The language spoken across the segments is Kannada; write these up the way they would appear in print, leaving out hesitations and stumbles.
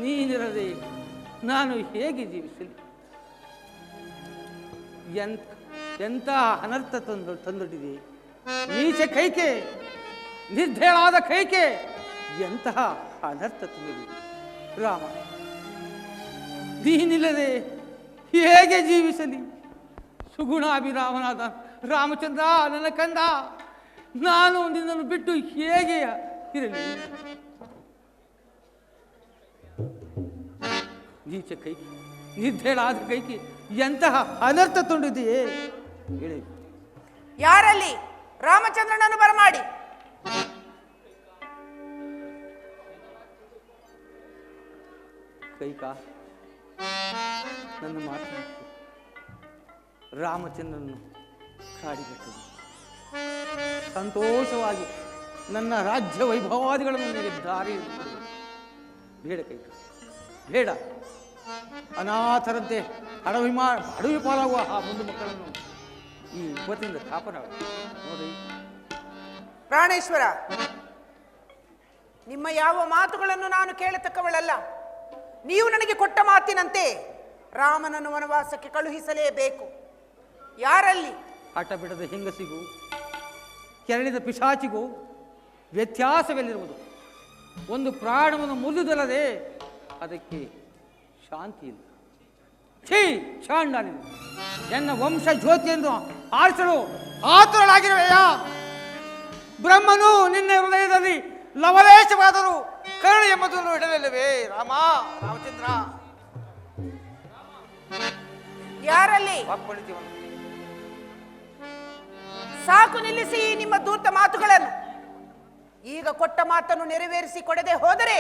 ನೀನಿರದೆ ನಾನು ಹೇಗೆ ಜೀವಿಸಲಿ? ಎಂಥ ಅನರ್ಥ ತಂದೊಡ್ಡಿದೆ ನೀಚ ಕೈಕೆ, ನಿರ್ಧೇಳಾದ ಕೈಕೆ, ಎಂತಹ ಅನರ್ಥ ತಂದೊಡ್ಡಿದೆ. ರಾಮ, ನೀನಿಲ್ಲದೆ ಹೇಗೆ ಜೀವಿಸಲಿ? ಸುಗುಣಾಭಿರಾಮನಾದ ರಾಮಚಂದ್ರ, ನನ್ನ ಕಂದ, ನಾನು ನಿನ್ನನ್ನು ಬಿಟ್ಟು ಹೇಗೆ ಇರಲಿ? ನೀಚ ಕೈಗೆ, ನಿರ್ಧೇಳಾದ ಕೈಗೆ ಎಂತಹ ಅನರ್ಥ ತೊಂದಿದೆಯೇ ಹೇಳಿ. ಯಾರಲ್ಲಿ? ರಾಮಚಂದ್ರನನ್ನು ಬರಮಾಡಿ. ಕೈಕಾ, ನನ್ನ ಮಾತು ರಾಮಚಂದ್ರನನ್ನು ಕಾಡಿಬಿಟ್ಟನು. ಸಂತೋಷವಾಗಿ ನನ್ನ ರಾಜ್ಯ ವೈಭವಾದಿಗಳನ್ನು ನನಗೆ ದಾರಿ ಬೇಡ ಕೈಕ, ಬೇಡ. ಅನಾಥರಂತೆ ಅಡವಿ ಪಾಲಾಗುವ ಆ ಮುಂದು ಮಕ್ಕಳನ್ನು ಈ ವಿಪತ್ತಿನಿಂದ ಕಾಪಾಡ ನೋಡಿ. ಪ್ರಾಣೇಶ್ವರ, ನಿಮ್ಮ ಯಾವ ಮಾತುಗಳನ್ನು ನಾನು ಕೇಳತಕ್ಕವಳಲ್ಲ. ನೀವು ನನಗೆ ಕೊಟ್ಟ ಮಾತಿನಂತೆ ರಾಮನನ್ನು ವನವಾಸಕ್ಕೆ ಕಳುಹಿಸಲೇಬೇಕು. ಯಾರಲ್ಲಿ? ಆಟ ಬಿಡದ ಹೆಂಗಸಿಗೂ ಕೆರಳಿದ ಪಿಶಾಚಿಗೂ ವ್ಯತ್ಯಾಸವೆಲ್ಲಿರುವುದು? ಒಂದು ಪ್ರಾಣವನ್ನು ಮುರಿದುದಲ್ಲದೆ ಅದಕ್ಕೆ ಶಾಂತಿ ಇಲ್ಲ. ಛೀ, ಚಾಂಡಾಲಿನ ಎನ್ನ ವಂಶ ಜ್ಯೋತಿಯನ್ನು ಆರಿಸಲು ಆತುರಳಾಗಿರುವೆಯಾ? ಬ್ರಹ್ಮನು ನಿನ್ನ ಹೃದಯದಲ್ಲಿ ಲವಲೇಶವಾದರೂ ಕರುಣೆ ಎಂಬುದನ್ನು ಇಡಲಿಲ್ಲವೇ? ರಾಮಚಂದ್ರ, ಯಾರಲ್ಲಿ? ಸಾಕು, ನಿಲ್ಲಿಸಿ ನಿಮ್ಮ ದೂತ ಮಾತುಗಳನ್ನು. ಈಗ ಕೊಟ್ಟ ಮಾತನ್ನು ನೆರವೇರಿಸಿ ಕೊಡದೆ ಹೋದರೆ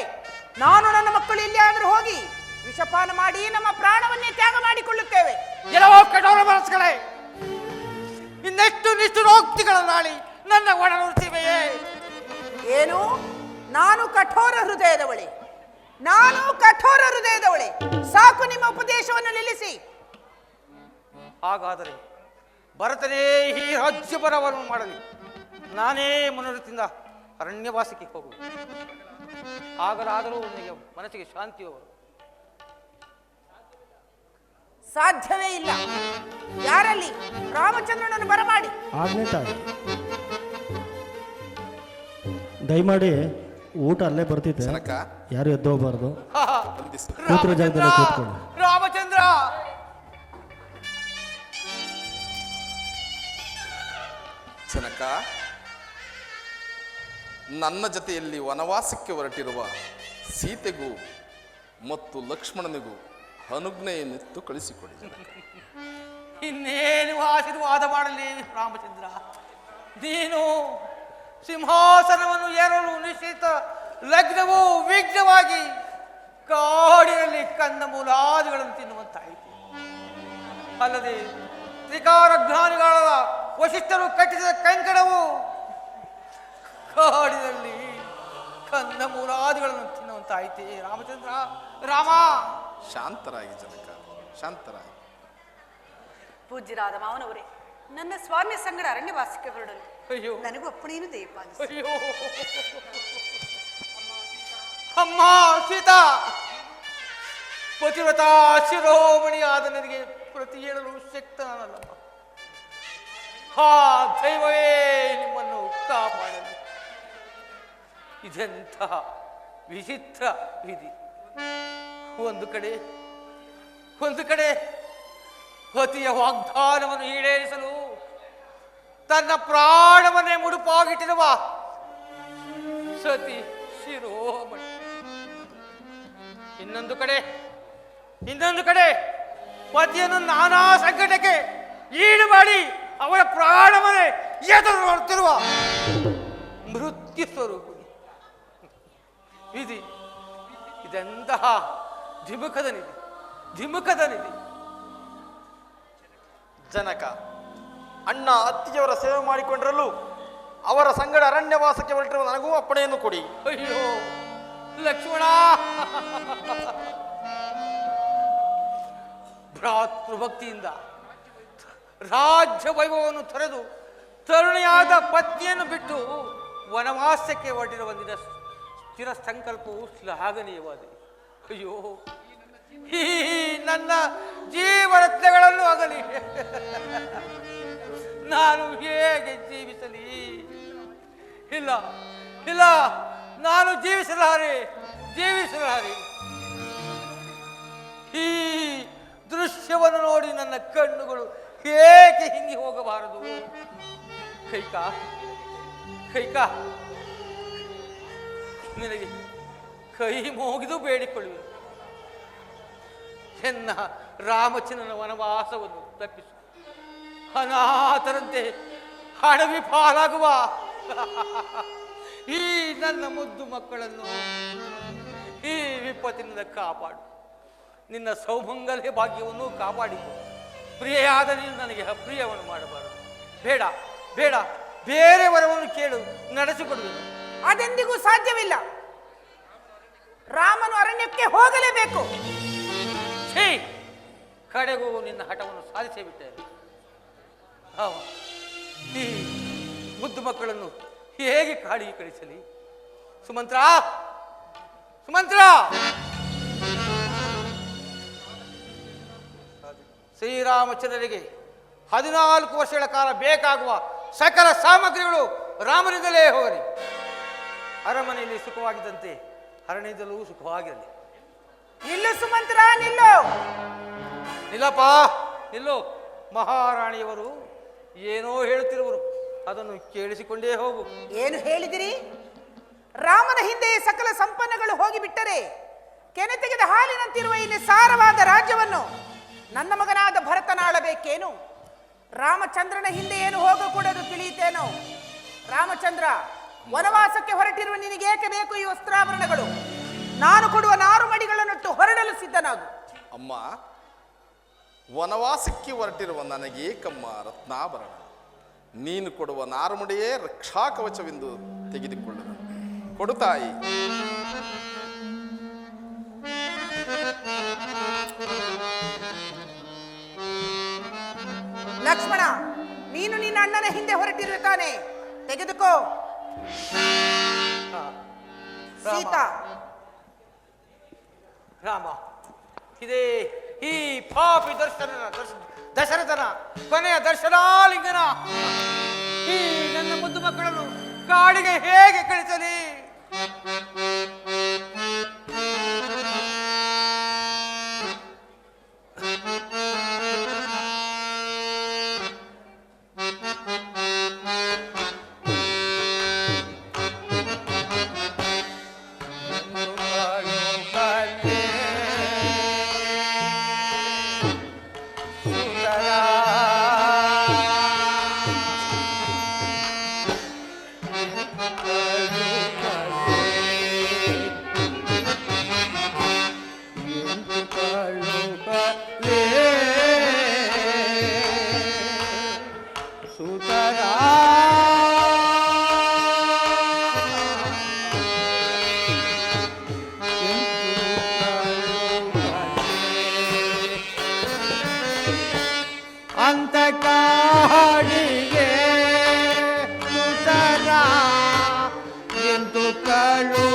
ನಾನು ನನ್ನ ಮಕ್ಕಳು ಎಲ್ಲಿಯಾದರೂ ಹೋಗಿ ವಿಷಪಾನ ಮಾಡಿ ನಮ್ಮ ಪ್ರಾಣವನ್ನೇ ತ್ಯಾಗ ಮಾಡಿಕೊಳ್ಳುತ್ತೇವೆ. ಕೆಲವೋ ಕಠೋರ ಮನಸ್ಸುಗಳೇ, ಇನ್ನೆಷ್ಟು ನಿಷ್ಠುರೋಕ್ತಿಗಳ ನಾಳಿ ನನ್ನ ಒಡನುಡಿಸಿವೆಯೇ? ಏನು? ನಾನು ಕಠೋರ ಹೃದಯದವಳೆ? ನಾನು ಕಠೋರ ಹೃದಯದವಳೆ? ಸಾಕು, ನಿಮ್ಮ ಉಪದೇಶವನ್ನು ನಿಲ್ಲಿಸಿ. ಹಾಗಾದರೆ ಭರತನೇ ಈ ರಾಜ್ಯಭರವನ್ನು ಮಾಡಲಿ, ನಾನೇ ಮನೋರಥದಿಂದ ಅರಣ್ಯವಾಸಕ್ಕೆ ಹೋಗುವೆ. ಆಗಲಾದರೂ ನನಗೆ ಮನಸ್ಸಿಗೆ ಶಾಂತಿಯು ಸಾಧ್ಯವೇ ಇಲ್ಲ. ಯಾರಲ್ಲಿ? ರಾಮಚಂದ್ರನನ್ನು ಬರಮಾಡಿ. ದಯಮಾಡಿ ಊಟ ಅಲ್ಲೇ ಬರ್ತಿದ್ದೆ, ಯಾರು ಎದ್ದು ಹೋಗಬಾರ್ದು. ಕೂತ್ರ ಜಾಗದಲ್ಲಿ ಕೂತ್ಕೊಳ್ಳಿ. ರಾಮಚಂದ್ರ, ಜನಕ, ನನ್ನ ಜೊತೆಯಲ್ಲಿ ವನವಾಸಕ್ಕೆ ಹೊರಟಿರುವ ಸೀತೆಗೂ ಮತ್ತು ಲಕ್ಷ್ಮಣನಿಗೂ ಅನುಜ್ಞೆಯನ್ನೆತ್ತು ಕಳಿಸಿಕೊಡಿ. ಇನ್ನೇನು ಆಶೀರ್ವಾದ ಮಾಡಲಿ ರಾಮಚಂದ್ರ? ನೀನು ಸಿಂಹಾಸನವನ್ನು ಏರಲು ನಿಶ್ಚಿತ ಲಗ್ನವೂ ವಿಘ್ನವಾಗಿ ಕಾಡಿನಲ್ಲಿ ಕಂದಮೂಲಾದಿಗಳನ್ನು ತಿನ್ನುವಂತಾಯಿತು. ಅಲ್ಲದೆ ತ್ರಿಕಾರ ಜ್ಞಾನಿಗಳಾದ ವಶಿಷ್ಠರು ಕಟ್ಟಿಸಿದ ಕಂಕಣವು ಕಾಡಿನಲ್ಲಿ ಕಂದಮೂಲಾದಿಗಳನ್ನು ತಿನ್ನುವಂತಾಯಿತೆ. ರಾಮಚಂದ್ರ, ರಾಮ, ಶಾಂತರಾಗಿ ಜನಕ, ಶಾಂತರಾಗಿ. ಪೂಜ್ಯರಾದ ಮಾವನವರೇ, ನನ್ನ ಸ್ವಾಮಿ ಸಂಗಡ ಅರಣ್ಯವಾಸಕ್ಕೆ ಹೊರಡಲು ಅಯ್ಯೋ, ನನಗೂ ಅಪ್ಪಣೆಯನ್ನು ದಯಪಾಲಿಸಿ. ಅಯ್ಯೋ, ಅಮ್ಮ ಸೀತಾ, ಪತಿವ್ರತ ಶಿರೋಮಣಿಯಾದ ನನಗೆ ಪ್ರತಿ ಹೇಳಲು ಶಕ್ತನಲ್ಲಮ್ಮ. ಹಾ ದೈವವೇ ನಿಮ್ಮನ್ನು ಕಾಪಾಡಲಿ. ಇದೆಂತಹ ವಿಚಿತ್ರ ವಿಧಿ. ಒಂದು ಕಡೆ ಪತಿಯ ವಾಗ್ದಾನವನ್ನು ಈಡೇರಿಸಲು ತನ್ನ ಪ್ರಾಣವನ್ನೇ ಮುಡುಪಾಗಿಟ್ಟಿರುವ ಸತಿ ಶಿರೋಮಣಿ, ಇನ್ನೊಂದು ಕಡೆ ಪತಿಯನ್ನು ನಾನಾ ಸಂಕಟಕ್ಕೆ ಈಡು ಮಾಡಿ ಅವರ ಪ್ರಾಣವನ್ನೇ ಎದುರು ನೋಡುತ್ತಿರುವ ಮೃತ್ಯು ಸ್ವರೂಪಿ ವಿಧಿ. ಇದೆಂತಹ ಧಿಮುಖದ ನಿಧಿ. ಜನಕ, ಅಣ್ಣ ಅತ್ತಿಯವರ ಸೇವೆ ಮಾಡಿಕೊಂಡಿರಲು ಅವರ ಸಂಗಡ ಅರಣ್ಯವಾಸಕ್ಕೆ ಹೊರಟಿರುವ ನನಗೂ ಅಪ್ಪಣೆಯನ್ನು ಕೊಡಿ. ಅಯ್ಯೋ ಲಕ್ಷ್ಮಣ, ಭ್ರಾತೃಭಕ್ತಿಯಿಂದ ರಾಜ್ಯ ವೈಭವವನ್ನು ತೊರೆದು ತರುಣಿಯಾದ ಪತ್ನಿಯನ್ನು ಬಿಟ್ಟು ವನವಾಸಕ್ಕೆ ಹೊರಟಿರುವ ಸ್ಥಿರ ಸಂಕಲ್ಪವು ಶ್ಲಾಘನೀಯವಾಗಿದೆ. ಅಯ್ಯೋ, ಈ ನನ್ನ ಜೀವರತ್ನಗಳನ್ನು ಆಗಲಿ ನಾನು ಹೇಗೆ ಜೀವಿಸಲಿ? ಇಲ್ಲ ಇಲ್ಲ, ನಾನು ಜೀವಿಸಲಾರೆ. ಈ ದೃಶ್ಯವನ್ನು ನೋಡಿ ನನ್ನ ಕಣ್ಣುಗಳು ಏಕೆ ಹಿಂಗಿ ಹೋಗಬಾರದು? ಕೈಕಾ, ನಿನಗೆ ಕೈ ಮುಗಿದು ಬೇಡಿಕೊಳ್ಳುವೆ. ಎನ್ನ ರಾಮಚಂದ್ರನ ವನವಾಸವನ್ನು ತಪ್ಪಿಸು. ಅನಾಥರಂತೆ ಅಡವಿ ಪಾಲಾಗುವ ಈ ನನ್ನ ಮುದ್ದು ಮಕ್ಕಳನ್ನು ಈ ವಿಪತ್ತಿನಿಂದ ಕಾಪಾಡು. ನಿನ್ನ ಸೌಮಂಗಲ್ಯ ಭಾಗ್ಯವನ್ನು ಕಾಪಾಡಿಕೊ. ಪ್ರಿಯೆಯಾದ ನೀನು ನನಗೆ ಅಪ್ರಿಯವನ್ನು ಮಾಡಬಾರದು. ಬೇಡ ಬೇಡ, ಬೇರೆ ವರವನ್ನು ಕೇಳು, ನಡೆಸಿಕೊಡುವೆನು. ಅದೆಂದಿಗೂ ಸಾಧ್ಯವಿಲ್ಲ. ರಾಮನು ಅರಣ್ಯಕ್ಕೆ ಹೋಗಲೇಬೇಕು. ಕಡೆಗೂ ನಿನ್ನ ಹಠವನ್ನು ಸಾಧಿಸೇ ಬಿಟ್ಟೆ. ಈ ಮುದ್ದು ಮಕ್ಕಳನ್ನು ಹೇಗೆ ಕಾಡಿಗೆ ಕಳಿಸಲಿ? ಸುಮಂತ್ರ, ಶ್ರೀರಾಮಚಂದ್ರರಿಗೆ 14 ವರ್ಷಗಳ ಕಾಲ ಬೇಕಾಗುವ ಸಕಲ ಸಾಮಗ್ರಿಗಳು ರಾಮನಿಂದಲೇ ಹೋಗಲಿ. ಅರಮನೆಯಲ್ಲಿ ಸುಖವಾಗಿದ್ದಂತೆ ಅರಣ್ಯದಲ್ಲೂ ಸುಖವಾಗಿರಲಿ. ನಿಲ್ಲು ಸುಮಂತ್ರ, ನಿಲ್ಲು. ನಿಲ್ಲಪ್ಪ, ನಿಲ್ಲು. ಮಹಾರಾಣಿಯವರು ಏನೋ ಹೇಳುತ್ತಿರುವರು, ಅದನ್ನು ಕೇಳಿಸಿಕೊಂಡೇ ಹೋಗು. ಏನು ಹೇಳಿದಿರಿ? ರಾಮನ ಹಿಂದೆ ಸಕಲ ಸಂಪನ್ನಗಳು ಹೋಗಿಬಿಟ್ಟರೆ ಕೆನೆ ತೆಗೆದ ಹಾಲಿನಂತಿರುವ ಇಲ್ಲಿ ಸಾರವಾದ ರಾಜ್ಯವನ್ನು ನನ್ನ ಮಗನಾದ ಭರತನಾಳಬೇಕೇನು? ರಾಮಚಂದ್ರನ ಹಿಂದೆ ಏನು ಹೋಗಕೂಡದು ತಿಳಿಯುತ್ತೇನೋ? ರಾಮಚಂದ್ರ, ವನವಾಸಕ್ಕೆ ಹೊರಟಿರುವ ನಿನಗೇಕೆ ಬೇಕು ಈ ವಸ್ತ್ರಾಭರಣಗಳು? ನಾನು ಕೊಡುವ ನಾರು ಮಡಿಗಳನ್ನಿಟ್ಟು ಹೊರಡಲು ಸಿದ್ಧನಾಗು. ಅಮ್ಮ, ವನವಾಸಕ್ಕೆ ಹೊರಟಿರುವ ನನಗೇಕಮ್ಮ ರತ್ನಾಭರಣ? ನೀನು ಕೊಡುವ ನಾರುಮಡಿಯೇ ರಕ್ಷಾ ಕವಚವೆಂದು ತೆಗೆದುಕೊಳ್ಳುವ. ಕೊಡುತ್ತಾಯಿ. ಲಕ್ಷ್ಮಣ, ನೀನು ನಿನ್ನ ಅಣ್ಣನ ಹಿಂದೆ ಹೊರಟಿರುವ ತಾನೆ, ತೆಗೆದುಕೋ. ಸೀತಾ, ರಾಮ, ಇದೇ ಈ ಪಾಪಿ ದಶರಥನ ಕೊನೆಯ ದರ್ಶನಾಲಿಂಗನ. ಈ ನನ್ನ ಮುದ್ದು ಮಕ್ಕಳನ್ನು ಕಾಡಿಗೆ ಹೇಗೆ ಕಳಿಸಲಿ? ಅಂತ ಕಾಡಿಗೆ ಸುತರ ಎಂದು ಕಳು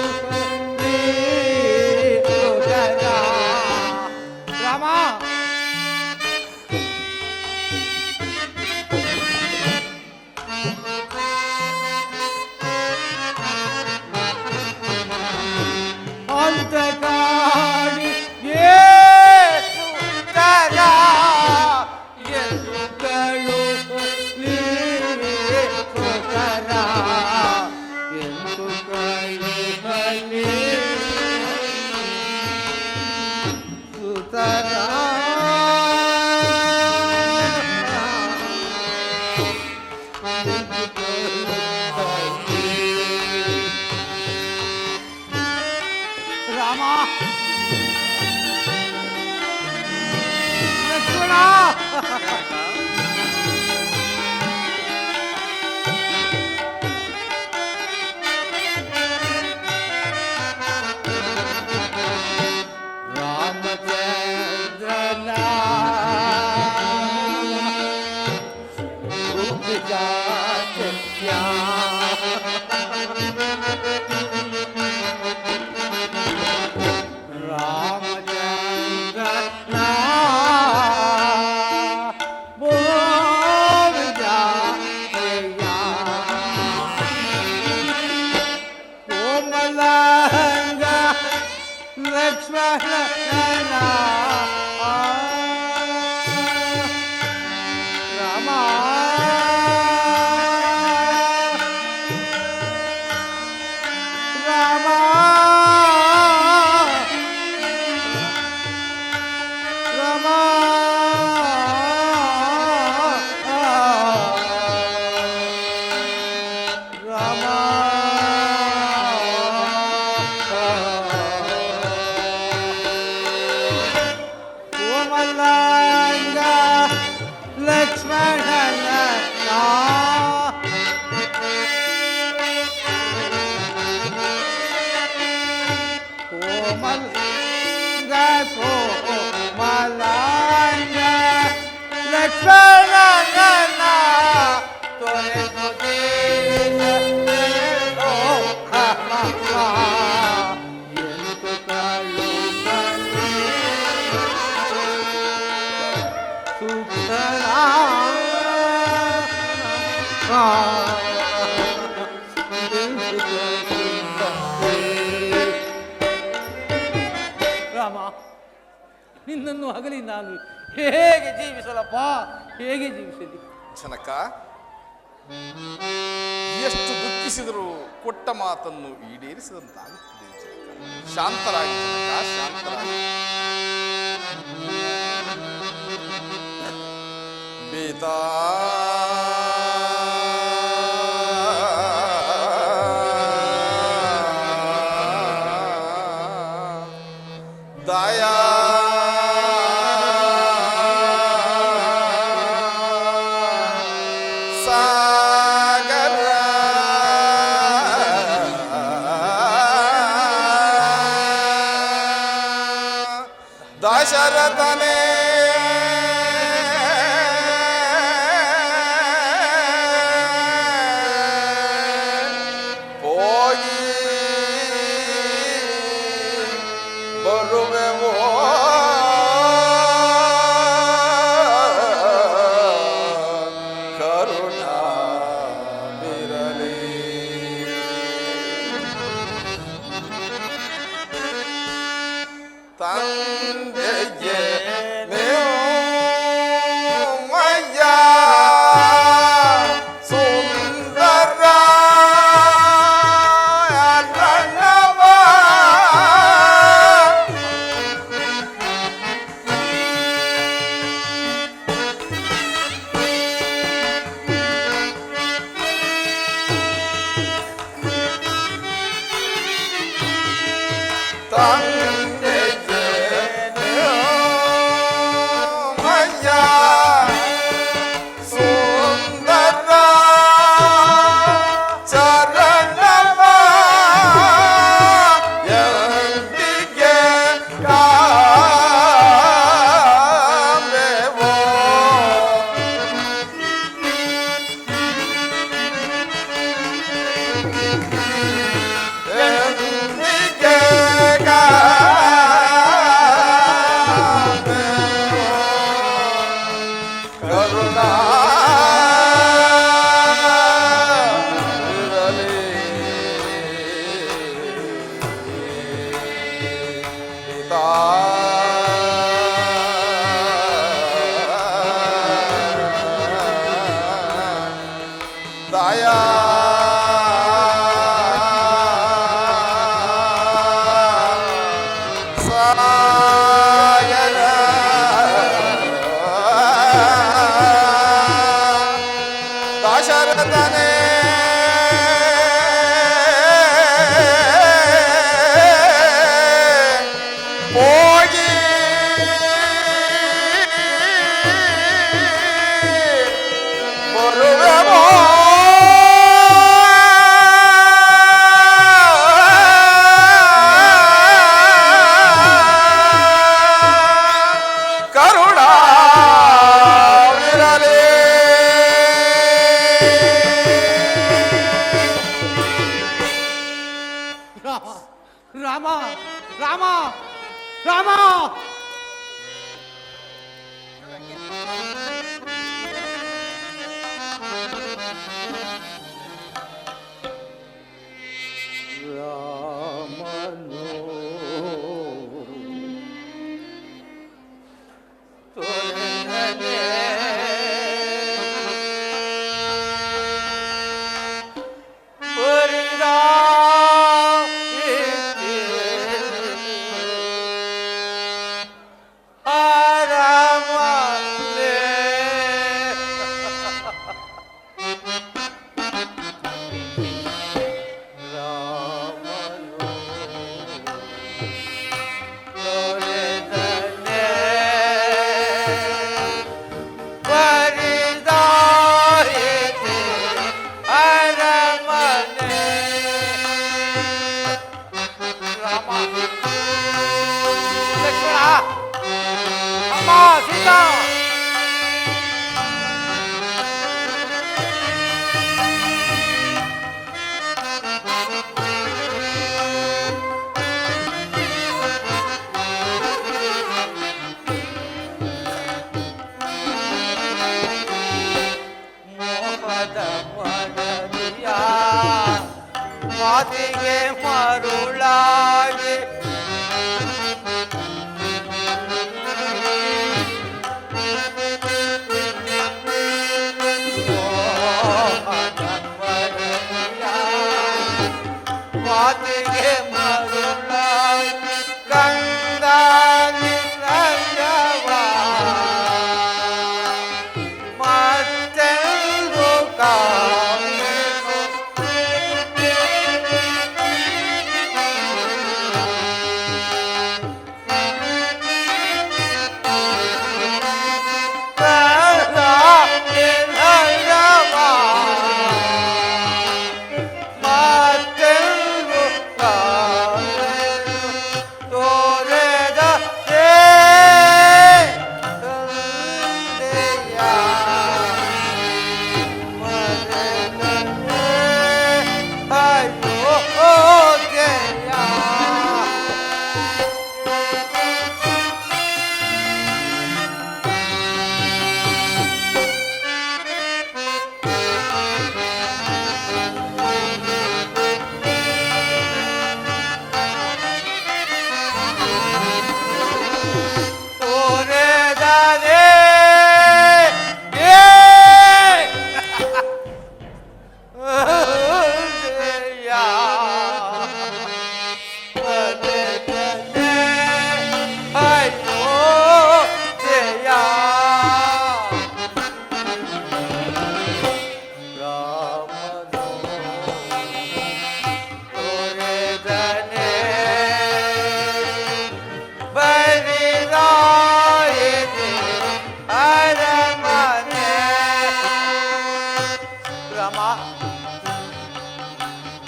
ರಾಮ. ಅಂತ ಕಾಡಿಗೆ ಸುತರ ಎಂದು ಕಳು ಲಕ್ಷ್ಮಣನ ಕೋಮಲ ಕೋಮಲಾಂಗ ಲಕ್ಷ್ಮಣನ ತೊರೆದು ಎಂದು ಕಾಳು ರಾಮ, ನಿನ್ನನ್ನು ಹಗಲಿ ನಾನು ಹೇಗೆ ಜೀವಿಸಲಪ್ಪ, ಹೇಗೆ ಜೀವಿಸಲಿ? ಜನಕ, ಎಷ್ಟು ದುಃಖಿಸಿದರೂ ಕೊಟ್ಟ ಮಾತನ್ನು ಈಡೇರಿಸಿದಂತಾಗುತ್ತದೆ ಜನಕ. ಶಾಂತರಾಗಿ ಜನಕ, ಶಾಂತರಾಗಿ. ಬೇತಾ ದಯಾ ಸಾಗರ ದಶರಥನೇ ಹೋಗಿ ಬರುವೆವೋ ಕರುಣಾವಿರಲಿ. ತಂದೆಗೆ ಮಯ್ಯ ಸುಂದರ ರಣವ ತಂದೆಗೆ ಮಯ್ಯ ಸುಂದರ ಚರಣವ ಎಂದಿಗೆ ಕಾವೆವೋ. ಎಂದಿಗೆ ಕರುಣಾವಿರಲಿ. ಪಿತಾ ದಯಾ ಸಾಗರ ದಶರಥನೇ ಹೋಗಿ ಬರುವೆವೋ ಕರುಣಾವಿರಲಿ. ರಾಮ ರಾಮ ರಾಮ ರಾಮ ಮಾತಿಗೆ ಮರುಳಾಗಿ ಮಾತಿಗೆ ಮರುಳಾಗಿ ಕಂದಾಗಿ ರಂಗವಾ ಮತ್ತೆಂದು ಕಾಮೆನು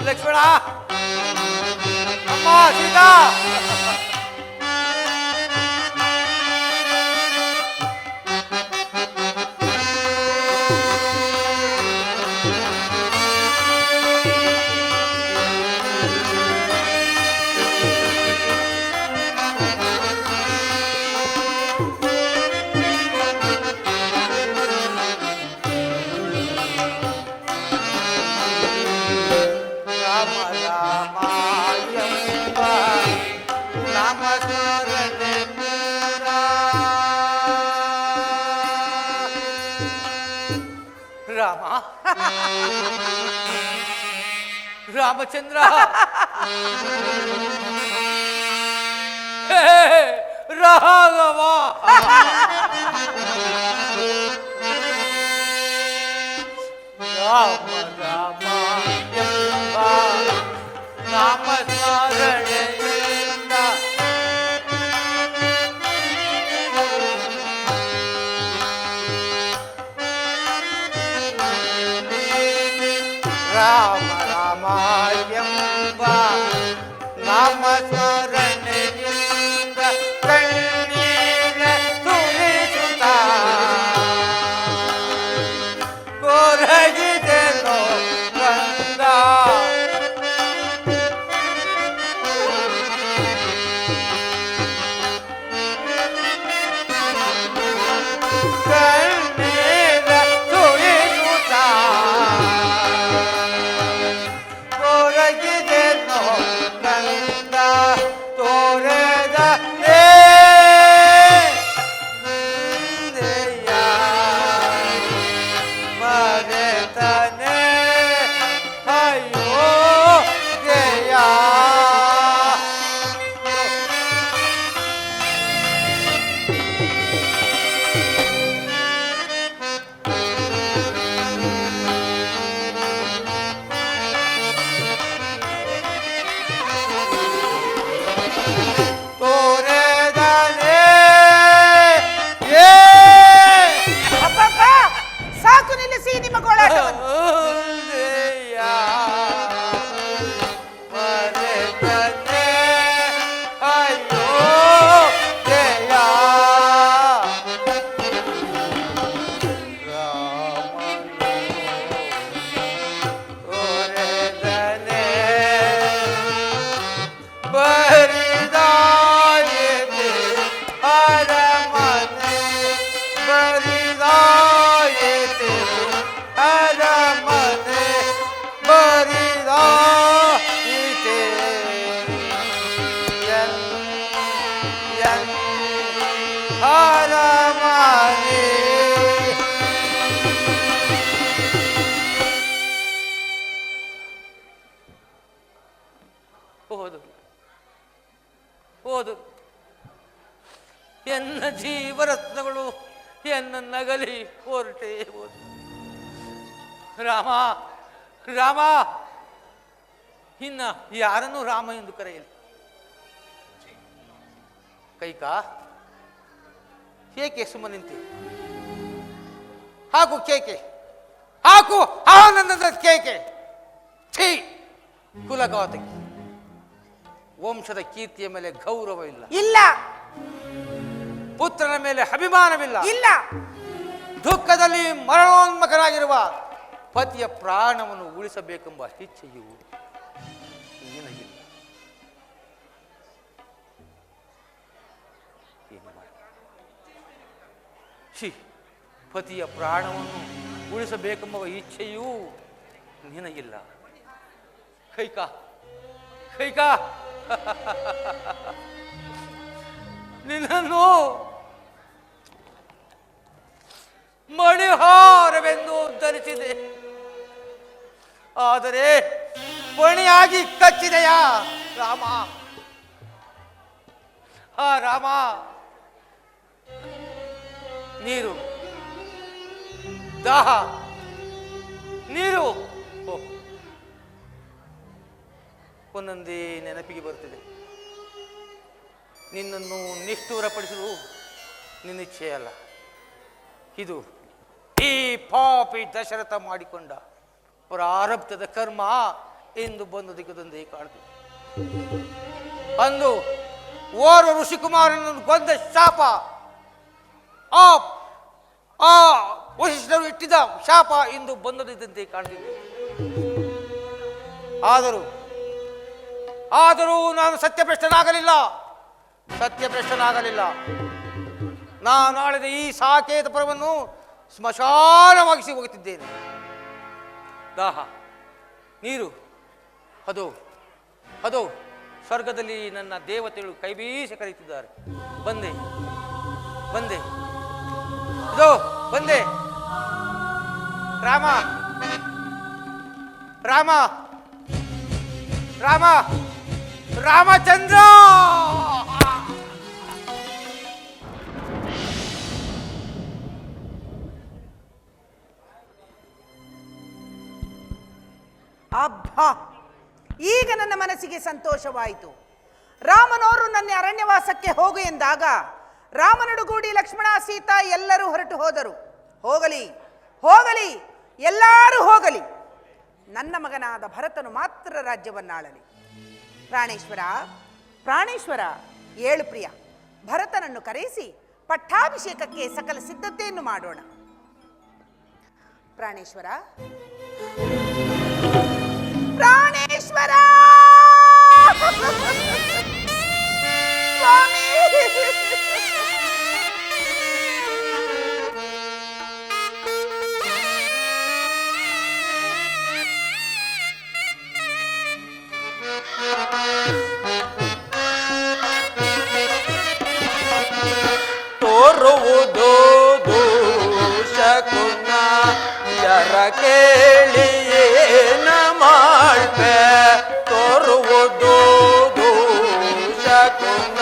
ಲಕ್ಷ್ಮಣ ಅಮ್ಮ ಸೀತಾ ರಾಮ ರಾಮಚಂದ್ರ ರಾಘವ ರಾಮ ರಾಮ ಎಂಬ ನಾಮ ಸ್ಮರಣೆಯಿಂದ ರಾಮ ರಾಮ ಎಂಬ ನಾಮ ಸ್ಮರಣೆಯಿಂದ ಕಣ್ಣೀರ ಸುರಿಸುತ್ತ ಕೊರಗಿದೆನೋ ಕಂದ ಕಣ್ಣೀರ ಸುರಿಸುತ್ತ ಕೊರಗಿದೆನೋ ಕಂದ ತೋರೆದ ಮರೆತನೆ ಅಯ್ಯೋ ಜಯ ತೋರೆದನೆ ಅಪ್ಪಪ್ಪ, ಸಾಕು ನಿಲ್ಲಿಸಿ ನಿಮ್ಮ ಗೋಳಾಟವನ್ನು. ಮರೆತನೆ ಅಯ್ಯೋ ಜಯ ತೋರೆದನೆ ಬರಿದಾಯಿತೆ ಅರಮನೆ ಬರಿದಾಯಿತೆ ಅರಮನೆ ಬರಿದಾಯಿತೆ ಎನ್ನ ಜೀವರತ್ನಗಳು ಎನ್ನ ನಗಲಿ ಹೊರಟೇ ಹೋದ. ರಾಮ ರಾಮ, ಇನ್ನ ಯಾರನ್ನು ರಾಮ ಎಂದು ಕರೆಯಲಿ? ಕೈಕಾ, ಏಕೆ ಸುಮ್ಮನಿಂತೆ? ಹಾಕು ಕೇಕೆ, ಹಾಕು ಆನಂದದ ಕೇಕೆ. ಛೀ, ಕುಲಘಾತಕಿ, ವಂಶದ ಕೀರ್ತಿಯ ಮೇಲೆ ಗೌರವವಿಲ್ಲ, ಇಲ್ಲ ಪುತ್ರನ ಮೇಲೆ ಅಭಿಮಾನವಿಲ್ಲ, ಇಲ್ಲ. ದುಃಖದಲ್ಲಿ ಮರಣೋನ್ಮುಖನಾಗಿರುವ ಪತಿಯ ಪ್ರಾಣವನ್ನು ಉಳಿಸಬೇಕೆಂಬ ಇಚ್ಛೆಯು ನಿನಗಿಲ್ಲ. ಏನು ಮಾಡಿ? ಪತಿಯ ಪ್ರಾಣವನ್ನು ಉಳಿಸಬೇಕೆಂಬ ಇಚ್ಛೆಯೂ ನಿನಗಿಲ್ಲ. ಕೈಕಾ ಕೈಕಾ, ನಿನ್ನನ್ನು ಮಣಿಹಾರವೆಂದು ಧರಿಸಿದೆ, ಆದರೆ ಪಣಿಯಾಗಿ ಕಚ್ಚಿದೆಯಾ ರಾಮ? ಆ ರಾಮ, ನೀರು, ದಾಹ, ನೀರು ಒಂದೊಂದೇ ನೆನಪಿಗೆ ಬರುತ್ತಿದೆ. ನಿನ್ನನ್ನು ನಿಷ್ಠೂರಪಡಿಸಲು ನಿನ್ನಿಚ್ಛೆಯಲ್ಲ, ಇದು ಈ ಪಾಪಿ ದಶರಥ ಮಾಡಿಕೊಂಡ ಪ್ರಾರಬ್ಧದ ಕರ್ಮ ಎಂದು ಬಂದು ದಿಕ್ಕದೊಂದೇ ಕಾಣ್ತದೆ. ಅಂದು ಓರ್ವ ಋಷಿಕುಮಾರನನ್ನು ಕೊಂದ ಶಾಪ, ಆ ಆ ವಶಿಷ್ಠರು ಇಟ್ಟಿದ್ದ ಶಾಪ ಎಂದು ಬಂದದಿದ್ದಂತೆ ಕಾಣ್ತಿದೆ. ಆದರೂ ನಾನು ಸತ್ಯಭ್ರಷ್ಟನಾಗಲಿಲ್ಲ. ನಾನು ಆಳಿದ ಈ ಸಾಕೇತ ಪುರವನ್ನು ಸ್ಮಶಾನವಾಗಿಸಿ ಹೋಗುತ್ತಿದ್ದೇನೆ. ದಾಹ, ನೀರು, ಅದು ಸ್ವರ್ಗದಲ್ಲಿ ನನ್ನ ದೇವತೆಗಳು ಕೈಬೀಸಿ ಕರೆಯುತ್ತಿದ್ದಾರೆ. ಬಂದೆ ರಾಮ ರಾಮ ರಾಮ ರಾಮಚಂದ್ರ. ಅಬ್ಬಾ, ಈಗ ನನ್ನ ಮನಸ್ಸಿಗೆ ಸಂತೋಷವಾಯಿತು. ರಾಮನವರು ನನ್ನ ಅರಣ್ಯವಾಸಕ್ಕೆ ಹೋಗು ಎಂದಾಗ ರಾಮನಡುಗೂಡಿ ಲಕ್ಷ್ಮಣ, ಸೀತಾ ಎಲ್ಲರೂ ಹೊರಟು ಹೋದರು. ಹೋಗಲಿ, ಎಲ್ಲರೂ ಹೋಗಲಿ. ನನ್ನ ಮಗನಾದ ಭರತನು ಮಾತ್ರ ರಾಜ್ಯವನ್ನಾಳಲಿ. ಪ್ರಾಣೇಶ್ವರ, ಏಳು ಪ್ರಿಯ. ಭರತನನ್ನು ಕರೆಯಿಸಿ ಪಟ್ಟಾಭಿಷೇಕಕ್ಕೆ ಸಕಲ ಸಿದ್ಧತೆಯನ್ನು ಮಾಡೋಣ. ಪ್ರಾಣೇಶ್ವರ ಸ್ವಾಮಿ, ತೋರುವುದು ದೋಷಕುನ ಯರ ಕೇಳಿಯೇನ ಮಾಡ್ಬೆ. ತೋರುವುದು ದೋಷಕುನ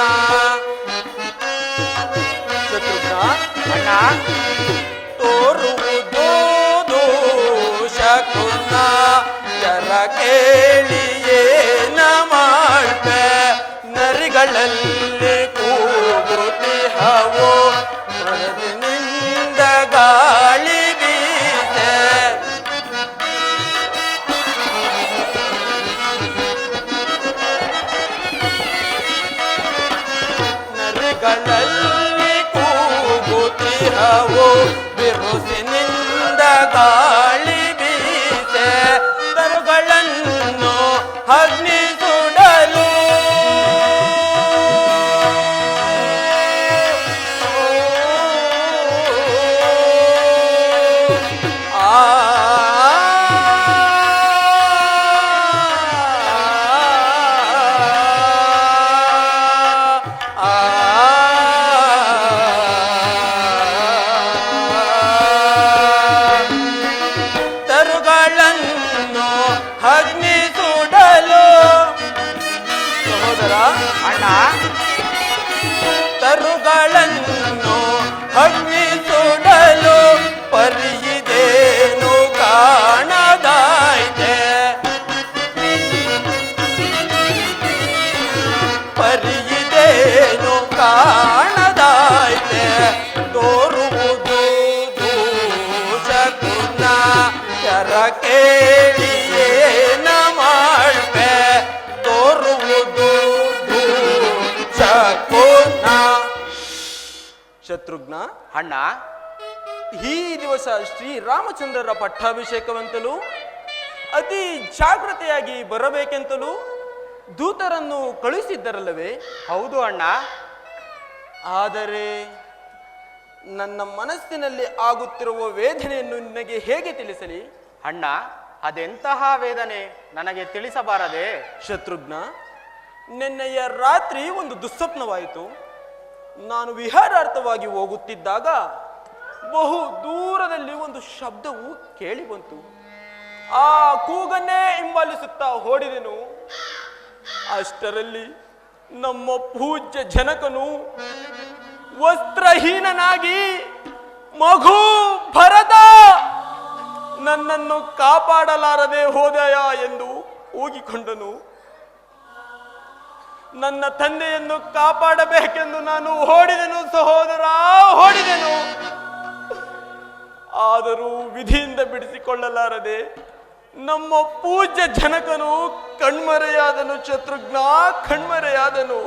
ಶತ್ರುಘ್ನ ಅಣ್ಣ, ತೋರುವುದು ದೋಷಕುನ ಯರ ಕೇಳಿಯೇನ ಮಾಡ್ಬೆ. ನರಿಗಳಲ್ಲಿ ಕೂಗುತ್ತಿಹವೋ ಮರದಿನಿಂದ ಗಾಳಿ ಬೀಸೆ. ನರಿಗಳಲ್ಲಿ ಕೂಗುತ್ತಿಹವೋ ಬಿರುಸಿನಿಂದ ಗಾಳಿ ಬೀಸೆ. ತರುಗಳನ್ನು ಅಗ್ನಿ ಸುಡಲು ವರ ಕೇಳಿಯೇನ ಮಾಡ್ಬೆ ತೋರುವುದು ಶಕುನ. ಶತ್ರುಘ್ನ ಅಣ್ಣ, ಈ ದಿವಸ ಶ್ರೀರಾಮಚಂದ್ರರ ಪಟ್ಟಾಭಿಷೇಕವೆಂತಲೂ ಅತಿ ಜಾಗೃತೆಯಾಗಿ ಬರಬೇಕೆಂತಲೂ ದೂತರನ್ನು ಕಳುಹಿಸಿದ್ದರಲ್ಲವೇ? ಹೌದು ಅಣ್ಣ. ಆದರೆ ನನ್ನ ಮನಸ್ಸಿನಲ್ಲಿ ಆಗುತ್ತಿರುವ ವೇದನೆಯನ್ನು ನಿನಗೆ ಹೇಗೆ ತಿಳಿಸಲಿ? ಅಣ್ಣ, ಅದೆಂತಹ ವೇದನೆ ನನಗೆ ತಿಳಿಸಬಾರದೆ? ಶತ್ರುಘ್ನ, ನಿನ್ನೆಯ ರಾತ್ರಿ ಒಂದು ದುಸ್ವಪ್ನವಾಯಿತು. ನಾನು ವಿಹಾರಾರ್ಥವಾಗಿ ಹೋಗುತ್ತಿದ್ದಾಗ ಬಹು ದೂರದಲ್ಲಿ ಒಂದು ಶಬ್ದವು ಕೇಳಿ ಬಂತು. ಆ ಕೂಗನ್ನೇ ಹಿಂಬಾಲಿಸುತ್ತಾ ಓಡಿದೆನು. ಅಷ್ಟರಲ್ಲಿ ನಮ್ಮ ಪೂಜ್ಯ ಜನಕನು ವಸ್ತ್ರಹೀನನಾಗಿ ಮಗು ಭರದ ನನ್ನನ್ನು ಕಾಪಾಡಲಾರದೆ ಹೋದಯ ಎಂದು ಕೂಗಿಕೊಂಡನು. ನನ್ನ ತಂದೆಯನ್ನು ಕಾಪಾಡಬೇಕೆಂದು ನಾನು ಓಡಿದೆನು ಸಹೋದರ, ಓಡಿದೆನು. ಆದರೂ ವಿಧಿಯಿಂದ ಬಿಡಿಸಿಕೊಳ್ಳಲಾರದೆ ನಮ್ಮ ಪೂಜ್ಯ ಜನಕನು ಕಣ್ಮರೆಯಾದನು. ಶತ್ರುಘ್ನ, ಕಣ್ಮರೆಯಾದನು.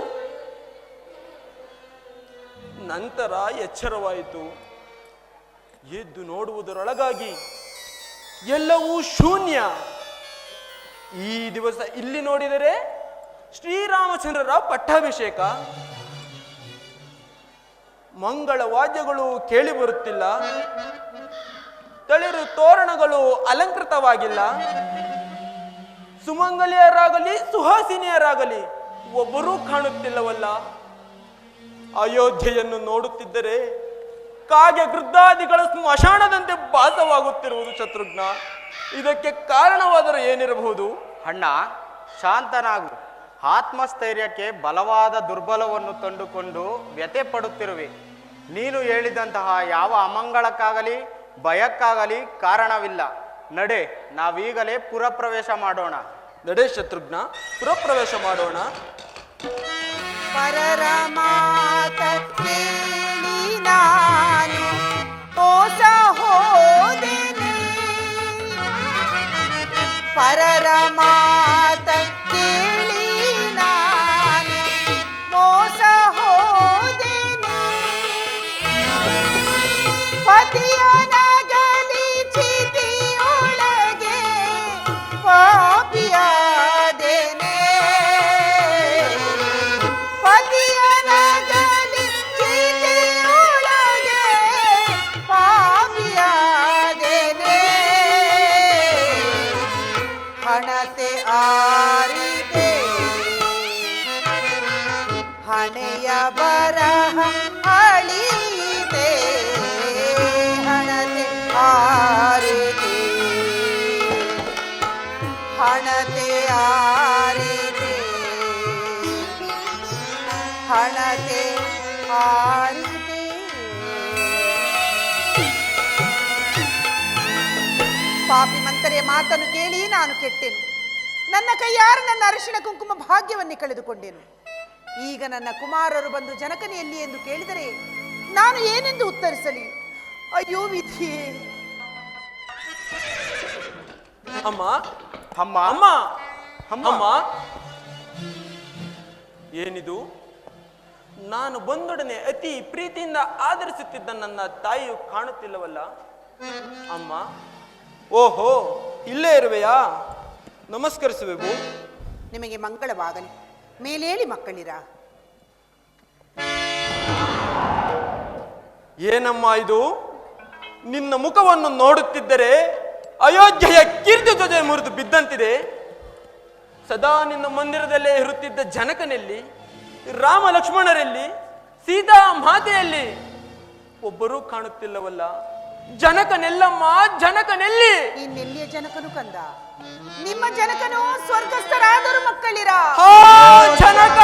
ನಂತರ ಎಚ್ಚರವಾಯಿತು. ಎದ್ದು ನೋಡುವುದರೊಳಗಾಗಿ ಎಲ್ಲವೂ ಶೂನ್ಯ. ಈ ದಿವಸ ಇಲ್ಲಿ ನೋಡಿದರೆ ಶ್ರೀರಾಮಚಂದ್ರರ ಪಟ್ಟಾಭಿಷೇಕ. ಮಂಗಳ ವಾದ್ಯಗಳು ಕೇಳಿ ಬರುತ್ತಿಲ್ಲ. ತಳಿರು ತೋರಣಗಳು ಅಲಂಕೃತವಾಗಿಲ್ಲ. ಸುಮಂಗಲಿಯರಾಗಲಿ ಸುಹಾಸಿನಿಯರಾಗಲಿ ಒಬ್ಬರೂ ಕಾಣುತ್ತಿಲ್ಲವಲ್ಲ. ಅಯೋಧ್ಯೆಯನ್ನು ನೋಡುತ್ತಿದ್ದರೆ ಕಾಗೆ ಗೃದ್ಧಾದಿಗಳ ಸ್ಮಶಾನದಂತೆ ಭಾಸವಾಗುತ್ತಿರುವುದು. ಶತ್ರುಘ್ನ, ಇದಕ್ಕೆ ಕಾರಣವಾದರೂ ಏನಿರಬಹುದು? ಅಣ್ಣ, ಶಾಂತನಾಗು. ಆತ್ಮಸ್ಥೈರ್ಯಕ್ಕೆ ಬಲವಾದ ದುರ್ಬಲವನ್ನು ತಂದುಕೊಂಡು ವ್ಯಥೆ ಪಡುತ್ತಿರುವೆ. ನೀನು ಹೇಳಿದಂತಹ ಯಾವ ಅಮಂಗಳಕ್ಕಾಗಲಿ ಭಯಕ್ಕಾಗಲಿ ಕಾರಣವಿಲ್ಲ. ನಡೆ, ನಾವೀಗಲೇ ಪುರಪ್ರವೇಶ ಮಾಡೋಣ. ನಡೆ ಶತ್ರುಘ್ನ, ಪುರಪ್ರವೇಶ ಮಾಡೋಣ. ಪರರ ಮಾತ ಕೇಳಿ ನಾನು ಮೋಸ ಹೋದೆನೆ. ಪರರ ಮಾತ ಕೇಳಿ ನಾನು ಮೋಸ ಹೋದೆನೆ. ಪತಿಯನಗಲಿ ಚಿತಿಯೊಳಗೆ ಪಾಪಿಯಾದೆನೆ. ಪತಿಯನಗಲಿ ಚಿತಿಯೊಳಗೆ ಪಾಪಿಯಾದೆನೆ. ಹಣತೆ ಆರಿದೆ ಹಣೆಯ ಬರಹ ಅಳಿದೆ. ಹಣತೆ ಆರಿದೆ ಹಣತೆ ಆರಿದೆ ಹಣತೆ ಆರಿದೆ. ಪಾಪಿ ಮಂತರೆಯ ಮಾತನ್ನು ಕೇಳಿ ನಾನು ಕೆಟ್ಟೆನು. ನನ್ನ ಕೈಯಾರ ನನ್ನ ಅರಿಶಿಣ ಕುಂಕುಮ ಭಾಗ್ಯವನ್ನೇ ಕಳೆದುಕೊಂಡೆನು. ಈಗ ನನ್ನ ಕುಮಾರರು ಬಂದು ಜನಕನೇ ಎಲ್ಲಿ ಎಂದು ಕೇಳಿದರೆ ನಾನು ಏನೆಂದು ಉತ್ತರಿಸಲಿ? ಅಯ್ಯೋ ವಿಧಿಯೇ. ಅಮ್ಮ, ಅಮ್ಮ, ಅಮ್ಮ, ಅಮ್ಮ, ಏನಿದು? ನಾನು ಬಂದೊಡನೆ ಅತಿ ಪ್ರೀತಿಯಿಂದ ಆದರಿಸುತ್ತಿದ್ದ ನನ್ನ ತಾಯಿಯು ಕಾಣುತ್ತಿಲ್ಲವಲ್ಲ. ಅಮ್ಮ, ಓಹೋ, ಇಲ್ಲೇ ಇರುವೆಯಾ? ನಮಸ್ಕರಿಸುವೆವು. ನಿಮಗೆ ಮಂಗಳವಾಗಲಿ. ಮೇಲೇಳಿ ಮಕ್ಕಳಿರ. ಏನಮ್ಮ ಇದು? ನಿನ್ನ ಮುಖವನ್ನು ನೋಡುತ್ತಿದ್ದರೆ ಅಯೋಧ್ಯೆಯ ಕೀರ್ತಿ ಧ್ವಜ ಮುರಿದು ಬಿದ್ದಂತಿದೆ. ಸದಾ ನಿನ್ನ ಮಂದಿರದಲ್ಲೇ ಇರುತ್ತಿದ್ದ ಜನಕನೆಲ್ಲಿ? ರಾಮ ಲಕ್ಷ್ಮಣರಲ್ಲಿ? ಸೀತಾ ಮಾತೆಯಲ್ಲಿ? ಒಬ್ಬರೂ ಕಾಣುತ್ತಿಲ್ಲವಲ್ಲ. ಜನಕನೆಲ್ಲಮ್ಮ, ಜನಕನೆಲ್ಲಿ? ಇನ್ನೆಲ್ಲಿಯ ಜನಕನು ಕಂದ? ನಿಮ್ಮ ಜನಕನು ಸ್ವರ್ಗಸ್ಥರಾದರು ಮಕ್ಕಳಿರ. ಜನಕ!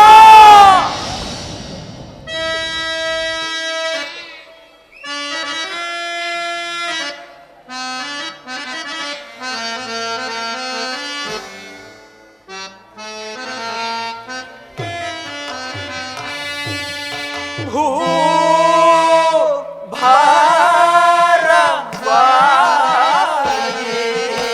ಭಾರವಾಗೆ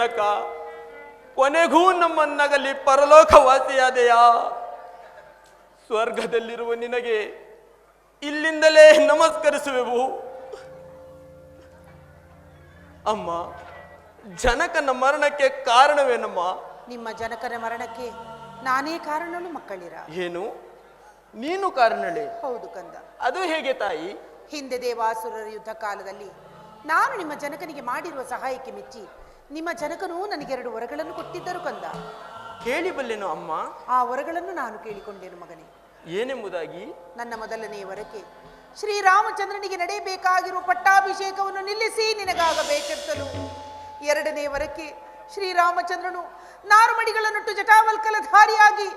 ಜನಕ, ಕೊನೆಗೂ ನಮ್ಮನ್ನಗಲಿ ಪರಲೋಕವಾಸಿಯಾದೆಯಾ? ಸ್ವರ್ಗದಲ್ಲಿರುವ ನಿನಗೆ ಇಲ್ಲಿಂದಲೇ ನಮಸ್ಕರಿಸುವೆವು. ಅಮ್ಮ, ಜನಕನ ಮರಣಕ್ಕೆ ಕಾರಣವೇನಮ್ಮ? ನಿಮ್ಮ ಜನಕನ ಮರಣಕ್ಕೆ ನಾನೇ ಕಾರಣನು ಮಕ್ಕಳಿರ. ಏನು, ನೀನು ಕಾರಣಳೆ? ಹೌದು ಕಂದ. ಅದು ಹೇಗೆ ತಾಯಿ? ಹಿಂದೆ ದೇವಾಸುರರ ಯುದ್ಧ ಕಾಲದಲ್ಲಿ ನಾನು ನಿಮ್ಮ ಜನಕನಿಗೆ ಮಾಡಿರುವ ಸಹಾಯಕ್ಕೆ ಮೆಚ್ಚಿ ನಿಮ್ಮ ಜನಕನು ನನಗೆ 2 ವರಗಳನ್ನು ಕೊಟ್ಟಿದ್ದರು ಕಂದ. ಕೇಳಿಬಲ್ಲೆನು ಅಮ್ಮ. ಆ ವರಗಳನ್ನು ನಾನು ಕೇಳಿಕೊಂಡೆನು ಮಗನೇ. ಏನೆಂಬುದಾಗಿ? ನನ್ನ ಮೊದಲನೆಯ ವರಕ್ಕೆ ಶ್ರೀರಾಮಚಂದ್ರನಿಗೆ ನಡೆಯಬೇಕಾಗಿರುವ ಪಟ್ಟಾಭಿಷೇಕವನ್ನು ನಿಲ್ಲಿಸಿ ನಿನಗಾಗಬೇಕೆಂತಲೂ, 2ನೇ ವರಕ್ಕೆ ಶ್ರೀರಾಮಚಂದ್ರನು ನಾರುಮಡಿಗಳನ್ನುಟ್ಟು ಜಟಾವಲ್ಕಲಧಾರಿಯಾಗಿ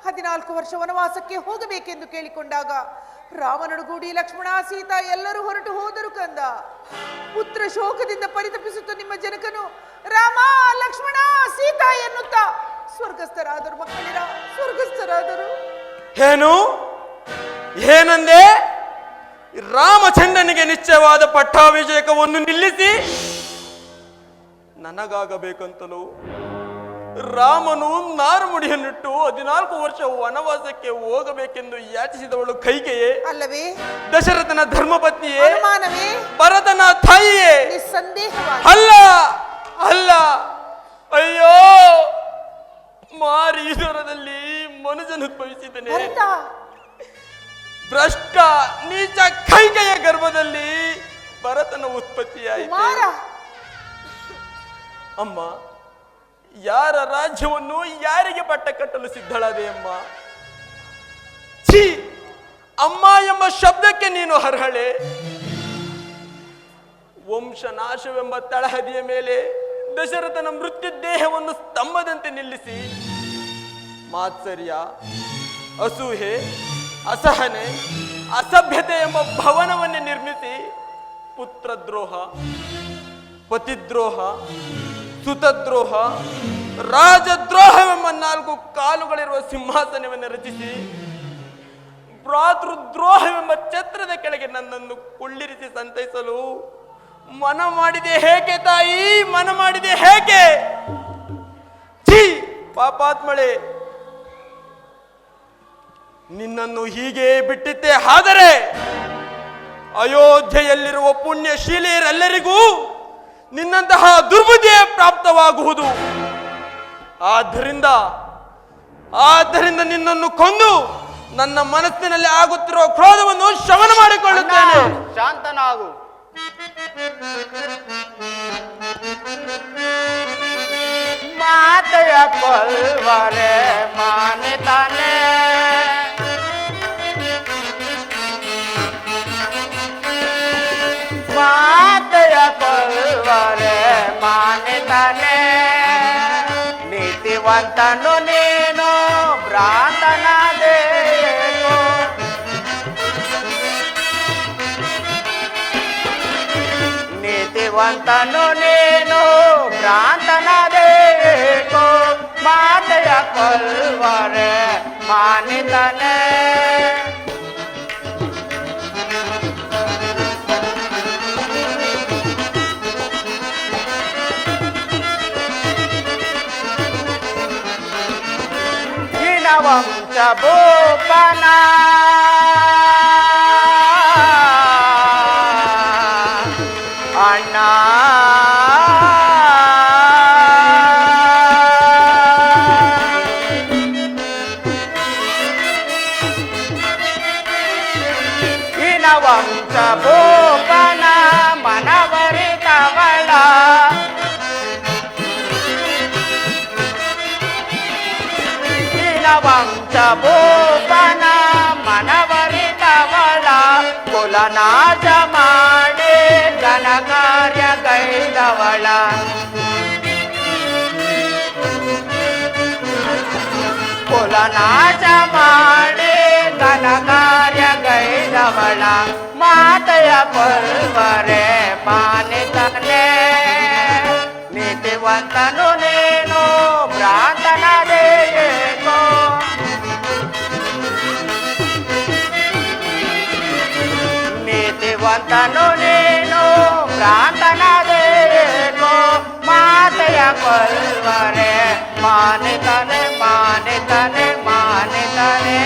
14 ವರ್ಷ ವನವಾಸಕ್ಕೆ ಹೋಗಬೇಕೆಂದು ಕೇಳಿಕೊಂಡಾಗ ರಾಮನಡುಗೂಡಿ ಲಕ್ಷ್ಮಣ ಸೀತಾ ಎಲ್ಲರೂ ಹೊರಟು ಹೋದರು ಕಂದ. ಪುತ್ರ ಶೋಕದಿಂದ ಪರಿತಪಿಸುತ್ತ ನಿಮ್ಮ ಜನಕನು ರಾಮ ಲಕ್ಷ್ಮಣ ಸೀತಾ ಎನ್ನುತ್ತಾ ಸ್ವರ್ಗಸ್ಥರಾದರು ಮಕ್ಕಳಿರ, ಸ್ವರ್ಗಸ್ಥರಾದರು. ಏನು, ಏನಂದೆ? ರಾಮಚಂದ್ರನಿಗೆ ನಿಶ್ಚಯವಾದ ಪಟ್ಟಾಭಿಷೇಕವನ್ನು ನಿಲ್ಲಿಸಿ ನನಗಾಗಬೇಕಂತಲೂ, ರಾಮನು ನಾರುಮುಡಿಯನ್ನಿಟ್ಟು 14 ವರ್ಷ ವನವಾಸಕ್ಕೆ ಹೋಗಬೇಕೆಂದು ಯಾಚಿಸಿದವಳು ಕೈಕೆಯೇ ಅಲ್ಲವೇ? ದಶರಥನ ಧರ್ಮಪತ್ನಿಯೇ? ಅನುಮಾನವೇ? ಭರತನ ತಾಯಿಯೇ? ನಿಸ್ಸಂದೇಹವಾಗಿ. ಅಲ್ಲ ಅಲ್ಲ, ಅಯ್ಯೋ, ಮಾರೀಶ್ವರದಲ್ಲಿ ಮನುಜನುದ್ಭವಿಸಿದನೆ. ಭ್ರಷ್ಟ ನೀಚ ಕೈಕೆಯ ಗರ್ಭದಲ್ಲಿ ಭರತನ ಉತ್ಪತ್ತಿಯಾಯಿತು. ಅಮ್ಮ, ಯಾರ ರಾಜ್ಯವನ್ನು ಯಾರಿಗೆ ಪಟ್ಟ ಕಟ್ಟಲು ಸಿದ್ಧಳಾದೆಯಮ್ಮ? ಛೀ, ಅಮ್ಮ ಎಂಬ ಶಬ್ದಕ್ಕೆ ನೀನು ಅರ್ಹಳೆ. ವಂಶನಾಶವೆಂಬ ತಳಹದಿಯ ಮೇಲೆ ದಶರಥನ ಮೃತ್ಯು ದೇಹವನ್ನು ಸ್ತಂಭದಂತೆ ನಿಲ್ಲಿಸಿ ಮಾತ್ಸರ್ಯ, ಅಸೂಹೆ, ಅಸಹನೆ, ಅಸಭ್ಯತೆ ಎಂಬ ಭವನವನ್ನೇ ನಿರ್ಮಿಸಿ ಪುತ್ರದ್ರೋಹ, ಪತಿದ್ರೋಹ, ಸುತದ್ರೋಹ, ರಾಜದ್ರೋಹವೆಂಬ 4 ಕಾಲುಗಳಿರುವ ಸಿಂಹಾಸನವನ್ನು ರಚಿಸಿ ಭ್ರಾತೃದ್ರೋಹವೆಂಬ ಛತ್ರದ ಕೆಳಗೆ ನನ್ನನ್ನು ಕುಳ್ಳಿರಿಸಿ ಸಂತೈಸಲು ಮನ ಮಾಡಿದೆ ಹೇಗೆ ತಾಯಿ? ಮನ ಮಾಡಿದೆ ಹೇಗೆ? ಛೀ, ಪಾಪಾತ್ಮಳೆ, ನಿನ್ನನ್ನು ಹೀಗೆ ಬಿಟ್ಟಿದ್ದೆ ಆದರೆ ಅಯೋಧ್ಯೆಯಲ್ಲಿರುವ ಪುಣ್ಯಶೀಲೆಯರೆಲ್ಲರಿಗೂ ನಿನ್ನಂತಹ ದುರ್ಬುದ್ಧಿಯೇ ಪ್ರಾಪ್ತವಾಗುವುದು. ಆದ್ದರಿಂದ ನಿನ್ನನ್ನು ಕೊಂದು ನನ್ನ ಮನಸ್ಸಿನಲ್ಲಿ ಆಗುತ್ತಿರುವ ಕ್ರೋಧವನ್ನು ಶಮನ ಮಾಡಿಕೊಳ್ಳುತ್ತೇನೆ. ಶಾಂತನಾಗು. ಮಾತೆಯ ಕೊಲ್ವರೆ ಮಾನಿತಾನೆ, ಮಾತೆಯ ಕೊಲ್ವರೆ ಮಾನಿತಾನೆ, ನೀತಿವಂತನು ನೀನು ಭ್ರಾಂತನಾದೇನು, ನೀತಿವಂತನು ನೀನು ಭ್ರಾಂತನಾದೇನು, ಮಾತೆಯ ಕೊಲ್ವರೆ ಮಾನಿತಾನೆ. ವಂಶ ಭೂಪನ ಅಣ್ಣ, ಇನ ವಂಶ ಭೂಪನ ಮನವರಿತವಳ, ವಂಶ ಭೂಪನ ಮನವರಿತವಳ, ಕುಲನಾಶ ಮಾಡಿ ಘನ ಕಾರ್ಯ ಗೈದವಳ, ಕುಲನಾಶ ಮಾಡಿ ಘನ ಕಾರ್ಯ ಗೈದವಳ, ಮಾತೆಯ ಕೊಲ್ವರೆ ಮಾನಿತನೆ, ನೀತಿವಂತನು ನೀನು ಭ್ರಾಂತನಾದೇಯೇಕೋ, ನೀತಿವಂತನು ನೀನು ಭ್ರಾಂತನಾದೇಯೇಕೋ, ಮಾತೆಯ ಕೊಲ್ವರೆ ಮಾನಿತನೆ ಮಾನಿತನೆ ಮಾನಿತನೆ.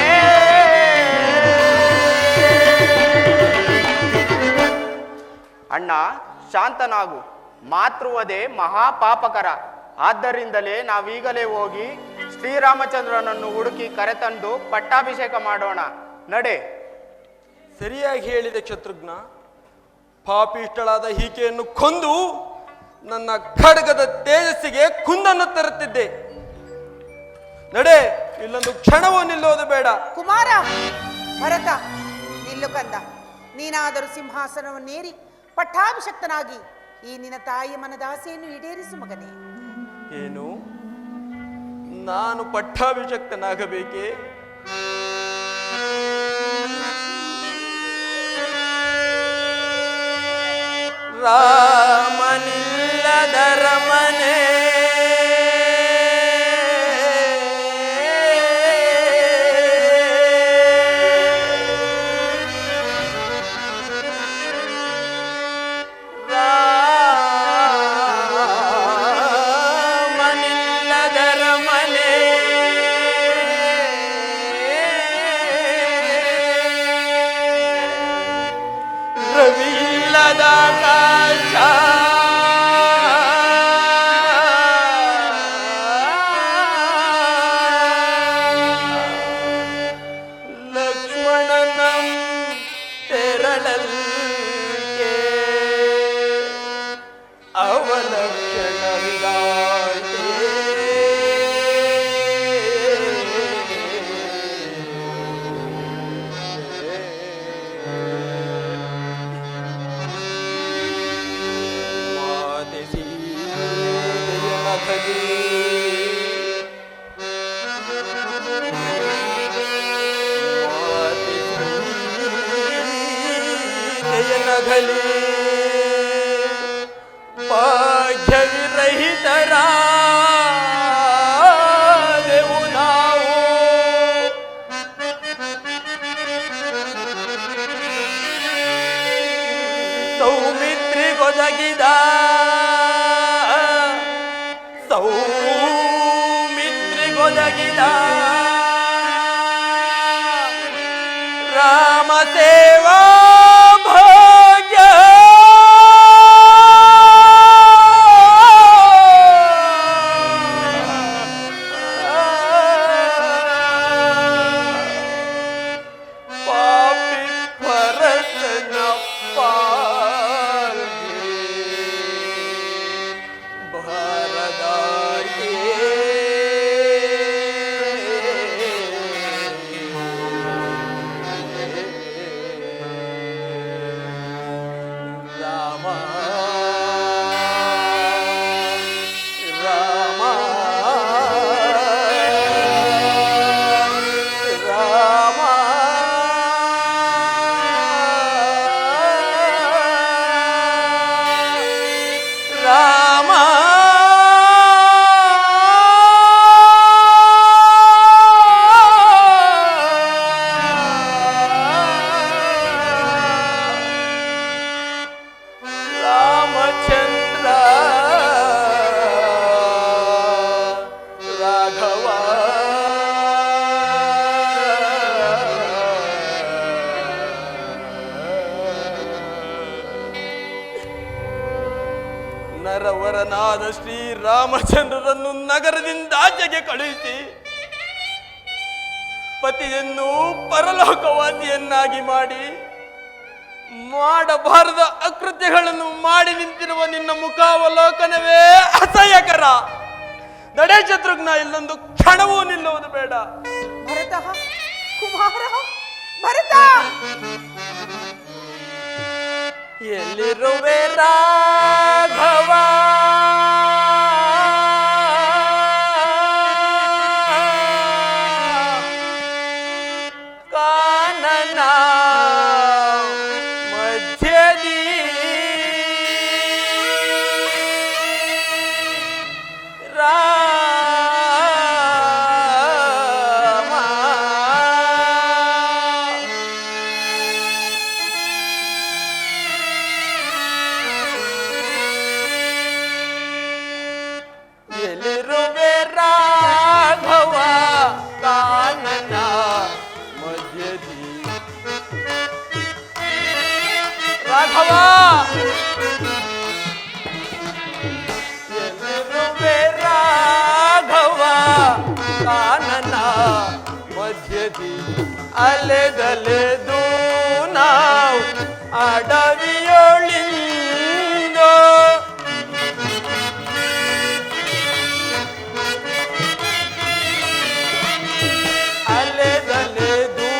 ಅಣ್ಣ ಶಾಂತನಾಗು, ಮಾತೃವಧೆ ಮಹಾಪಾಪಕರ. ಆದ್ದರಿಂದಲೇ ನಾವೀಗಲೇ ಹೋಗಿ ಶ್ರೀರಾಮಚಂದ್ರನನ್ನು ಹುಡುಕಿ ಕರೆತಂದು ಪಟ್ಟಾಭಿಷೇಕ ಮಾಡೋಣ, ನಡೆ. ಸರಿಯಾಗಿ ಹೇಳಿದೆ ಶತ್ರುಘ್ನ. ಪಾಪಿಷ್ಟಳಾದ ಈಕೆಯನ್ನು ಕೊಂದು ನನ್ನ ಖಡ್ಗದ ತೇಜಸ್ಸಿಗೆ ಕುಂದನ್ನು ತರುತ್ತಿದ್ದೆ. ನಡೆ, ಇಲ್ಲೊಂದು ಕ್ಷಣವೂ ನಿಲ್ಲೋದು ಬೇಡ. ಕುಮಾರ ಭರತ, ನಿಲ್ಲು ಕಂದ. ನೀನಾದರೂ ಸಿಂಹಾಸನವನ್ನೇರಿ ಪಟ್ಟಾಭಿಷಕ್ತನಾಗಿ ಈ ನಿನ್ನ ತಾಯಿಯ ಮನದಾಸೆಯನ್ನು ಈಡೇರಿಸು ಮಗನೇ. ಏನು, ನಾನು ಪಟ್ಟಾಭಿಷಕ್ತನಾಗಬೇಕೇ? ರಾಮನಿಲ್ಲದರ ಮನೆ ನಗಲಿ ಭಾಗ್ಯವಿರಹಿತರಾದೆವು ನಾವು. ಸೌಮಿತ್ರಿಗೊದಗಿದ ರಾಮ ಸೇವಾ ಭಾಗ್ಯ ಪಾಪಿ ಭರತನ ಪಾಲ್ಗೆ ಭಾರದಾಯೇ ನರವರನಾದ ಶ್ರೀರಾಮಚಂದ್ರರನ್ನು ನಗರದಿಂದಾಚೆಗೆ ಕಳುಹಿಸಿ ಪತಿಯನ್ನು ಪರಲೋಕವಾಸಿಯನ್ನಾಗಿ ಮಾಡಿ ಮಾಡಬಾರದ ಅಕೃತ್ಯಗಳನ್ನು ಮಾಡಿ ನಿಂತಿರುವ ನಿನ್ನ ಮುಖಾವಲೋಕನವೇ ಅಸಹ್ಯಕರ. ನಡೆ ಶತ್ರುಘ್ನ, ಇಲ್ಲೊಂದು ಕ್ಷಣವೂ ನಿಲ್ಲುವುದು ಬೇಡ. ಭರತ, ಕುಮಾರ, ಭರತ, ಎಲ್ಲಿರುವೆ ರಾಘವ? ಕಾನನ ಮಧ್ಯದಿ ರಾಮ ರಾಘವ ಎಲ್ಲಿರುವೆ ರಾಘವ ಕಾನನ ಮಧ್ಯದಿ ಅಲೆದಲೆದು ನಾವು ಅಡವಿಯೊಳಿಂದೋ ಅಲೆದಲೆದು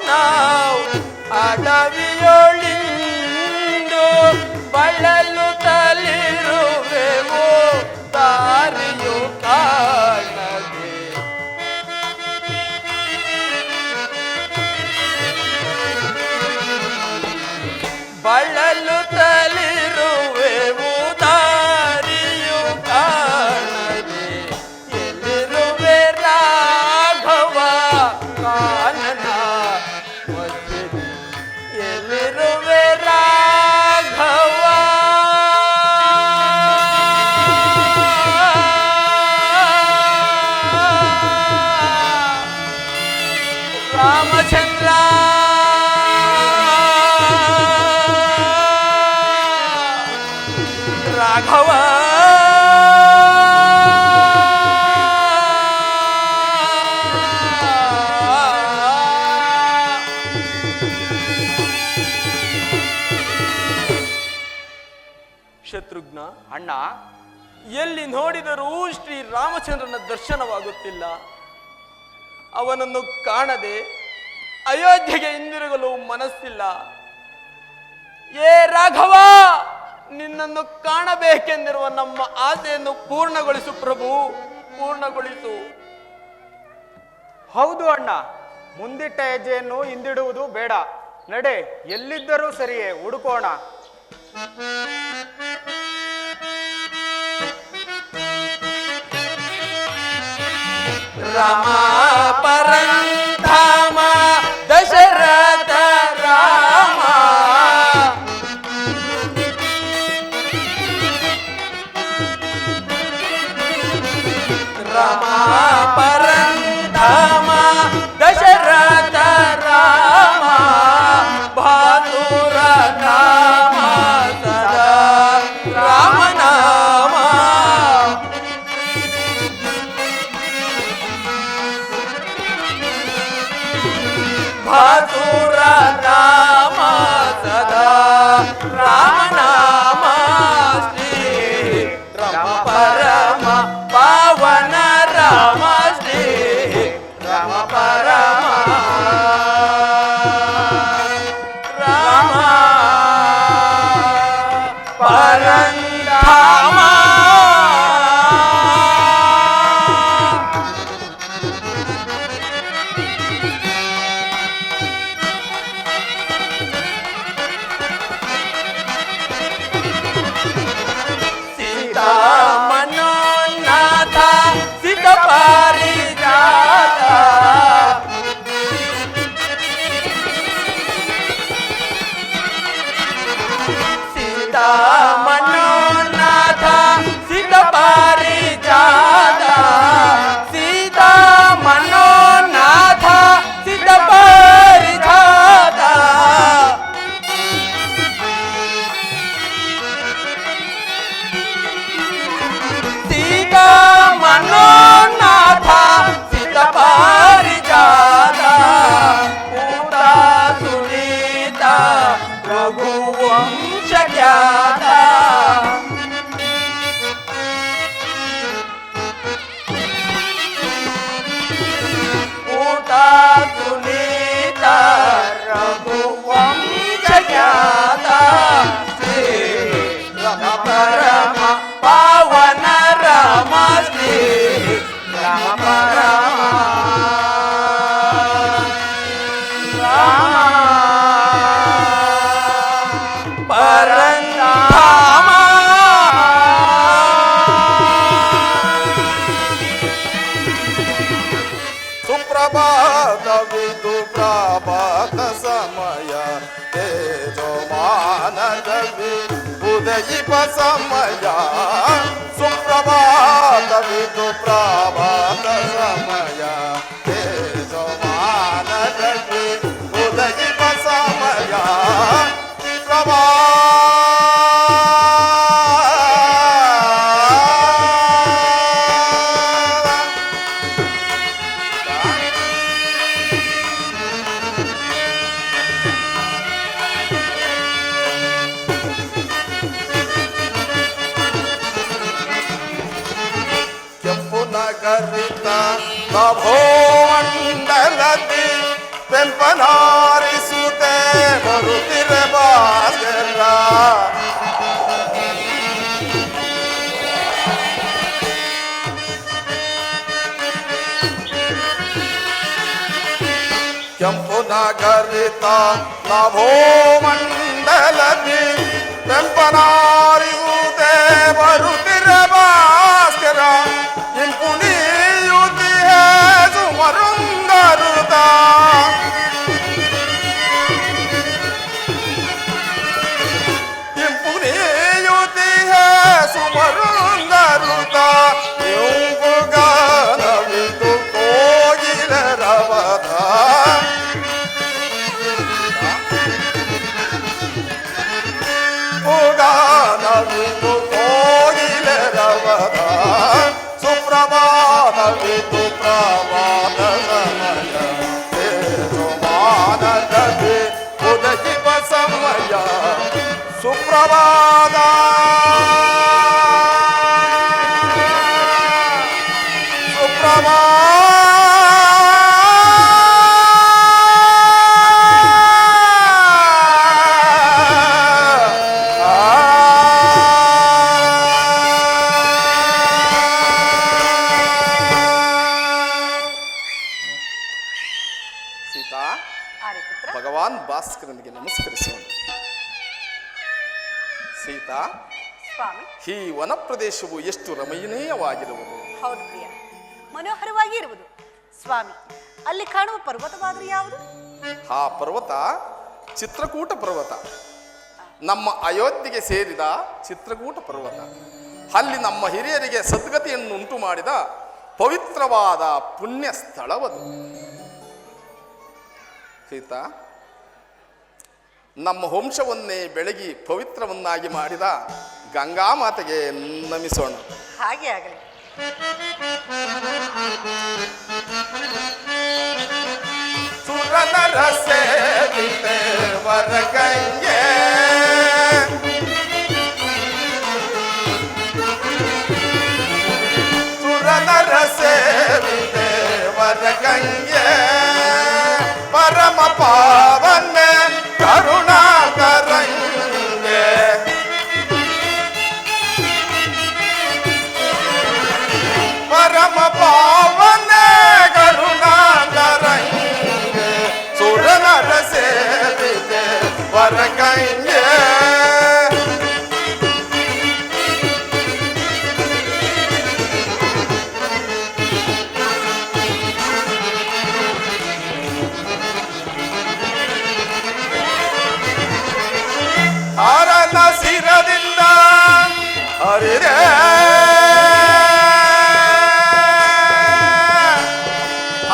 ನಾವು ಅಡವಿಯೊಳಿಂದು ಬಳಲು ತಲಿರುವೆವು ದಾರಿಯು ಕಾಣದೆ ಬಳಲು ತಲಿರುವೆವು ದಾರಿಯು ಕಾಣದೆ ಎಲ್ಲಿರುವೆ ರಾಘವ ಕಾನನ ಮಧ್ಯದಿ ಎಲ್ಲಿರುವೆ ರಾಘವ ರಾಮಚಂದ್ರ ರಾಘವ ಶತ್ರುಘ್ನ ಅಣ್ಣ, ಎಲ್ಲಿ ನೋಡಿದರೂ ಶ್ರೀ ರಾಮಚಂದ್ರನ ದರ್ಶನವಾಗುತ್ತಿಲ್ಲ. ಅವನನ್ನು ಕಾಣದೆ ಅಯೋಧ್ಯೆಗೆ ಹಿಂದಿರುಗಲು ಮನಸ್ಸಿಲ್ಲ. ಏ ರಾಘವ, ನಿನ್ನನ್ನು ಕಾಣಬೇಕೆಂದಿರುವ ನಮ್ಮ ಆಸೆಯನ್ನು ಪೂರ್ಣಗೊಳಿಸು ಪ್ರಭು, ಪೂರ್ಣಗೊಳಿಸು. ಹೌದು ಅಣ್ಣ, ಮುಂದಿಟ್ಟ ಹೆಜ್ಜೆಯನ್ನು ಹಿಂದಿಡುವುದು ಬೇಡ. ನಡೆ, ಎಲ್ಲಿದ್ದರೂ ಸರಿಯೇ, ಹುಡುಕೋಣ. ರಾಮ ಪರಂಧಾಮ ದಶರಥ ರಾಮ ರಾಮ ಪರಂಧಾಮ ದಶರಥ ರಾಮ ಬಹಾದುರ ನಾಮ ಸದಾ ರಾಮ ನಾಮ ಬಹಾದುರ ನಾಮ ಸದಾ ರಾಮ ನಾಮ ಶ್ರೀ ರಾಮ ಪರಮ ಪಾವನ ರಾಮ ಶ್ರೀ ರಾಮ ಪರಮ ರಾಮ ಪರಂಧಾಮ ಸೀತಾ ಮನೋನಾಥ ಸಿದ್ಧ ಪಾರಿಜಾತ ಸೀತಾ ಮನೋನಾಥ ಸಿದ್ಧ ಪಾರಿಜಾತ ಸೀತಾ ಮನೋನಾಥ ಸಿದ್ಧ ಪಾರಿಜಾತ ಸೀತಾ ಮನೋನಾಥ ಸಿದ್ಧ ಪಾರಿಜಾತ ಪೂತ ಸುನೀತ ರಘುವಂಶ ಖ್ಯಾತ ಪೂತ ಸುನೀತ ರಘುವಂಶ ಖ್ಯಾತ ಶ್ರೀ ರಾಮ ಪರಮ ಪಾವನ ರಾಮ ಶ್ರೀ ರಾಮ ಪರಮ ರಾಮ ಪರಂಧಾಮ ಸುಪ್ರಭಾತವಿದು ಪ್ರಭಾತ ಸಮಯ ತೇಜೋಮಾನದಲ್ಲಿ ಉದಯಿಪ ಸಮಯ ಸುಪ್ರಭಾತವಿದು ಪ್ರಭಾತ ಸಮಯ ತೇಜೋಮಾನದಲ್ಲಿ ಉದಯಿಪ ಸಮಯ ಪ್ರಭಾ ಗರಿತ ನಭೋಮಂಡಲದಿ ಪೆಂಪನಾರಿಸುತ್ತೆ ಬರುತ್ತಿರೆ ಬಾಗೆಲ್ಲ ಕೆಂಪು ನಗರಿತ ನಭೋಮಂಡಲದಿ ಪೆಂಪನಾರಿಸುತ್ತೆ ಬರುತ್ತಿರೆ ಭಾಸ್ಕರ ಇಂಪು ನೀಯುತಿಯೇ ಸುಮರುಂಗರುತ ಇಂಪು ನೀಯುತಿಯೇ ಸುಮರುಂಗರುತ ಇಂಪು ಗಾನವಿದು ಕೋಗಿಲರವದ ಗಾನವಿದು ಕೋಗಿಲರವದ ಸುಪ್ರಭಾತವಿದು ಪ್ರಭಾತ ಸಮಯ ತೇಜೋಮಾನದಲ್ಲಿ ಉದಯಿಪ ಸಮಯ ಸುಪ್ರಭಾತ ಸೀತಾ ಆರ್ಯಪುತ್ರ ಭಗವಾನ್ ಭಾಸ್ಕರನಿಗೆ ನಮಸ್ಕರಿಸೋಣ. ಸೀತಾ, ಸ್ವಾಮಿ. ಈ ವನ ಪ್ರದೇಶವು ಎಷ್ಟು ರಮಣೀಯವಾಗಿರುವುದು. ಹೌದು ಪ್ರಿಯ, ಮನೋಹರವಾಗಿ ಇರುವುದು. ಸ್ವಾಮಿ, ಅಲ್ಲಿ ಕಾಣುವ ಪರ್ವತವಾದರೂ ಯಾವುದು? ಆ ಪರ್ವತ ಚಿತ್ರಕೂಟ ಪರ್ವತ, ನಮ್ಮ ಅಯೋಧ್ಯೆಗೆ ಸೇರಿದ ಚಿತ್ರಕೂಟ ಪರ್ವತ. ಅಲ್ಲಿ ನಮ್ಮ ಹಿರಿಯರಿಗೆ ಸದ್ಗತಿಯನ್ನು ಉಂಟು ಮಾಡಿದ ಪವಿತ್ರವಾದ ಪುಣ್ಯ ಸ್ಥಳವದು. ಸೀತಾ, ನಮ್ಮ ವಂಶವನ್ನೇ ಬೆಳಗಿ ಪವಿತ್ರವನ್ನಾಗಿ ಮಾಡಿದ ಗಂಗಾ ಮಾತೆಗೆ ನಮಿಸೋಣ. ಹಾಗೆ ಆಗಲಿ. ಸುರನರ ಸೇವಿತೆ ವರಗಂಗೆ ಸುರನರ ಸೇವಿತೆ ವರಗಂಗೆ ಪರಮ ಪಾವನ ಕರುಣಾಕರಂಗೆ ಪರಮ ಪಾವನ ಕರುಣಾಕರಂಗೆ ಸುರನರ ಸೇವಿತೆ ವರಗಂಗೆ ಹರನ ಶಿರದಿಂದ ಹರಿರೇ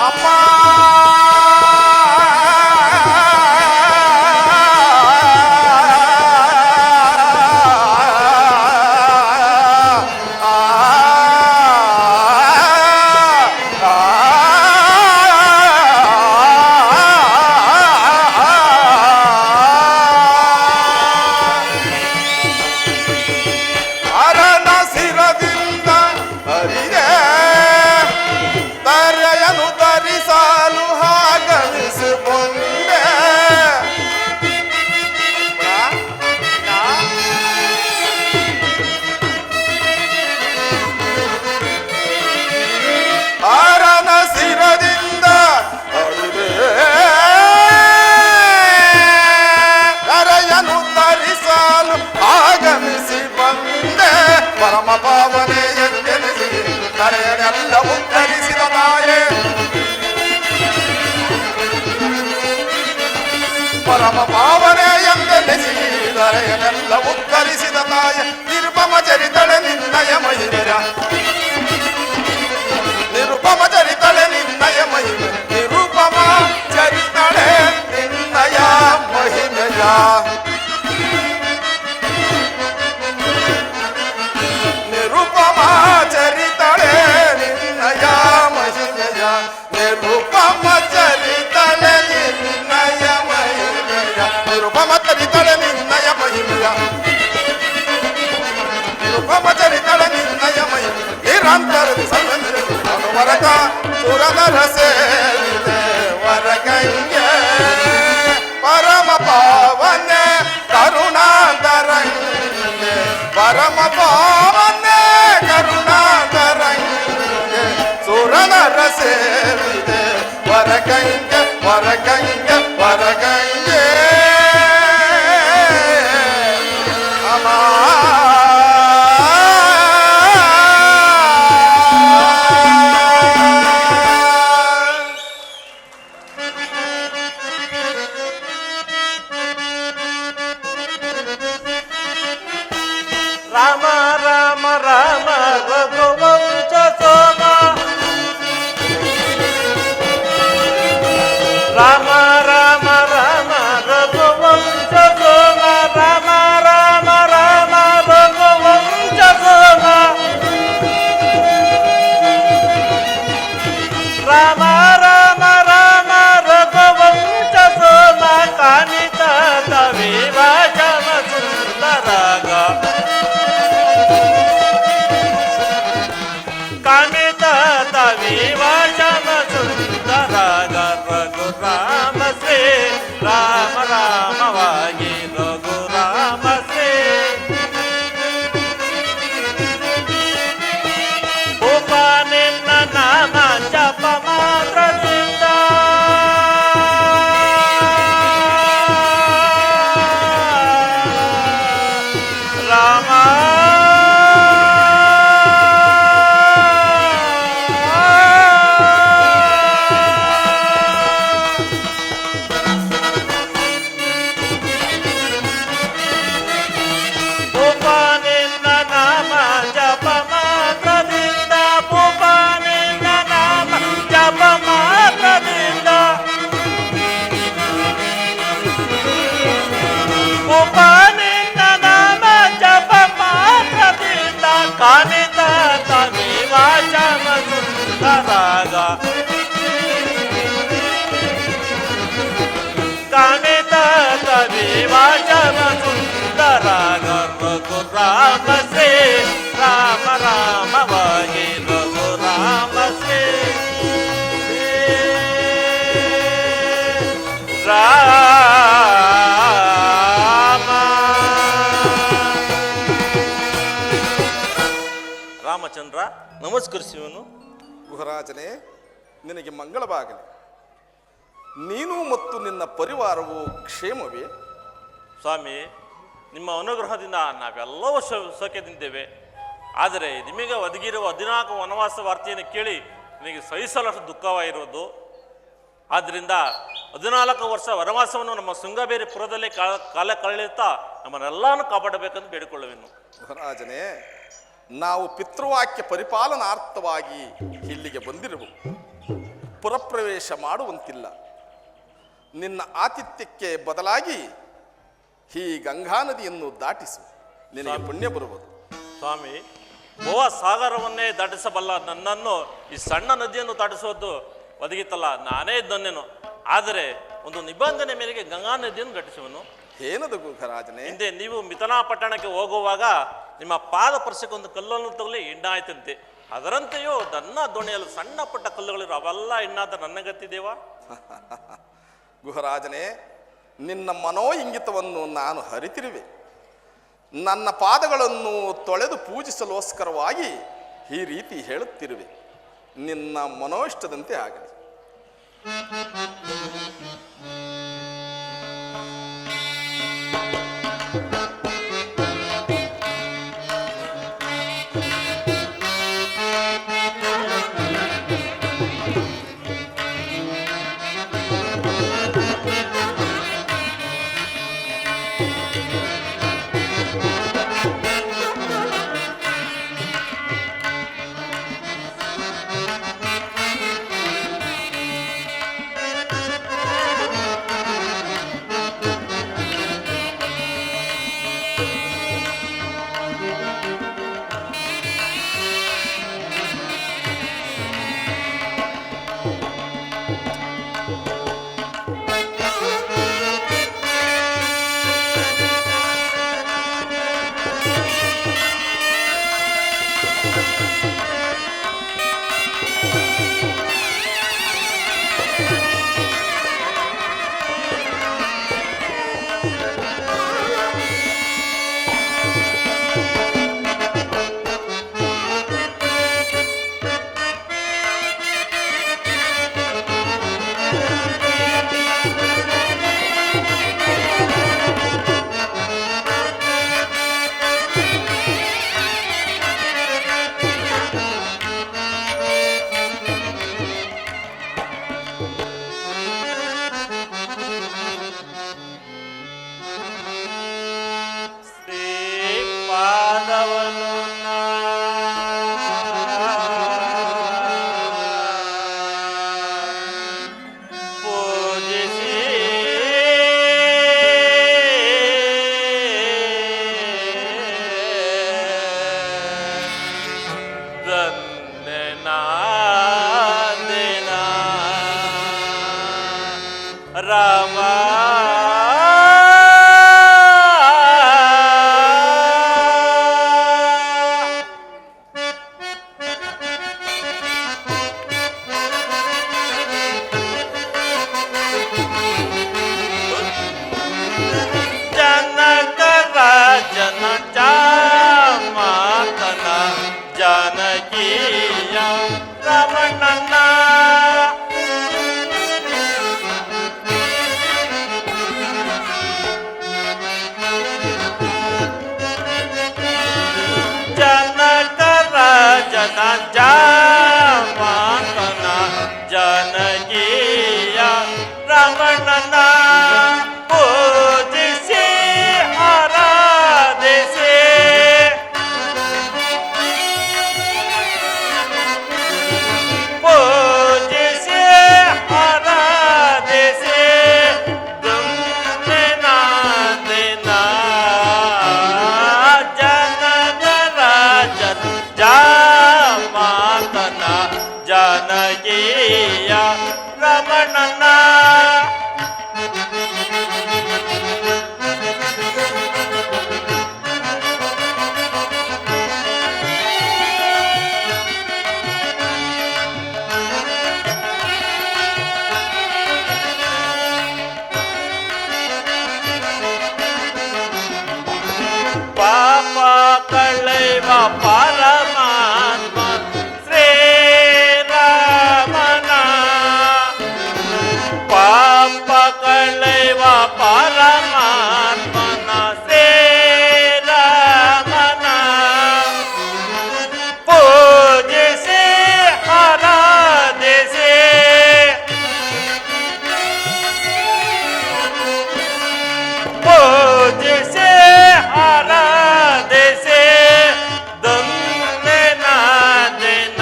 ಅಮ್ಮ ಪರಮ ಪಾವನೆ ಎಂದೆನಿಸಿ ಕರೆಯನೆಲ್ಲ ಉತ್ತರಿಸಿದ ತಾಯೇ ಪರಮ ಪಾವನೆ ಎಂದೆನಿಸಿ ಕರೆಯನೆಲ್ಲ ಉತ್ತರಿಸಿದ ತಾಯೇ ನಿರುಪಮ ಚರಿತಳೆ ನಿನ್ನಯ ಮಹಿಮೆಯ ನಿರುಪಮ ಚರಿತಳೆ ನಿನ್ನಯ ಮಹಿಮೆ ನಿರುಪಮ ಚರಿತಳೆ ನಿನ್ನಯ ಮಹಿಮೆಯ ನಿರುಪಮ ಚರಿತಳೆ ನಿನ್ನಯ ಮಹಿಮೆಯ ನಿರುಪಮ ಚರಿತಳೆ ನಿನ್ನಯ ಮಹಿಮೆಯ ನಿರುಪಮ ಚರಿತಳೆ ನಿನ್ನಯ ಮಹಿಮೆಯ ನಿರುಪಮ ಚರಿತಳೆ ನಿನ್ನಯ ಮಹಿಮೆಯ ನಿರಂತರ ವರಕ ಸುರನರ ಸೇವಿದೆ ವರಗಂಗೆ ಪರಮ ಪಾವನ ಕರುಣಾಂತರಂಗೆ ಪರಮ ಪಾವನ ಕರುಣಾಂತರಂಗೆ ಸುರನರ ಸೇವಿದೆ ವರಗಂಗೆ ವರಗಂಗೆ ವರಗಂಗೆ ರಾಮ ರಾಮ ರಾಮ ರಘುವಂಶ ಸೋಮ ರಾಮ ರಾಮ ರಾಮ ರಘುವಂಶ ಸೋಮ ರಾಮ ರಾಮ ರಾಮ ರಘುವಂಶ ಸೋಮ ರಾಮ ರಾಮ ರಾಮ ರಘುವಂಶ ಸೋಮ ಕಾಮಿತ ವಿವಾಚಮ ಸುಂದರಾಗ ಕಾಮಿತ ವಿವಾಚಮ ಸುಂದರಾಗ ರಘು ರಾಮ ಶ್ರೀ ರಾಮ ರಾಮವಾಗಿ ರಘು ರಾಮ ಶ್ರೀ ಉಪ ನಿನ್ನ ನಾಮ ಜಪ ಮಾತ್ರದಿಂದ ರಾಮ ಕಾಮಿತ ವಿವಾಚಮ ಸುಂದರಾಗ ಕಾಮಿತ ವಿವಾಚಮ ಸುಂದರಾಗ ರಘು ರಾಮ ಶ್ರೀ ರಾಮ ರಾಮವಾಗಿ ರಘು ರಾಮ ಶ್ರೀ ರಾಮಚಂದ್ರ ನಮಸ್ಕರಿಸುವನು. ಗುಹರಾಜನೇ, ನಿನಗೆ ಮಂಗಳವಾಗಲಿ. ನೀನು ಮತ್ತು ನಿನ್ನ ಪರಿವಾರವು ಕ್ಷೇಮವೇ? ಸ್ವಾಮಿ, ನಿಮ್ಮ ಅನುಗ್ರಹದಿಂದ ನಾವೆಲ್ಲವೂ ಸೌಖ್ಯದಿಂದ್ದೇವೆ. ಆದರೆ ನಿಮಗೆ ಒದಗಿರುವ 14 ವನವಾಸ ವಾರ್ತೆಯನ್ನು ಕೇಳಿ ನಿನಗೆ ಸಹಿಸಲಷ್ಟು ದುಃಖವಾಗಿರುವುದು. ಆದ್ದರಿಂದ 14 ವರ್ಷ ವನವಾಸವನ್ನು ನಮ್ಮ ಶೃಂಗಬೇರಿ ಪುರದಲ್ಲೇ ಕಾಲ ಕಳೆಯುತ್ತಾ ನಮ್ಮನ್ನೆಲ್ಲನೂ ಕಾಪಾಡಬೇಕೆಂದು ಬೇಡಿಕೊಳ್ಳುವೆನು. ಗುಹರಾಜನೇ, ನಾವು ಪಿತೃವಾಕ್ಯ ಪರಿಪಾಲನಾರ್ಥವಾಗಿ ಇಲ್ಲಿಗೆ ಬಂದಿರುವು. ಪುರಪ್ರವೇಶ ಮಾಡುವಂತಿಲ್ಲ. ನಿನ್ನ ಆತಿಥ್ಯಕ್ಕೆ ಬದಲಾಗಿ ಈ ಗಂಗಾ ನದಿಯನ್ನು ದಾಟಿಸು, ನಿನಗೆ ಪುಣ್ಯ ಬರುವುದು. ಸ್ವಾಮಿ, ಭವ ಸಾಗರವನ್ನೇ ದಾಟಿಸಬಲ್ಲ ನನ್ನನ್ನು ಈ ಸಣ್ಣ ನದಿಯನ್ನು ದಾಟಿಸೋದು ಒದಗಿತ್ತಲ್ಲ, ನಾನೇ ಇದ್ದನ್ನೇನು. ಆದರೆ ಒಂದು ನಿಬಂಧನೆ ಮೇರೆಗೆ ಗಂಗಾ ನದಿಯನ್ನು ದಾಟಿಸುವನು. ಏನದು ಗುಹರಾಜನೇ? ಹಿಂದೆ ನೀವು ಮಿಥುನಾ ಪಟ್ಟಣಕ್ಕೆ ಹೋಗುವಾಗ ನಿಮ್ಮ ಪಾದ ಪರ್ಸಕ್ಕೆ ಒಂದು ಕಲ್ಲನ್ನು ತಗಲಿ ಎಣ್ಣ ಆಯ್ತಂತೆ. ಅದರಂತೆಯೂ ನನ್ನ ದೋಣಿಯಲ್ಲಿ ಸಣ್ಣ ಪುಟ್ಟ ಕಲ್ಲುಗಳಿರೋ ಅವೆಲ್ಲ ಎಣ್ಣಾದ ನನ್ನ ಗತ್ತಿದೇವಾ? ಗುಹರಾಜನೇ, ನಿನ್ನ ಮನೋ ಇಂಗಿತವನ್ನು ನಾನು ಹರಿತಿರುವೆ. ನನ್ನ ಪಾದಗಳನ್ನು ತೊಳೆದು ಪೂಜಿಸಲೋಸ್ಕರವಾಗಿ ಈ ರೀತಿ ಹೇಳುತ್ತಿರುವೆ. ನಿನ್ನ ಮನೋಯಿಷ್ಟದಂತೆ ಆಗಲಿ. ರಾಜನ ಜಾಮಾತನ ಜನಕೀಯ ರಮಣನ ಪೂಜಿಸಿ ಆರಾಧಿಸಿ ಪೂಜಿಸಿ ಆರಾಧಿಸಿ ದುಮ್ಮಿನ ದಿನ ಜನದ ರಾಜನ ಜಾಮಾತನ ಜನಕೀಯ ರಮಣನ ಪಾಪ ಕಳೆವ ಪರಮಾತ್ಮ ಶ್ರೀರಾಮನ ಪಾಪ ಕಳೆವ ಪರಮಾತ್ಮನ ಶ್ರೀರಾಮನ ಪೂಜಿಸಿ ಆರಾಧಿಸಿ ಪೂಜಿಸಿ ಆರಾಧಿಸಿ ದುಮ್ಮಿನ ದಿನ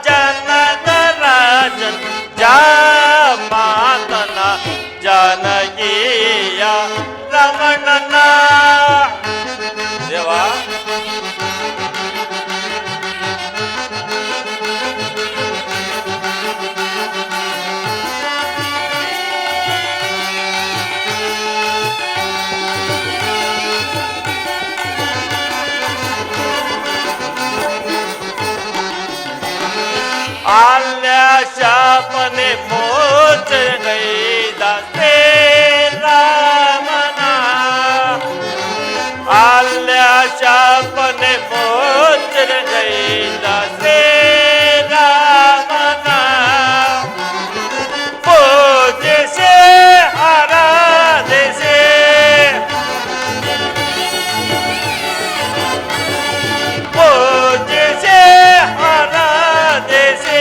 ಜನದ ರಾಜನ್ ಜಾಮಾತನ ಜನಕೀಯ ರಮಣನ ದೇವಾ ಆಲ್ಯ ಶಾಪನೆ ಮೋಚಗೈದ ಶ್ರೀರಾಮನ ಆಲ್ಯ ಶಾಪನೆ ಮೋಚಗೈದ ಶ್ರೀರಾಮನ ಪೂಜಿಸಿ ಆರಾಧಿಸಿ ಪೂಜಿಸಿ ಆರಾಧಿಸಿ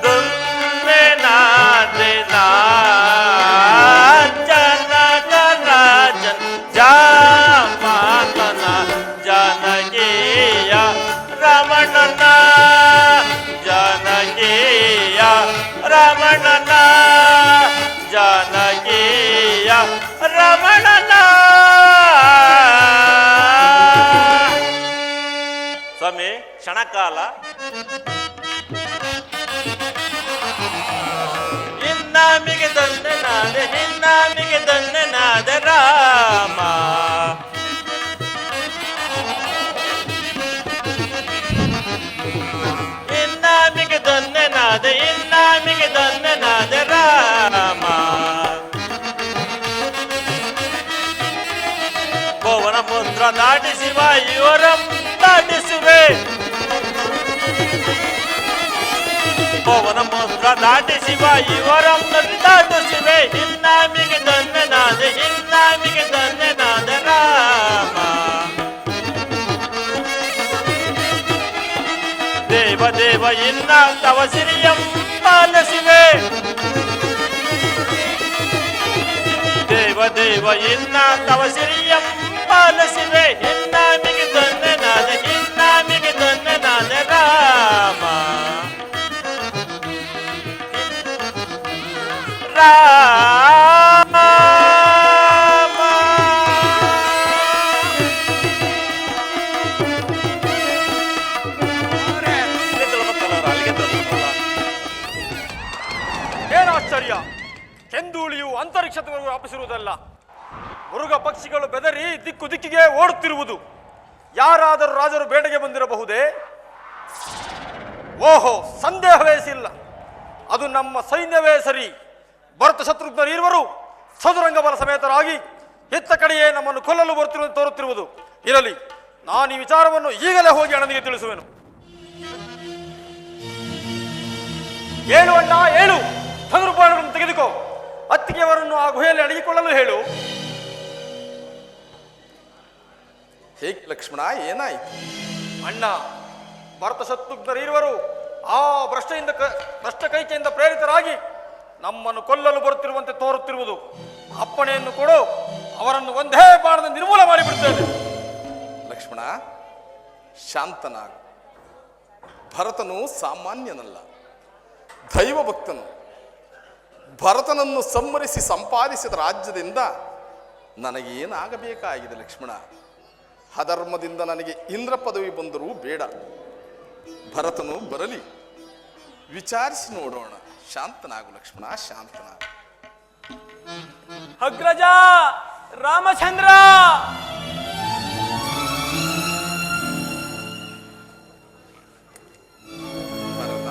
ದುಮ್ಮಿನ ದಿನ ಜನದ ರಾಜನ್ ಜಾಮಾತನ ಜನಕೀಯ ರಮಣನ ಜನಕೀಯ ರಮಣನ ಜನಕೀಯ ರಮಣನ ಸ್ವಾಮಿ ಕ್ಷಣಕಾಲ ಇನ್ನಾಮಿಗೆ ದಂಡನಾದೆ ಇನ್ನಾಮಿಗೆ ದಂಡನಾದ ರಾಮ ಇನ್ನಾಮಿಗೆ ದಂಡನಾದ ಇನ್ನಾಮಿಗೆ ದಂಡನಾದ ರಾಮ ಪವನ ಮುದ್ರ ದಾಟಿಸುವ ಇವರಂ ದಾಟಿಸುವೆ ಪವನ ಮುದ್ರ ದಾಟಿಸುವ ಇವರಂ ದಾಟಿಸುವೆ ಇನ್ನಾಮಿಗೆ ದಂಡನಾದ ಇನ್ನಾಮಿಗೆ ದಂಡನಾದ ರಾಮ ದೇವ ದೇವ ಇನ್ನ ತವ ಸಿರಿಯಂ ಪಾಲಿಸುವೆ ದೇವ ದೇವ ಇನ್ನ ತವ ಸಿರಿಯಂ ಪಾಲಿಸುವೆ ಇನ್ನಾಮಿಗೆ ದಂಡನಾದ ಇನ್ನಾಮಿಗೆ ದಂಡನಾದ ರಾಮ ರಾಮ ಏನಾಶ್ಚರ್ಯ! ಕೆಂದೂಳಿಯು ಅಂತರಿಕ್ಷದವರೆಗೂ ವ್ಯಾಪಿಸಿರುವುದಲ್ಲ, ಮೃಗ ಪಕ್ಷಿಗಳು ಬೆದರಿ ದಿಕ್ಕು ದಿಕ್ಕಿಗೆ ಓಡುತ್ತಿರುವುದು. ಯಾರಾದರೂ ರಾಜರು ಬೇಟೆಗೆ ಬಂದಿರಬಹುದೇ? ಓಹೋ, ಸಂದೇಹವೇ ಇಲ್ಲ, ಅದು ನಮ್ಮ ಸೈನ್ಯವೇ ಸರಿ. ಭರತ ಶತ್ರುಘ್ನರು ಇರುವರು ಚದುರಂಗ ಬಲ ಸಮೇತರಾಗಿ ಹೆತ್ತ ಕಡೆಯೇ ನಮ್ಮನ್ನು ಕೊಲ್ಲಲು ಬರುತ್ತಿರುವುದು ತೋರುತ್ತಿರುವುದು. ಇರಲಿ, ನಾನು ಈ ವಿಚಾರವನ್ನು ಈಗಲೇ ಹೋಗಿ ಅಣ್ಣನಿಗೆ ತಿಳಿಸುವೆನು. ಏಳು ಅಣ್ಣ ಏಳು, ಧನುರ್ಬಾಣಗಳನ್ನು ತೆಗೆದುಕೋ, ಅತ್ತಿಗೆಯವರನ್ನು ಆ ಗುಹೆಯಲ್ಲಿ ಅಡಗಿಕೊಳ್ಳಲು ಹೇಳು. ಹೇಗೆ ಲಕ್ಷ್ಮಣ, ಏನಾಯಿತು? ಅಣ್ಣ, ಭರತ ಶತ್ರುಘ್ನರಿರುವರು ಆ ಭ್ರಷ್ಟ ಕೈಕೆಯಿಂದ ಪ್ರೇರಿತರಾಗಿ ನಮ್ಮನ್ನು ಕೊಲ್ಲಲು ಬರುತ್ತಿರುವಂತೆ ತೋರುತ್ತಿರುವುದು. ಅಪ್ಪಣೆಯನ್ನು ಕೊಡು, ಅವರನ್ನು ಒಂದೇ ಬಾಣದ ನಿರ್ಮೂಲ ಮಾಡಿಬಿಡ್ತೇನೆ. ಲಕ್ಷ್ಮಣ, ಶಾಂತನಾಗು. ಭರತನು ಸಾಮಾನ್ಯನಲ್ಲ, ದೈವ ಭಕ್ತನು. ಭರತನನ್ನು ಸಂಹರಿಸಿ ಸಂಪಾದಿಸಿದ ರಾಜ್ಯದಿಂದ ನನಗೇನಾಗಬೇಕಾಗಿದೆ ಲಕ್ಷ್ಮಣ? ಅಧರ್ಮದಿಂದ ನನಗೆ ಇಂದ್ರ ಪದವಿ ಬಂದರೂ ಬೇಡ. ಭರತನು ಬರಲಿ, ವಿಚಾರಿಸಿ ನೋಡೋಣ. ಶಾಂತನಾಗು ಲಕ್ಷ್ಮಣ, ಶಾಂತನಾಗು. ಅಗ್ರಜ ರಾಮಚಂದ್ರ, ಭರತ,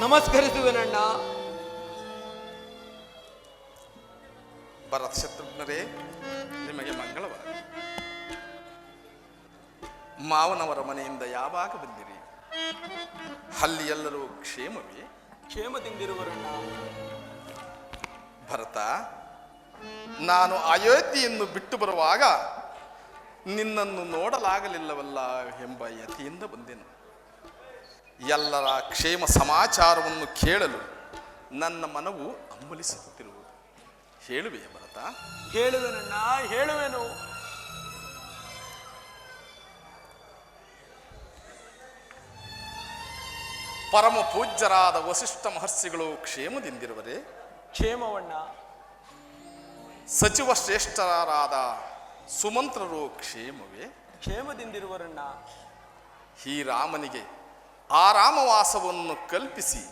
ನಮಸ್ಕರಿಸುವೆನಣ್ಣ. ಭರತ ಶತ್ರುಘ್ನರೇ, ನಿಮಗೆ ಮಂಗಳವಾಗಲಿ. ಮಾವನವರ ಮನೆಯಿಂದ ಯಾವಾಗ ಬಂದಿರಿ? ಅಲ್ಲಿ ಎಲ್ಲರೂ ಕ್ಷೇಮವೇ? ಕ್ಷೇಮದಿಂದಿರುವರಣ್ಣ. ಭರತ, ನಾನು ಅಯೋಧ್ಯೆಯನ್ನು ಬಿಟ್ಟು ಬರುವಾಗ ನಿನ್ನನ್ನು ನೋಡಲಾಗಲಿಲ್ಲವಲ್ಲ ಎಂಬ ಯತಿಯಿಂದ ಬಂದೆನು. ಎಲ್ಲರ ಕ್ಷೇಮ ಸಮಾಚಾರವನ್ನು ಕೇಳಲು ನನ್ನ ಮನವು ಹಂಬಲಿಸುತ್ತಿರುವುದು. ಹೇಳುವೆಯೇ ಭರತ? ಹೇಳುವೆನಣ್ಣ, ಹೇಳುವೆನು. ಪರಮ ಪೂಜ್ಯರಾದ ವಸಿಷ್ಠ ಮಹರ್ಷಿಗಳು ಕ್ಷೇಮದಿಂದಿರುವರೇ? ಕ್ಷೇಮವಣ್ಣ. ಸಚಿವ ಶ್ರೇಷ್ಠರಾದ ಸುಮಂತ್ರರು ಕ್ಷೇಮವೇ? ಕ್ಷೇಮದಿಂದಿರುವರಣ್ಣ. ಈ ರಾಮನಿಗೆ ಆರಾಮವಾಸವನ್ನು ಕಲ್ಪಿಸಿ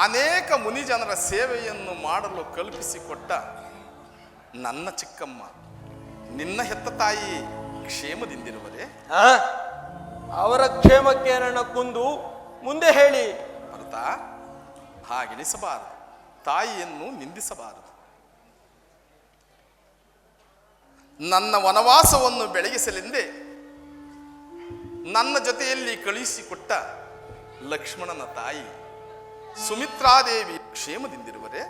ಅನೇಕ ಮುನಿಜನರ ಸೇವೆಯನ್ನು ಮಾಡಲು ಕಲ್ಪಿಸಿಕೊಟ್ಟ ನನ್ನ ಚಿಕ್ಕಮ್ಮ, ನಿನ್ನ ಹೆತ್ತ ತಾಯಿ ಕ್ಷೇಮದಿಂದಿರುವರೇ? ಅವರ ಕ್ಷೇಮಕ್ಕೆ ನನ್ನ ಕುಂದು, ಮುಂದೆ ಹೇಳಿ. ಭರತ, ಹಾಗೆಣಿಸಬಾರದು. ತಾಯಿಯನ್ನು ನಿಂದಿಸಬಾರದು. ನನ್ನ ವನವಾಸವನ್ನು ಬೆಳಗಿಸಲೆಂದೇ ನನ್ನ ಜೊತೆಯಲ್ಲಿ ಕಳುಹಿಸಿಕೊಟ್ಟ ಲಕ್ಷ್ಮಣನ ತಾಯಿ ಸುಮಿತ್ರಾದೇವಿ ಕ್ಷೇಮದಿಂದಿರುವರೇ?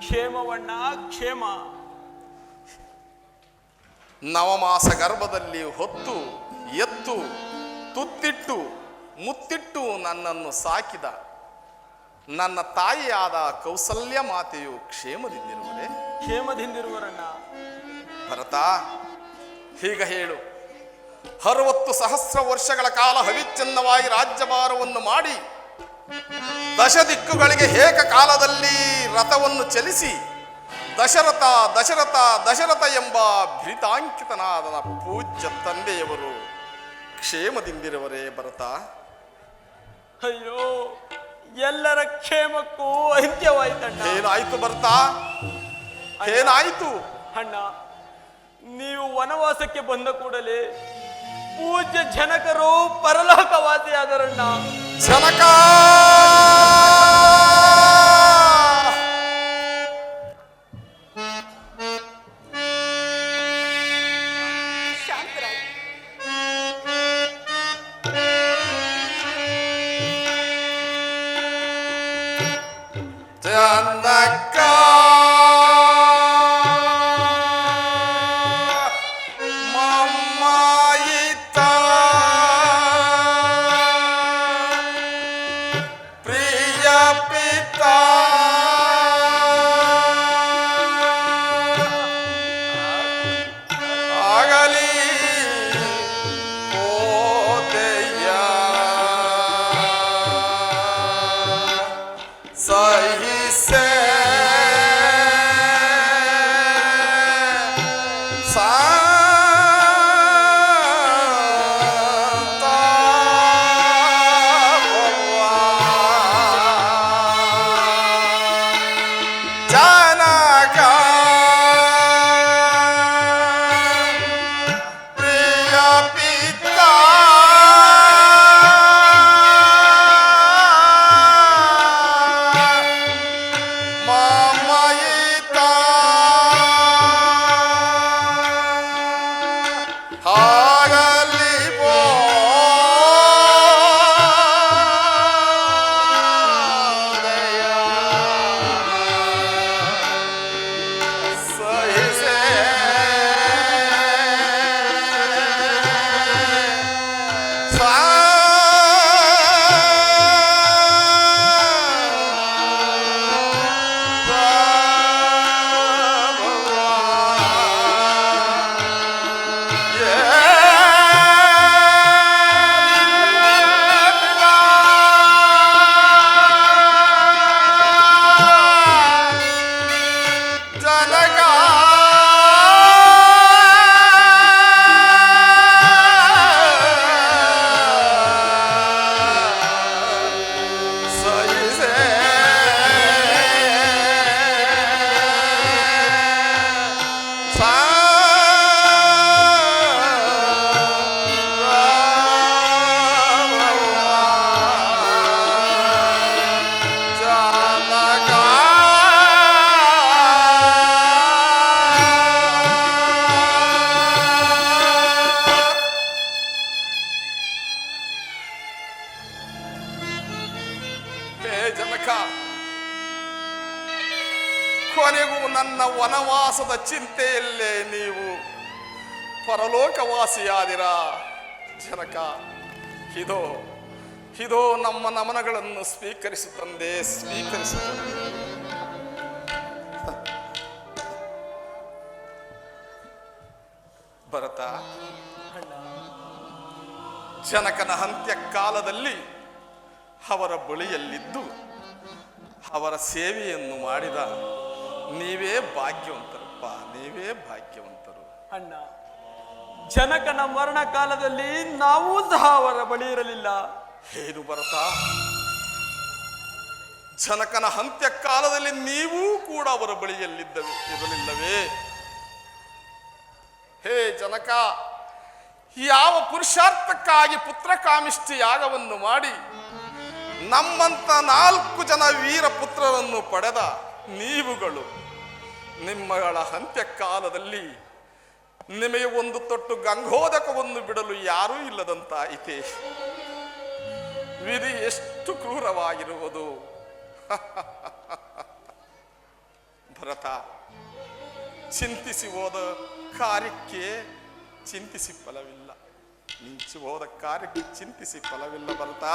ಕ್ಷೇಮವಣ್ಣ, ಕ್ಷೇಮ. ನವಮಾಸ ಗರ್ಭದಲ್ಲಿ ಹೊತ್ತು ಎತ್ತು ತುತ್ತಿಟ್ಟು ಮುತ್ತಿಟ್ಟು ನನ್ನನ್ನು ಸಾಕಿದ ನನ್ನ ತಾಯಿಯಾದ ಕೌಸಲ್ಯ ಮಾತೆಯು ಕ್ಷೇಮದಿಂದಿರುವರೇ? ಕ್ಷೇಮದಿಂದಿರುವರಣ್ಣ. ಭರತ, ಹೀಗ ಹೇಳು. 60,000 ವರ್ಷಗಳ ಕಾಲ ಹವಿಚ್ಛಿನ್ನವಾಗಿ ರಾಜ್ಯಭಾರವನ್ನು ಮಾಡಿ ದಶ ದಿಕ್ಕುಗಳಿಗೆ ಏಕಕಾಲದಲ್ಲಿ ರಥವನ್ನು ಚಲಿಸಿ ದಶರಥ ದಶರಥ ದಶರಥ ಎಂಬ ಬಿರಿತಾಂಕಿತನಾದ ಪೂಜ್ಯ ತಂದೆಯವರು ಕ್ಷೇಮದಿಂದಿರುವರೇ ಭರತ? ಅಯ್ಯೋ, ಎಲ್ಲರ ಕ್ಷೇಮಕ್ಕೂ ಅಂತ್ಯವಾಯ್ತಣ್ಣ. ಏನಾಯ್ತು ಭರತ? ಏನಾಯ್ತು? ಅಣ್ಣ, ನೀವು ವನವಾಸಕ್ಕೆ ಬಂದ ಕೂಡಲೇ ಪೂಜ್ಯ ಜನಕರು ಪರಲೋಕವಾಸಿಯಾದರಣ್ಣ. ಜನಕ, ಜನಕ ಮಮ್ಮಾಯಿತ ಪ್ರಿಯ ವನವಾಸದ ಚಿಂತೆಯಲ್ಲೇ ನೀವು ಪರಲೋಕವಾಸಿಯಾದಿರ ಜನಕ. ಇದೋ ಇದೋ ನಮ್ಮ ನಮನಗಳನ್ನು ಸ್ವೀಕರಿಸುತ್ತಂದೆ, ಸ್ವೀಕರಿಸುತ್ತಂದೆ. ಭರತ, ಜನಕನ ಅಂತ್ಯಕಾಲದಲ್ಲಿ ಅವರ ಬಳಿಯಲ್ಲಿದ್ದು ಅವರ ಸೇವೆಯನ್ನು ಮಾಡಿದ ನೀವೇ ಭಾಗ್ಯವಂತರಪ್ಪ, ನೀವೇ ಭಾಗ್ಯವಂತರು. ಅಣ್ಣ, ಜನಕನ ಮರಣ ಕಾಲದಲ್ಲಿ ನಾವೂ ಸಹ ಅವರ ಬಳಿ ಇರಲಿಲ್ಲ. ಏನು ಭರತ, ಜನಕನ ಅಂತ್ಯಕಾಲದಲ್ಲಿ ನೀವೂ ಕೂಡ ಅವರ ಇರಲಿಲ್ಲವೇ? ಹೇ ಜನಕ, ಯಾವ ಪುರುಷಾರ್ಥಕ್ಕಾಗಿ ಪುತ್ರಕಾಮಿಷ್ಟಿ ಯಾಗವನ್ನು ಮಾಡಿ ನಮ್ಮಂತ 4 ಜನ ವೀರ ಪುತ್ರರನ್ನು ಪಡೆದ ನೀವುಗಳು ನಿಮ್ಮಗಳ ಅಂತ್ಯಕಾಲದಲ್ಲಿ ನಿಮಗೆ ಒಂದು ತೊಟ್ಟು ಗಂಗೋದಕವನ್ನು ಬಿಡಲು ಯಾರೂ ಇಲ್ಲದಂತಾಯಿತೆ. ವಿಧಿ ಎಷ್ಟು ಕ್ರೂರವಾಗಿರುವುದು. ಭರತ, ಚಿಂತಿಸಿ ಹೋದ ಕಾರ್ಯಕ್ಕೆ ಚಿಂತಿಸಿ ಫಲವಿಲ್ಲ, ಮಿಂಚಿ ಹೋದ ಕಾರ್ಯಕ್ಕೆ ಚಿಂತಿಸಿ ಫಲವಿಲ್ಲ. ಭರತ,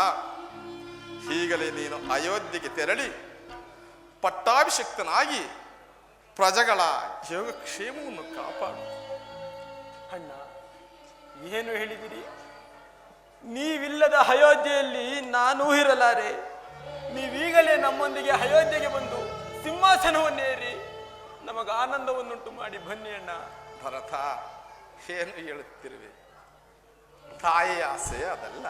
ಈಗಲೇ ನೀನು ಅಯೋಧ್ಯೆಗೆ ತೆರಳಿ ಪಟ್ಟಾಭಿಷಕ್ತನಾಗಿ ಪ್ರಜೆಗಳ ಯೋಗಕ್ಷೇಮವನ್ನು ಕಾಪಾಡು. ಅಣ್ಣ, ಏನು ಹೇಳಿದಿರಿ? ನೀವಿಲ್ಲದ ಅಯೋಧ್ಯೆಯಲ್ಲಿ ನಾನೂ ಇರಲಾರೆ. ನೀವೀಗಲೇ ನಮ್ಮೊಂದಿಗೆ ಅಯೋಧ್ಯೆಗೆ ಬಂದು ಸಿಂಹಾಸನವನ್ನೇರಿ ನಮಗೆ ಆನಂದವನ್ನುಂಟು ಮಾಡಿ ಬನ್ನಿ ಅಣ್ಣ. ಭರತ, ಏನು ಹೇಳುತ್ತಿರುವೆ? ತಾಯಿ ಆಸೆ ಅದಲ್ಲ.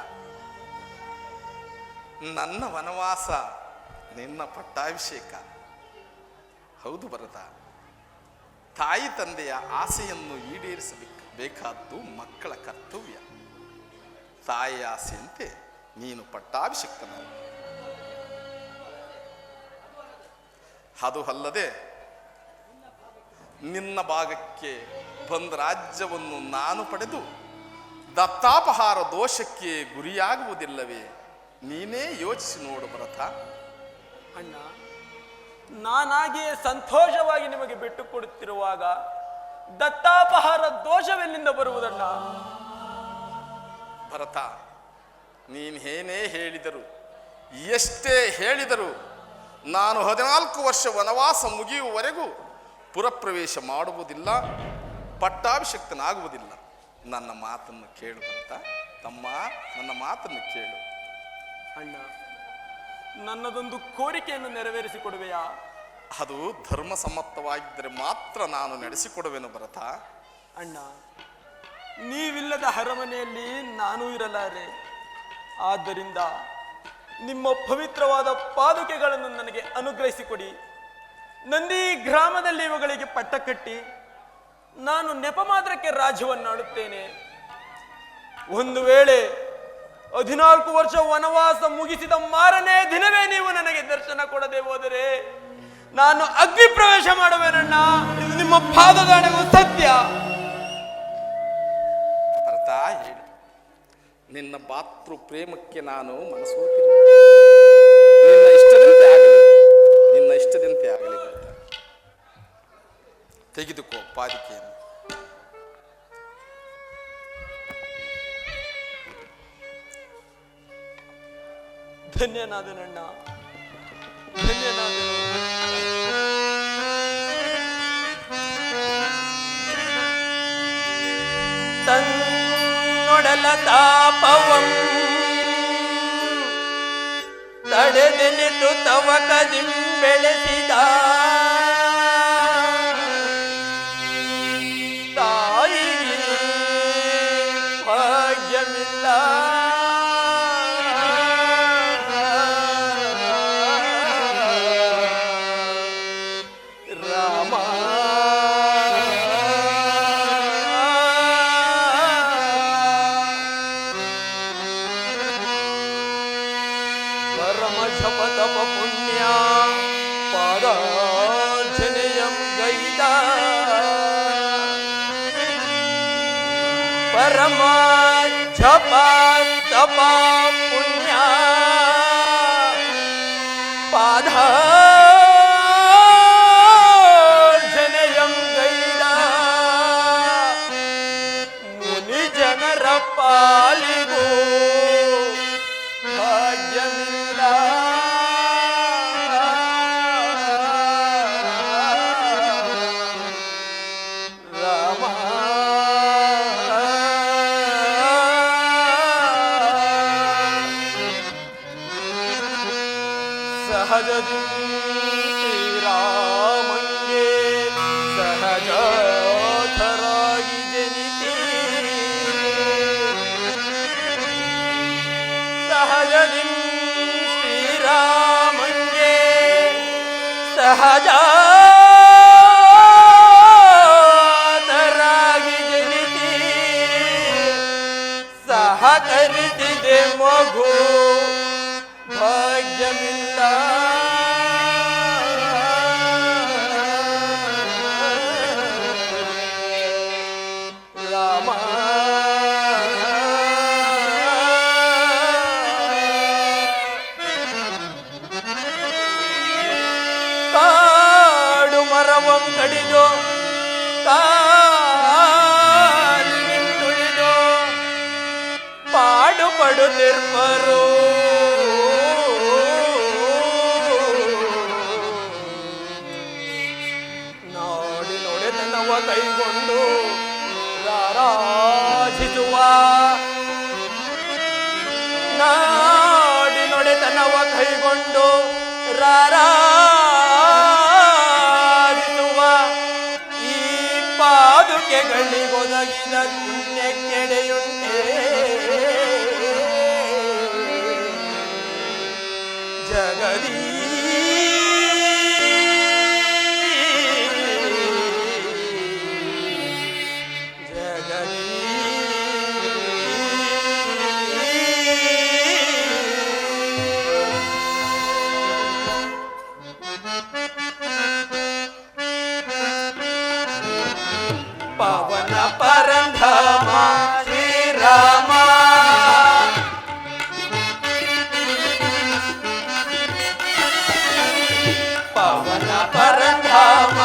ನನ್ನ ವನವಾಸ, ನಿನ್ನ ಪಟ್ಟಾಭಿಷೇಕ. ಹೌದು ಭರತ, ತಾಯಿ ತಂದೆಯ ಆಸೆಯನ್ನು ಈಡೇರಿಸಬೇಕಾದ್ದು ಮಕ್ಕಳ ಕರ್ತವ್ಯ. ತಾಯಿಯ ಆಸೆಯಂತೆ ನೀನು ಪಟ್ಟಾಭಿಷಿಕ್ತನಾಗಿ, ಅದು ಅಲ್ಲದೆ ನಿನ್ನ ಭಾಗಕ್ಕೆ ಬಂದ ರಾಜ್ಯವನ್ನು ನಾನು ಪಡೆದು ದತ್ತಾಪಹಾರ ದೋಷಕ್ಕೆ ಗುರಿಯಾಗುವುದಿಲ್ಲವೇ? ನೀನೇ ಯೋಚಿಸಿ ನೋಡು ಭರತ. ಅಣ್ಣ, ನಾನಾಗಿಯೇ ಸಂತೋಷವಾಗಿ ನಿಮಗೆ ಬಿಟ್ಟು ಕೊಡುತ್ತಿರುವಾಗ ದತ್ತಾಪಹಾರ ದೋಷವೆಲ್ಲಿಂದ ಬರುವುದಣ್ಣ? ಭರತ, ನೀನೇನೇ ಹೇಳಿದರು, ಎಷ್ಟೇ ಹೇಳಿದರು, ನಾನು 14 ವರ್ಷ ವನವಾಸ ಮುಗಿಯುವವರೆಗೂ ಪುರಪ್ರವೇಶ ಮಾಡುವುದಿಲ್ಲ, ಪಟ್ಟಾಭಿಷಕ್ತನಾಗುವುದಿಲ್ಲ. ನನ್ನ ಮಾತನ್ನು ಕೇಳು ಭರತ, ತಮ್ಮ, ನನ್ನ ಮಾತನ್ನು ಕೇಳು. ಅಣ್ಣ, ನನ್ನದೊಂದು ಕೋರಿಕೆಯನ್ನು ನೆರವೇರಿಸಿಕೊಡುವೆಯಾ? ಅದು ಧರ್ಮಸಮ್ಮತವಾಗಿದ್ದರೆ ಮಾತ್ರ ನಾನು ನಡೆಸಿಕೊಡುವೆನು ಭರತ. ಅಣ್ಣ, ನೀವಿಲ್ಲದ ಅರಮನೆಯಲ್ಲಿ ನಾನೂ ಇರಲಾರೆ. ಆದ್ದರಿಂದ ನಿಮ್ಮ ಪವಿತ್ರವಾದ ಪಾದುಕೆಗಳನ್ನು ನನಗೆ ಅನುಗ್ರಹಿಸಿಕೊಡಿ. ನಂದಿ ಗ್ರಾಮದಲ್ಲಿ ಇವುಗಳಿಗೆ ಪಟ್ಟ ಕಟ್ಟಿ ನಾನು ನೆಪ ಮಾತ್ರಕ್ಕೆ ರಾಜ್ಯವನ್ನಾಡುತ್ತೇನೆ. ಒಂದು ವೇಳೆ 14 ವರ್ಷ ವನವಾಸ ಮುಗಿಸಿದ ಮಾರನೇ ದಿನವೇ ನೀವು ನನಗೆ ದರ್ಶನ ಕೊಡದೆ ಹೋದರೆ ನಾನು ಅಗ್ನಿ ಪ್ರವೇಶ ಮಾಡುವೆನಣ್ಣ. ಇದು ನಿಮ್ಮ ಪಾದದಾಣೆಗೂ ಸತ್ಯ. ಭರತ, ಹೇಳು, ನಿನ್ನ ಭಾತೃ ಪ್ರೇಮಕ್ಕೆ ನಾನು ಮನಸೋತಿರು. ನಿನ್ನ ಇಷ್ಟದಂತೆ ಆಗಲಿ, ನಿನ್ನ ಇಷ್ಟದಂತೆ ಆಗಲಿ ಭರತ. ತೆಗೆದುಕೋ ಪಾದಿಕೆಯನ್ನು. ಧನ್ಯನಾದನಣ್ಣ, ಧನ್ಯನಾದನು. ತನ್ನೊಡಲ ತಾಪವಂ ತಡೆದೆನಿತು ತವಕದಿಂ ಬೆಳೆಸಿದ ತಾಯಿಗೆ ಭಾಗ್ಯಮಿಲ್ಲ. ರಾಮ ಪರಮ ಶಪಥಪ ಪುಣ್ಯ ಪಾದಾರ್ಚನೆಯಂ ಗೈದ ಪರಮ ಜಪ ತಪ ಪುಣ್ಯ ಪಾದಾರ್ಚನೆಯ ಪಾಲಿಗೂ ಭಾಗ್ಯವಿಲ್ಲ. ರಾಮ ಸಹಜದಿ ಶ್ರೀರಾಮಂಗೆ ಸಹಜಾಥರಾಗಿ ಜನಿತಿ ಸಹಜದಿ ಶ್ರೀರಾಮಂಗೆ ಸಹಜಾಥರಾಗಿ ಜನಿತಿ ಸಹಕರಿಸಿದೆ ಮಗು ಭಾಗ್ಯವಿಲ್ಲ. ರಾಮ ಕಾಡು ಮರವಂ ಕಡಿದು ಕಾಲಿನಿಂದುಳಿದು ಪಾಡುಪಡುತ್ತಿರ್ವರು. ನಾಡಿ ನೊಡೆತನವ ಕೈಗೊಂಡು ರಾರಾಜಿಸುವ ನಾಡಿ ನೊಡೆತನವ ಕೈಗೊಂಡು ರಾರಾಜಿಸುವ ಈ ಪಾದುಕೆಗಳಿಗೊದಗಿದ ಪುಣ್ಯಕ್ಕೆಡೆಯುಂಟೆ ಜಗದೀ ಪವನ ಪರಂಧಾಮ ಶ್ರೀರಾಮ ಪವನ ಪರಂಧಾಮ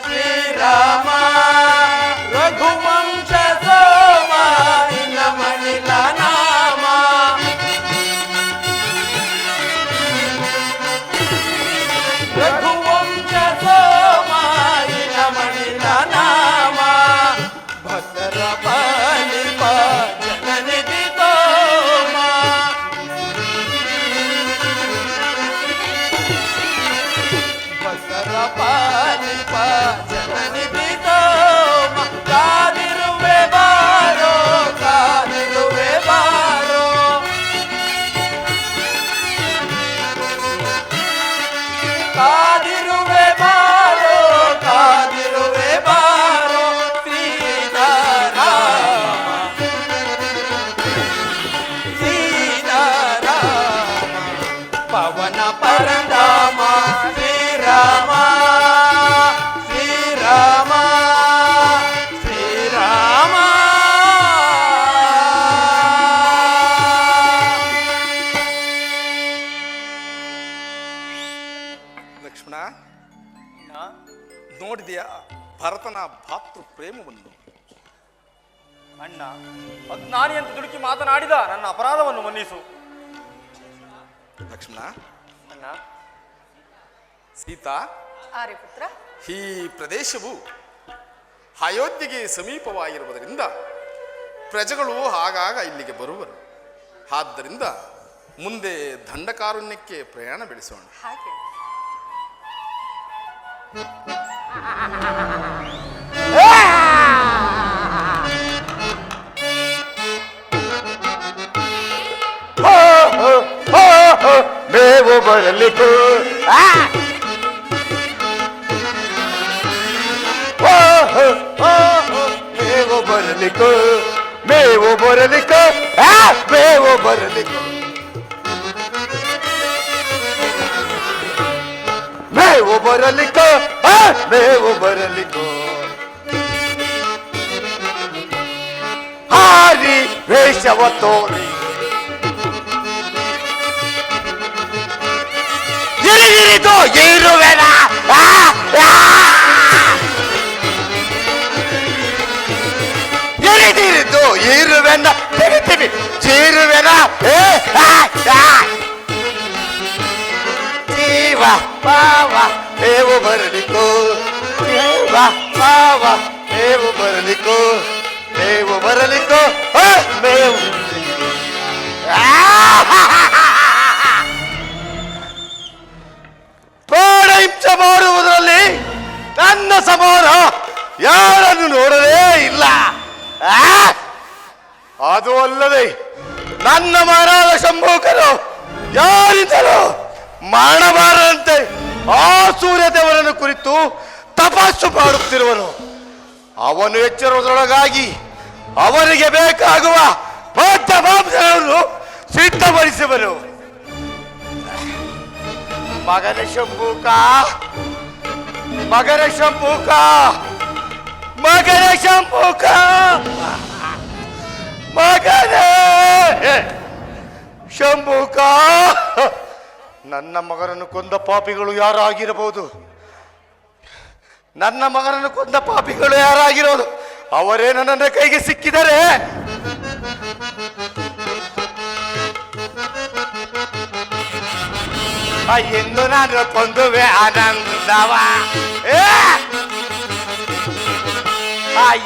ಶ್ರೀರಾಮ ರಘುವಂಶ ಸೋಮ ಮಣಿಲ ನಾಮ ರಘುವಂಶ ಸೋಮ ಮಣಿಲ ನಾಮ ಭಕ್ತರ ಪಾಲಿಪ ಜನನಿಧಿ ತೋಮ ಭಕ್ತರ ಪಾಲಿಪ ಜನನಿಧಿ ತೋಮ ಕಾದಿರುವೆ ಬಾರೋ ಕಾದಿರುವೆ ಬಾರೋ ಕಾದಿರುವೆ ಬಾರೋ ಕಾದಿರುವೆ ಬಾರೋ ಪವನ ಪರಂಧಾಮ ಶ್ರೀರಾಮ ಶ್ರೀರಾಮ ಶ್ರೀರಾಮ. ಲಕ್ಷ್ಮಣ, ನೋಡಿದೆಯಾ ಭರತನ ಭಾತೃ ಪ್ರೇಮವನ್ನು? ಅಣ್ಣ, ಅಜ್ಞಾನಿ ಅಂತ ದುಡುಕಿ ಮಾತನಾಡಿದ ನನ್ನ ಅಪರಾಧವನ್ನು ಮನ್ನಿಸು. ಲಕ್ಷ್ಮಣ, ಅಣ್ಣ, ಸೀತಾ, ಆರ್ಯಪುತ್ರ ಈ ಪ್ರದೇಶವು ಅಯೋಧ್ಯೆಗೆ ಸಮೀಪವಾಗಿರುವುದರಿಂದ ಪ್ರಜೆಗಳು ಆಗಾಗ ಇಲ್ಲಿಗೆ ಬರುವರು. ಆದ್ದರಿಂದ ಮುಂದೆ ದಂಡಕಾರಣ್ಯಕ್ಕೆ ಪ್ರಯಾಣ ಬೆಳೆಸೋಣ. ಹಾಗೆ ಮೇವು ಬರಲಿಕ್ಕೂ ಮೇವು ಬರಲಿಕ್ಕೂ ಮೇವು ಬರಲಿಕ್ಕೂ ಮೇವು ಬರಲಿಕ್ಕೂ ಮೇವು ಬರಲಿಕ್ಕೂ ಮೇವು ಬರಲಿಕ್ಕೂ ಹಾರಿ ವೇಷವ ತೋರಿ ಇರಿದು ಇರುವೆನ ಇರಿದಿರಿದು ಇರುವೆನ ತೆಗಿತೀನಿ ಚೀರುವೆನ ಜೀವ ಪಾವ ಮೇವು ಬರಲಿಕ್ಕೋ ಜೀವ ಪಾವ ಮೇವು ಬರಲಿಕ್ಕೋ ಮೇವು ಬರಲಿಕ್ಕೋ ಮೇವು ಪ್ರಾಣ ಹಿಂಸೆ ಮಾಡುವುದರಲ್ಲಿ ನನ್ನ ಸಮಾನ ಯಾರನ್ನು ನೋಡಲೇ ಇಲ್ಲ. ಅದು ಅಲ್ಲದೆ ನನ್ನ ಮಹಾರಾಜ ಶಂಭೂಕರು ಯಾರಿದ್ದರು ಮಾಡಬಾರದಂತೆ ಆ ಸೂರ್ಯದೇವರನ್ನು ಕುರಿತು ತಪಸ್ಸು ಮಾಡುತ್ತಿರುವನು. ಅವನು ಎಚ್ಚರದೊಳಗಾಗಿ ಅವನಿಗೆ ಬೇಕಾಗುವ ಬದ್ಧ ಮಾಂಸಗಳನ್ನು ಸಿದ್ಧಪಡಿಸುವನು. ಮಗನ ಶಂಭೂಕ ಮಗನ ಶಂಭೂಕ ಮಗನ ಶಂಭೂಕ ಮಗನೇ ಶಂಭೂಕ, ನನ್ನ ಮಗನನ್ನು ಕೊಂದ ಪಾಪಿಗಳು ಯಾರಾಗಿರಬಹುದು? ನನ್ನ ಮಗನನ್ನು ಕೊಂದ ಪಾಪಿಗಳು ಯಾರಾಗಿರೋದು? ಅವರೇ ನನ್ನ ಕೈಗೆ ಸಿಕ್ಕಿದರೆ ಎಂದು ನಾನು ಕೊಂದುವೆ ಆನಂದವ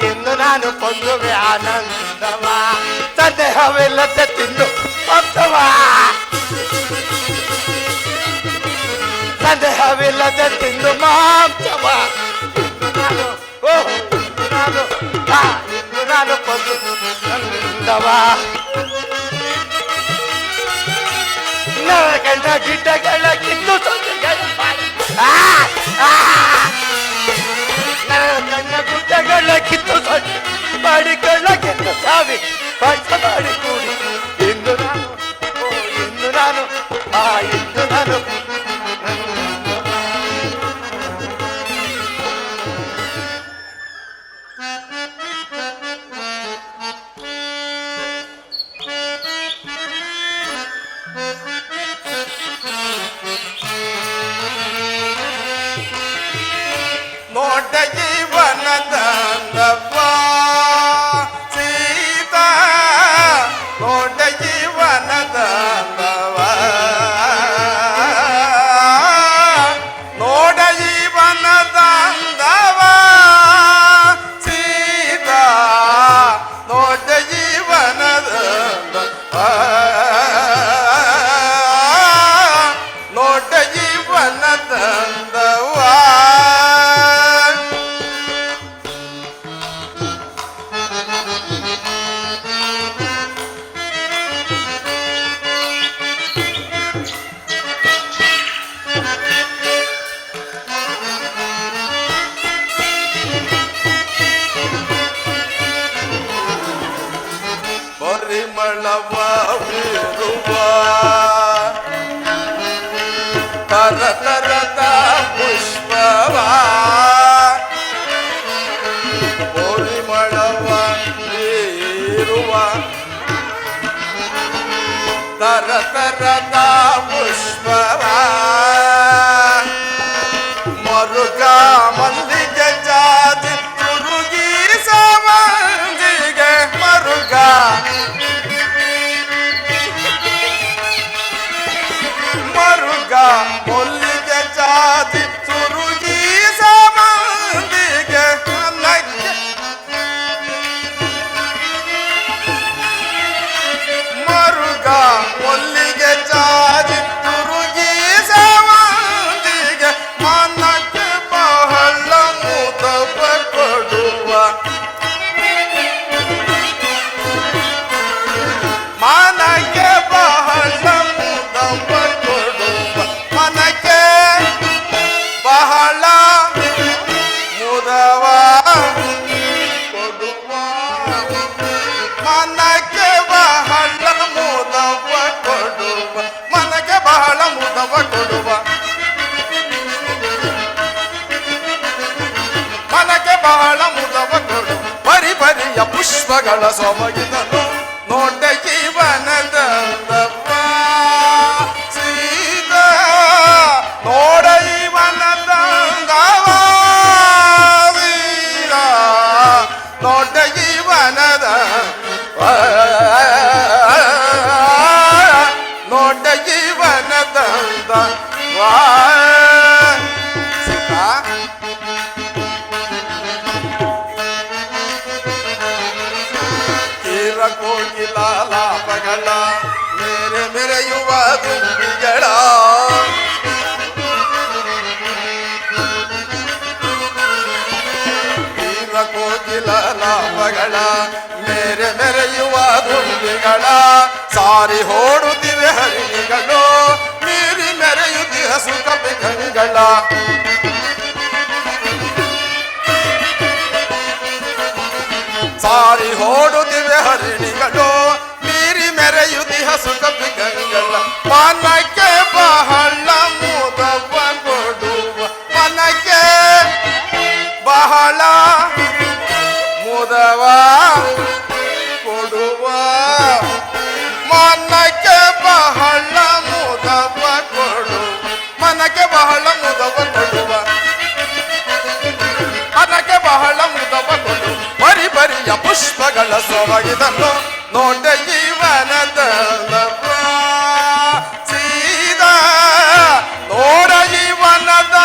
ಎಂದು ನಾನು ಕೊಂದುವೆ ಆನಂದವ ಸಂದೇಹವಿಲ್ಲದೆ ತಿಂದು ಪಂಥವ ಸಂದೇಹವಿಲ್ಲದೆ ತಿಂದು ಮಾಂಸವ ನಾನು ಕೊಂದು ಆನಂದವ ಕಂಡ ಗಿಡ್ಡಗಳ ಕಿತ್ತು ಕಣ್ಣ ಗುಡ್ಡಗಳ ಕಿತ್ತು ಸೊಳ್ಳೆ ಮಾಡಿಕೊಳ್ಳ ಕಿತ್ತು ಸಾವಿ ಪಾಠ ಮಾಡಿ ಕೂಡಿ ಎಂದು ನಾನು ಎಂದು ನಾನು ಎಂದು ನಾನು ನೋಟ ಜೀವನದಂದವ ಸೀತಾ ನೋಟ ಜೀವನದಂದವ ನೋಟ ಜೀವನದಂದವ ಸೀತಾ ನೋಟ ಜೀವನದಂದವ ನೋಟ ಜೀವನದಂದವ ಪರಿಮಳವ ಬೀರುವ ತರತರದ ಪುಷ್ಪವ ಪರಿಮಳವ ಬೀರುವ ತರತರದ ಪುಷ್ಪವ ಮರುಗ ಮಲ್ಲಿಗೆ ಜಾತಿ ತುರುಗಿ ಸವಂದಿಗೆ ಮರುಗ ಮರುಗ ಮಲ್ಲಿಗೆ ಜಾತಿ ತುರುಗಿ ಸವಂದಿಗೆ ಮರುಗ ಮಲ್ಲಿಗೆ ಜಾತಿ ತುರುಗಿ ಸವಂದಿಗೆ ಮನಕ್ಕೆ ಬಹಳ ಮುದವ ಕೊಡುವ ಮನಕ್ಕೆ ಬಹಳ ಮುದವ ಕೊಡುವ ಮನಕ್ಕೆ ಬಹಳ ಮುದವ ಕೊಡುವ ಮನಕ್ಕೆ ಬಹಳ ಮುದವ ಕೊಡುವ ಮನಕ್ಕೆ ಬಹಳ ಮುದವ ಕೊಡುವ ಮನಕ್ಕೆ ಬಹಳ ಮುದವ ಕೊಡು ಬರಿ ಬರಿಯ ಪುಷ್ಪಗಳ ಸೊಬಗಿದನು ನೋಟ ಜೀವನದಂದವ ಸೀತಾ ನೋಡ ಜೀವನದಂದವ ಸೀತಾ ನೋಟ ಜೀವನದ ಕೋಗಿಲ ಲಾಪಗಳ ಮೇರೆ ಮೆರೆಯುವ ದುಂಬಿಗಳ ಕೋಗಿಲ ಲಾಪಗಳ ಮೇರೆ ಮೆರೆಯುವ ದುಂಬಿಗಳ ಸಾರಿ ಓಡುತ್ತಿವೆ ಹರಿಣಿಗಳು ಮೀರಿ ಮೆರೆಯುತ್ತಿಹ ಸುಖಪಿ ಗಂಗಳ ಸಾರಿ ಓಡುತ್ತಿವೆ ಹರಿಣಿಗಳು ಮೀರಿ ಮೆರೆಯುತ್ತಿಹ ಸುಖಪಿ ಗಂಗಳ ಮನಕ್ಕೆ ಬಹಳ ಮುದವ ಕೊಡುವ ಮನಕ್ಕೆ ಬಹಳ ಮುದವ ಕೊಡುವ ಮನಕ್ಕೆ ಬಹಳ ಮುದವ ಕೊಡು ಮನಕ್ಕೆ ಬಹಳ ಮುದವ ಕೊಡುವ ಮನಕ್ಕೆ ಬಹಳ ಮುದವ ಕೊಡು ಬರಿ ಬರಿಯ ಪುಷ್ಪಗಳ ಸೊರಗಿದನ್ನು ನೋಡ ಜೀವನದ ಸೀದಾ ನೋಡ ಜೀವನದ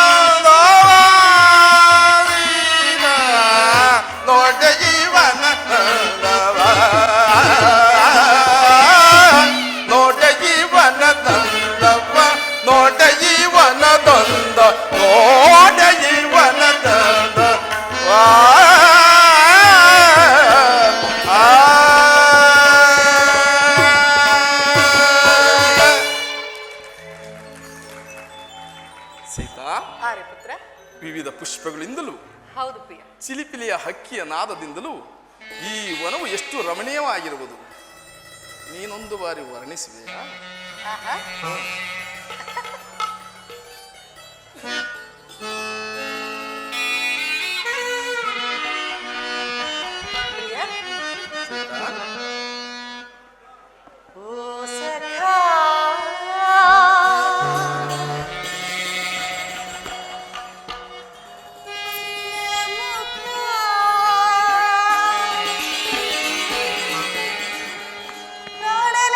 ನೋಡ ಜೀವನದ ನೋಡ ಜೀವನದಂದವ ನೋಡ ಜೀವನದೊಂದ ನೋಡ ಜೀವನದಂದ ಸೀತಾ, ಪುತ್ರ. ವಿವಿಧ ಪುಷ್ಪಗಳಿಂದಲೂ ಹೌದು ಪ್ರಿಯ. ಚಿಲಿಪಿಲಿಯ ಹಕ್ಕಿಯ ನಾದದಿಂದಲೂ ಈ ವನವು ಎಷ್ಟು ರಮಣೀಯವಾಗಿರುವುದು ನೀನೊಂದು ಬಾರಿ ವರ್ಣಿಸುವೆಯಾ? ಆಹಾ. ಪ್ರಿಯ. ಓ ಸಖಾ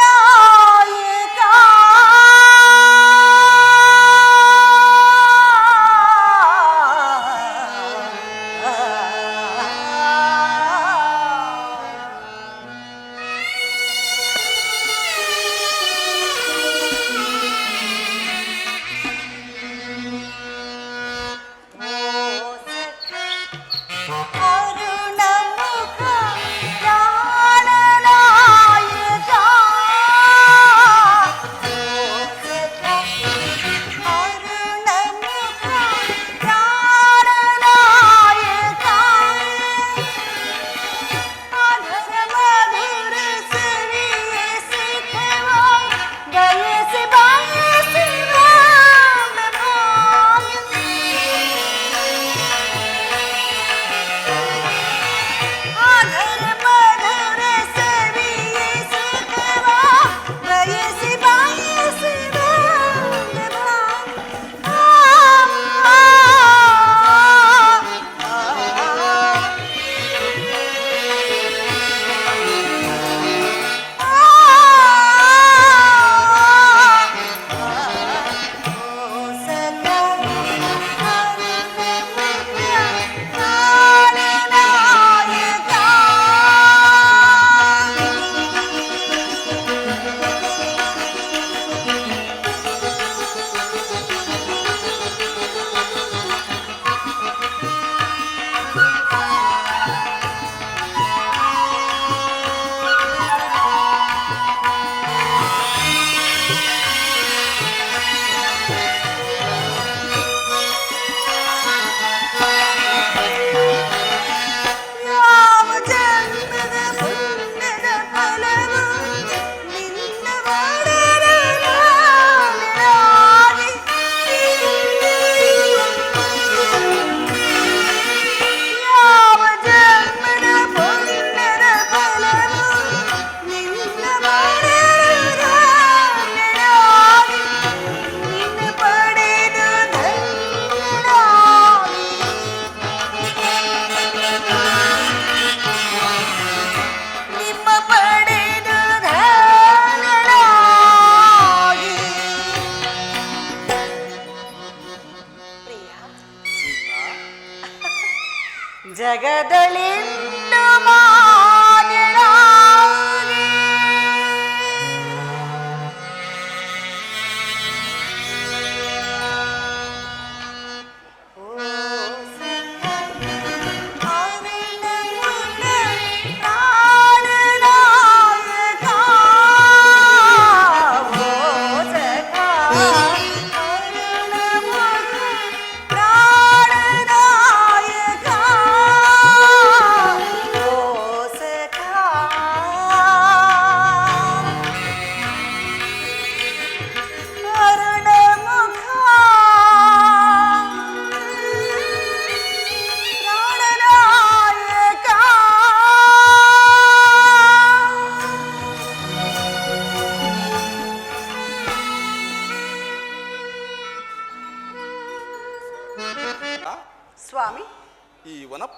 ಪ್ರಾಣನಾಯಕ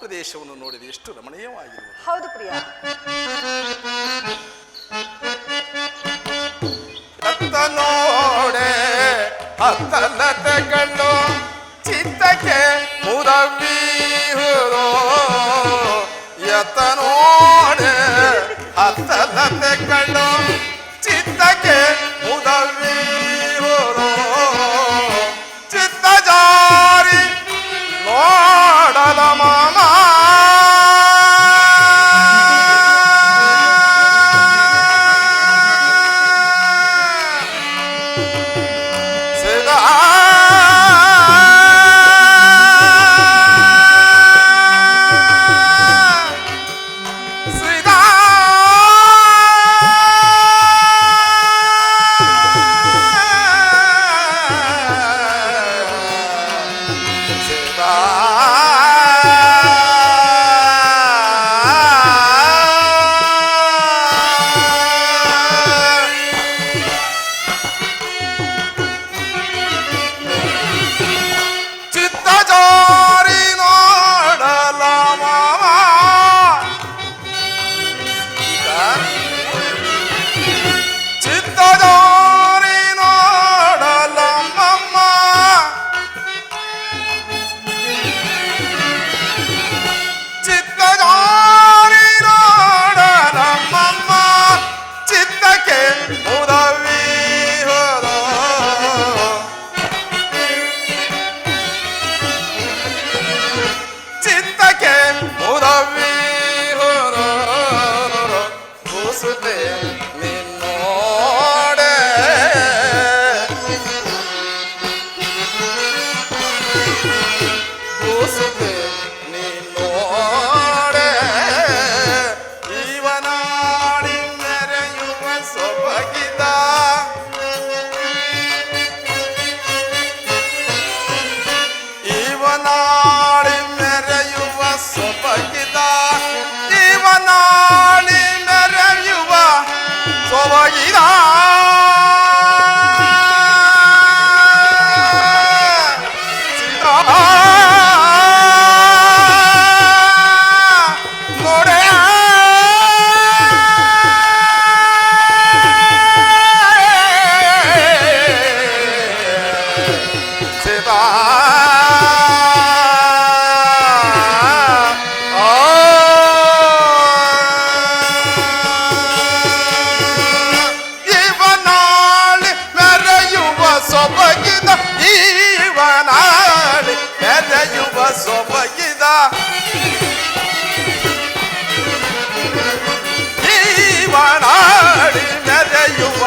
ಪ್ರದೇಶವನ್ನು ನೋಡಿದೆ ಎಷ್ಟು ರಮಣೀಯವಾಗಿರುವುದು. ಹೌದು ಪ್ರಿಯ. ಅತ್ತ ನೋಡೆ ಅತ್ತಲತೆಗಳು ಚಿತ್ತಕ್ಕೆ ಮುದವೀಹುರೋ ಎತ್ತ ನೋಡೆ ಅತ್ತಲತೆಗಳು ಚಿತ್ತಕ್ಕೆ ಮುದವೀಹುರೋ ಚಿತ್ತ ಜಾರಿ ನೋಡಲ ಮಾಮ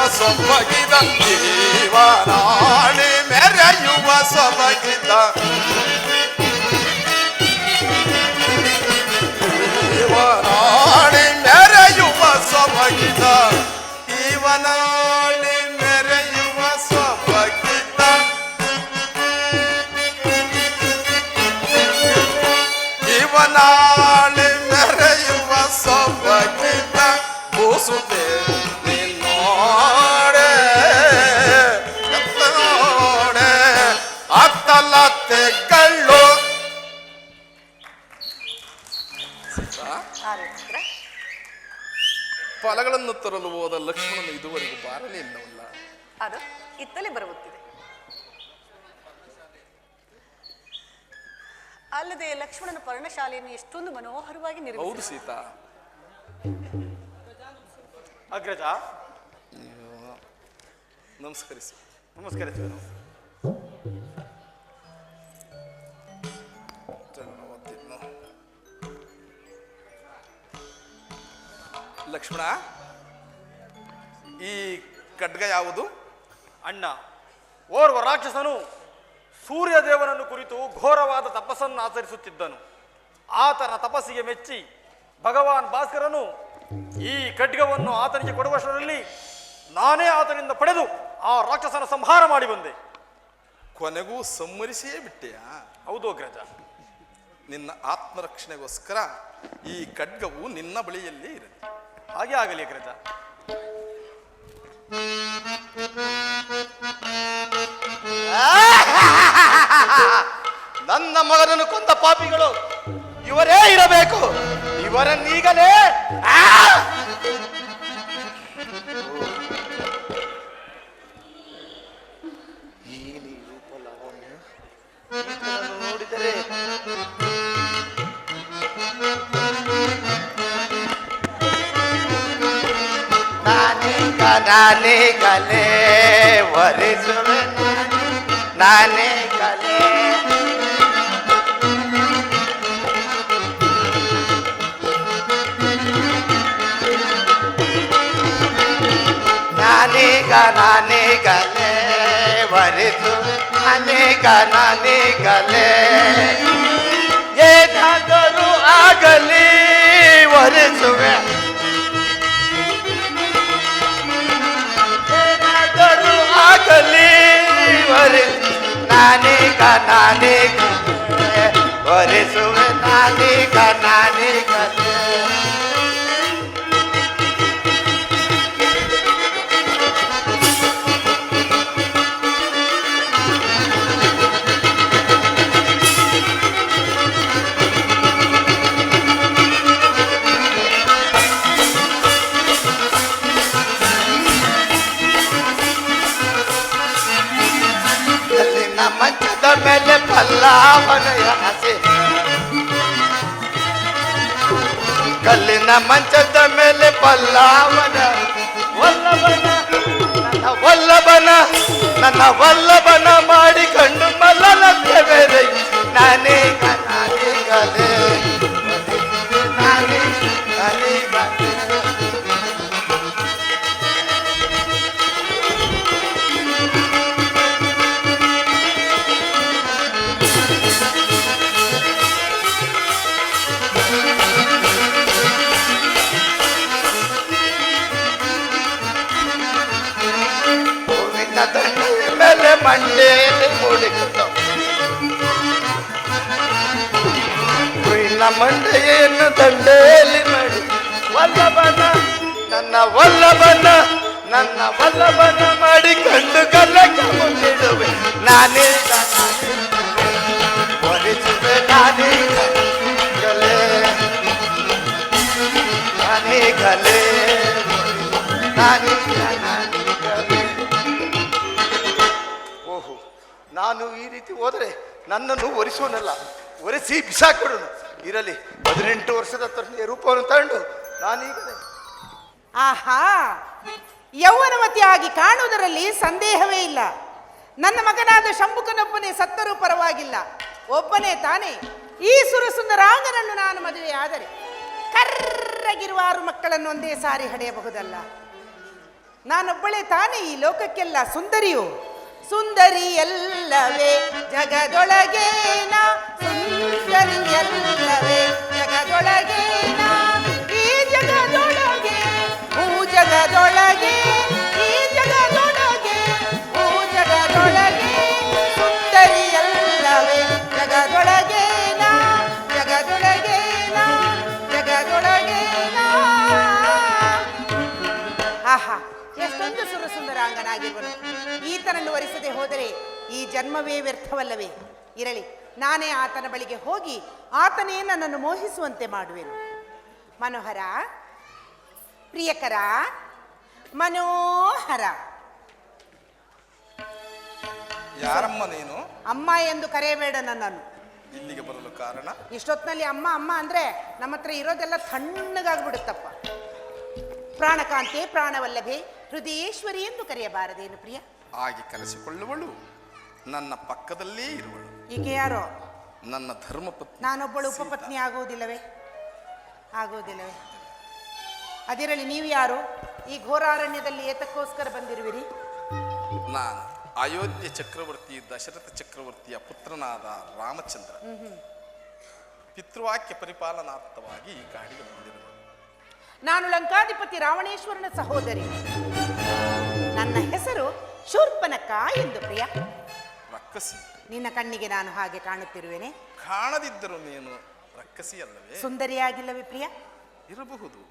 ಸೊಬಗಿದ ಜೀವನಾಡಿ ಮೆರೆಯುವ ಸೊಬಗಿದ ಜೀವನಾಡಿ ಮೆರೆಯುವ ಸೊಬಗಿದ ಜೀವನಾಡಿ ಮೆರೆಯುವ ಸೊಬಗಿದ ಜೀವನಾಡಿ ಮೆರೆಯುವ ಸೊಬಗಿದ ಕೂಸುತ್ತೆ ಫಲಗಳನ್ನು ತರಲು ಹೋದ ಲಕ್ಷ್ಮಣನು ಇದುವರೆಗೂ ಬಾರಲೇ ಇಲ್ಲವಲ್ಲ. ಅದು ಇತ್ತಲೇ ಬರುತ್ತಿದೆ. ಅಲ್ಲದೆ ಲಕ್ಷ್ಮಣನ ಪರ್ಣಶಾಲೆಯನ್ನು ಎಷ್ಟೊಂದು ಮನೋಹರವಾಗಿ ನಿರ್ಮಿಸಿದ. ಹೌದು ಸೀತಾ. ಅಗ್ರಜ ನಮಸ್ಕರಿಸಿ. ನಮಸ್ಕರಿಸುವೆನು. ಲಕ್ಷ್ಮಣ, ಈ ಖಡ್ಗ ಯಾವುದು? ಅಣ್ಣ, ಓರ್ವ ರಾಕ್ಷಸನು ಸೂರ್ಯದೇವನನ್ನು ಕುರಿತು ಘೋರವಾದ ತಪಸ್ಸನ್ನು ಆಚರಿಸುತ್ತಿದ್ದನು. ಆತನ ತಪಸ್ಸಿಗೆ ಮೆಚ್ಚಿ ಭಗವಾನ್ ಭಾಸ್ಕರನು ಈ ಖಡ್ಗವನ್ನು ಆತನಿಗೆ ಕೊಡುವಷ್ಟರಲ್ಲಿ ನಾನೇ ಆತನಿಂದ ಪಡೆದು ಆ ರಾಕ್ಷಸನ ಸಂಹಾರ ಮಾಡಿ ಬಂದೆ. ಕೊನೆಗೂ ಸಂಹರಿಸಿಯೇ ಬಿಟ್ಟೆಯಾ? ಹೌದು ಅಗ್ರಜ. ನಿನ್ನ ಆತ್ಮರಕ್ಷಣೆಗೋಸ್ಕರ ಈ ಖಡ್ಗವು ನಿನ್ನ ಬಳಿಯಲ್ಲೇ ಇರಲಿ. ಹಾಗೆ ಆಗಲಿ ಅಗ್ರಜ. ನನ್ನ ಮಗನನ್ನು ಕೊಂದ ಪಾಪಿಗಳು ಇವರೇ ಇರಬೇಕು. ಇವರನ್ನೀಗಲೇ ನೀಲಿ ರೂಪ ಲಾವಣ್ಯ ಈತನನ್ನು ನೋಡಿದರೆ ನಾನೇ ಕಲೆ ವರಿಸುವೆ ನಾನೇ ಕಲೆ ನಾನೇ ಕಲೆ ವರಿಸುವೆ ನಾನೇ ಕಲೆ ಏನಾದರೂ ಆಗಲಿ ವರಿಸುವೆ ಆಗಲಿ ನಾನೇ ವರಿಸುವೆ ನಾನೇ ಕಲೆ ಮಂಚದ ಮೇಲೆ ಪಲ್ಲಾವನೆಯ ಹಸೆ ಕಲ್ಲಿನ ಮಂಚದ ಮೇಲೆ ಪಲ್ಲಾವನ ನನ್ನ ವಲ್ಲಭನ ಮಾಡಿಕೊಂಡು ಮಲ್ಲನಕ್ಕೆ ಬೇರೆ ನಾನೇ ಕಲೆ ನಾನೇ ಮೇಲೆ ಮಂಡೆಯಲ್ಲಿ ಮೂಡಿಕೊಂಡು ಮಂಡೆಯನ್ನು ದಂಡೆಯಲ್ಲಿ ಮಾಡಿ ನನ್ನ ವಲ್ಲಭನ ಮಾಡಿಕೊಂಡು ಕಲ್ಲಕ್ಕೆ ಮುಂದಿಡುವೆ ನಾನೇ ವರಿಸುವೆ ನಾನೇ ಕಲೆ ಓಹೋ, ನಾನು ಈ ರೀತಿ ಹೋದರೆ ನನ್ನನ್ನು ಒರೆಸುವನಲ್ಲ, ಒರೆಸಿ ಬಿಸಾಕೊಡೋನು. ಇರಲಿ, 18 ವರ್ಷದ ತರುಣಿಯ ರೂಪವನ್ನು ತಗೊಂಡು ನಾನೀಗಲೇ ಆಹಾ, ಯೌವನವತಿಯಾಗಿ ಕಾಣುವುದರಲ್ಲಿ ಸಂದೇಹವೇ ಇಲ್ಲ. ನನ್ನ ಮಗನಾದ ಶಂಭುಕನೊಬ್ಬನೇ ಸತ್ತರೂ ಪರವಾಗಿಲ್ಲ, ಒಬ್ಬನೇ ತಾನೇ ಈ ಸುರಸುಂದರಾಂಗನನ್ನು ನಾನು ಮದುವೆ ಆದರೆ ಕರ್ರಗಿರುವ 6 ಮಕ್ಕಳನ್ನು ಒಂದೇ ಸಾರಿ ಹಡೆಯಬಹುದಲ್ಲ. ನಾನೊಬ್ಬಳೇ ತಾನೇ ಈ ಲೋಕಕ್ಕೆಲ್ಲ ಸುಂದರಿಯು. ಸುಂದರಿಯಲ್ಲವೇ ಜಗದೊಳಗೇನ, ಸುಂದರಿಯಲ್ಲವೇ ಜಗದೊಳಗೇನ, ಈ ಜಗದೊಳಗೆ ಜಗದೊಳಗೆ ಈ ಜಗದೊಳಗೆ ಜಗದೊಳಗೆ ಸುಂದರಿಯಲ್ಲವೇ ಜಗದೊಳಗೇನ, ಜಗದೊಳಗೇನ, ಜಗದೊಳಗೇನ. ಆಹಾ, ಎಷ್ಟೊಂದು ಸುರಸುಂದರಾಂಗನಾಗಿರುವನು. ಈತನನ್ನು ವರಿಸದೆ ಹೋದರೆ ಈ ಜನ್ಮವೇ ವ್ಯರ್ಥವಲ್ಲವೇ? ಇರಲಿ, ನಾನೇ ಆತನ ಬಳಿಗೆ ಹೋಗಿ ಆತನೇ ನನ್ನನ್ನು ಮೋಹಿಸುವಂತೆ ಮಾಡುವೆನು. ಮನೋಹರ, ಪ್ರಿಯಕರ, ಮನೋಹರ. ಯಾರಮ್ಮ ನೀನು? ಅಮ್ಮ ಎಂದು ಕರೆಯಬೇಡ ನನ್ನನ್ನು. ಇಲ್ಲಿಗೆ ಬರಲು ಕಾರಣ? ಇಷ್ಟೊತ್ತಿನಲ್ಲಿ ಅಮ್ಮ ಅಮ್ಮ ಅಂದ್ರೆ ನಮ್ಮ ಹತ್ರ ಇರೋದೆಲ್ಲ ತಣ್ಣಗಾಗ್ಬಿಡುತ್ತಪ್ಪ. ಪ್ರಾಣಕಾಂತೆ, ಪ್ರಾಣವಲ್ಲಭೆ, ಹೃದಯೇಶ್ವರಿ ಎಂದು ಕರೆಯಬಾರದೇನು ಪ್ರಿಯ? ಆಗಿ ಕರೆಸಿಕೊಳ್ಳುವಳು, ನನ್ನ ಪಕ್ಕದಲ್ಲೇ ಇರುವಳು. ಈಕೆ ಯಾರೋ? ನನ್ನ ಧರ್ಮಪತ್ನಿ. ನಾನೊಬ್ಬಳು ಉಪಪತ್ನಿ ಆಗುವುದಿಲ್ಲವೇ? ಆಗುವುದಿಲ್ಲವೇ? ಅದಿರಲಿ, ನೀವು ಯಾರು? ಈ ಘೋರಾರಣ್ಯದಲ್ಲಿ ಏತಕ್ಕೋಸ್ಕರ ಬಂದಿರುವಿರಿ? ನಾನು ಅಯೋಧ್ಯೆ ಚಕ್ರವರ್ತಿ ದಶರಥ ಚಕ್ರವರ್ತಿಯ ಪುತ್ರನಾದ ರಾಮಚಂದ್ರ ಪಿತೃವಾಕ್ಯ ಪರಿಪಾಲನಾರ್ಥವಾಗಿ ಈ ಕಾಡಿಗೆ ಬಂದಿರುವುದು. ನಾನು ಲಂಕಾಧಿಪತಿ ರಾವಣೇಶ್ವರನ ಸಹೋದರಿ. ನನ್ನ ಹೆಸರು ಶೂರ್ಪನಖ ಎಂದು ಪ್ರಿಯ. ರಕ್ಕಸಿ. ನಿನ್ನ ಕಣ್ಣಿಗೆ ನಾನು ಹಾಗೆ ಕಾಣುತ್ತಿರುವೆನೆ? ಕಾಣದಿದ್ದರೂ ನೀನು ರಕ್ಕಸಿ ಅಲ್ಲವೇ? ಸುಂದರಿಯಾಗಿಲ್ಲವೇ ಪ್ರಿಯ? ಇರಬಹುದು.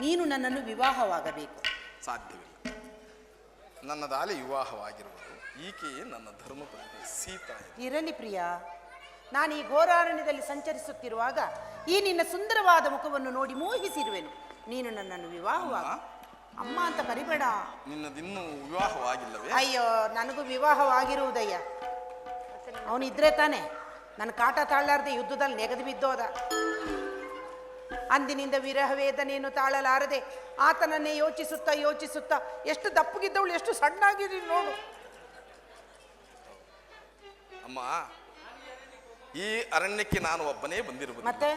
ನೀನು ನನ್ನನ್ನು ವಿವಾಹವಾಗಬೇಕು. ಸಾಧ್ಯವಿಲ್ಲ. ನನ್ನದಾಲೆ ವಿವಾಹವಾಗಿರುವುದು. ಈಕೆಯೇ ನನ್ನ ಧರ್ಮಪತ್ನಿ ಸೀತಾ. ಇರಲಿ ಪ್ರಿಯ, ನಾನು ಈ ಘೋರಾರಣ್ಯದಲ್ಲಿ ಸಂಚರಿಸುತ್ತಿರುವಾಗ ಈ ನಿನ್ನ ಸುಂದರವಾದ ಮುಖವನ್ನು ನೋಡಿ ಮೋಹಿಸಿರುವೆನು. ನೀನು ನನ್ನನ್ನು ವಿವಾಹವಾಗ ಅಮ್ಮ ಅಂತ ಕರಿಬೇಡ. ನಿನ್ನದಿನ್ನೂ ವಿವಾಹವಾಗಿಲ್ಲವೇ? ಅಯ್ಯೋ, ನನಗೂ ವಿವಾಹವಾಗಿರುವುದಯ್ಯ. ಅವನಿದ್ರೆ ತಾನೆ ನನ್ನ ಕಾಟ ತಾಳಲಾರದೆ ಯುದ್ಧದಲ್ಲಿ ನೆಗೆದು ಬಿದ್ದೋದ. ಅಂದಿನಿಂದ ವಿರಹ ವೇದನೆಯನ್ನು ತಾಳಲಾರದೆ ಆತನನ್ನೇ ಯೋಚಿಸುತ್ತಾ ಯೋಚಿಸುತ್ತಾ ಎಷ್ಟು ದಪ್ಪಗಿದ್ದವಳು, ಎಷ್ಟು ಸಣ್ಣಾಗಿರಿ ನೋಡು. ಅಮ್ಮ, ಈ ಅರಣ್ಯಕ್ಕೆ ನಾನು ಒಬ್ಬನೇ ಬಂದಿರುವುದು. ಮತ್ತೆ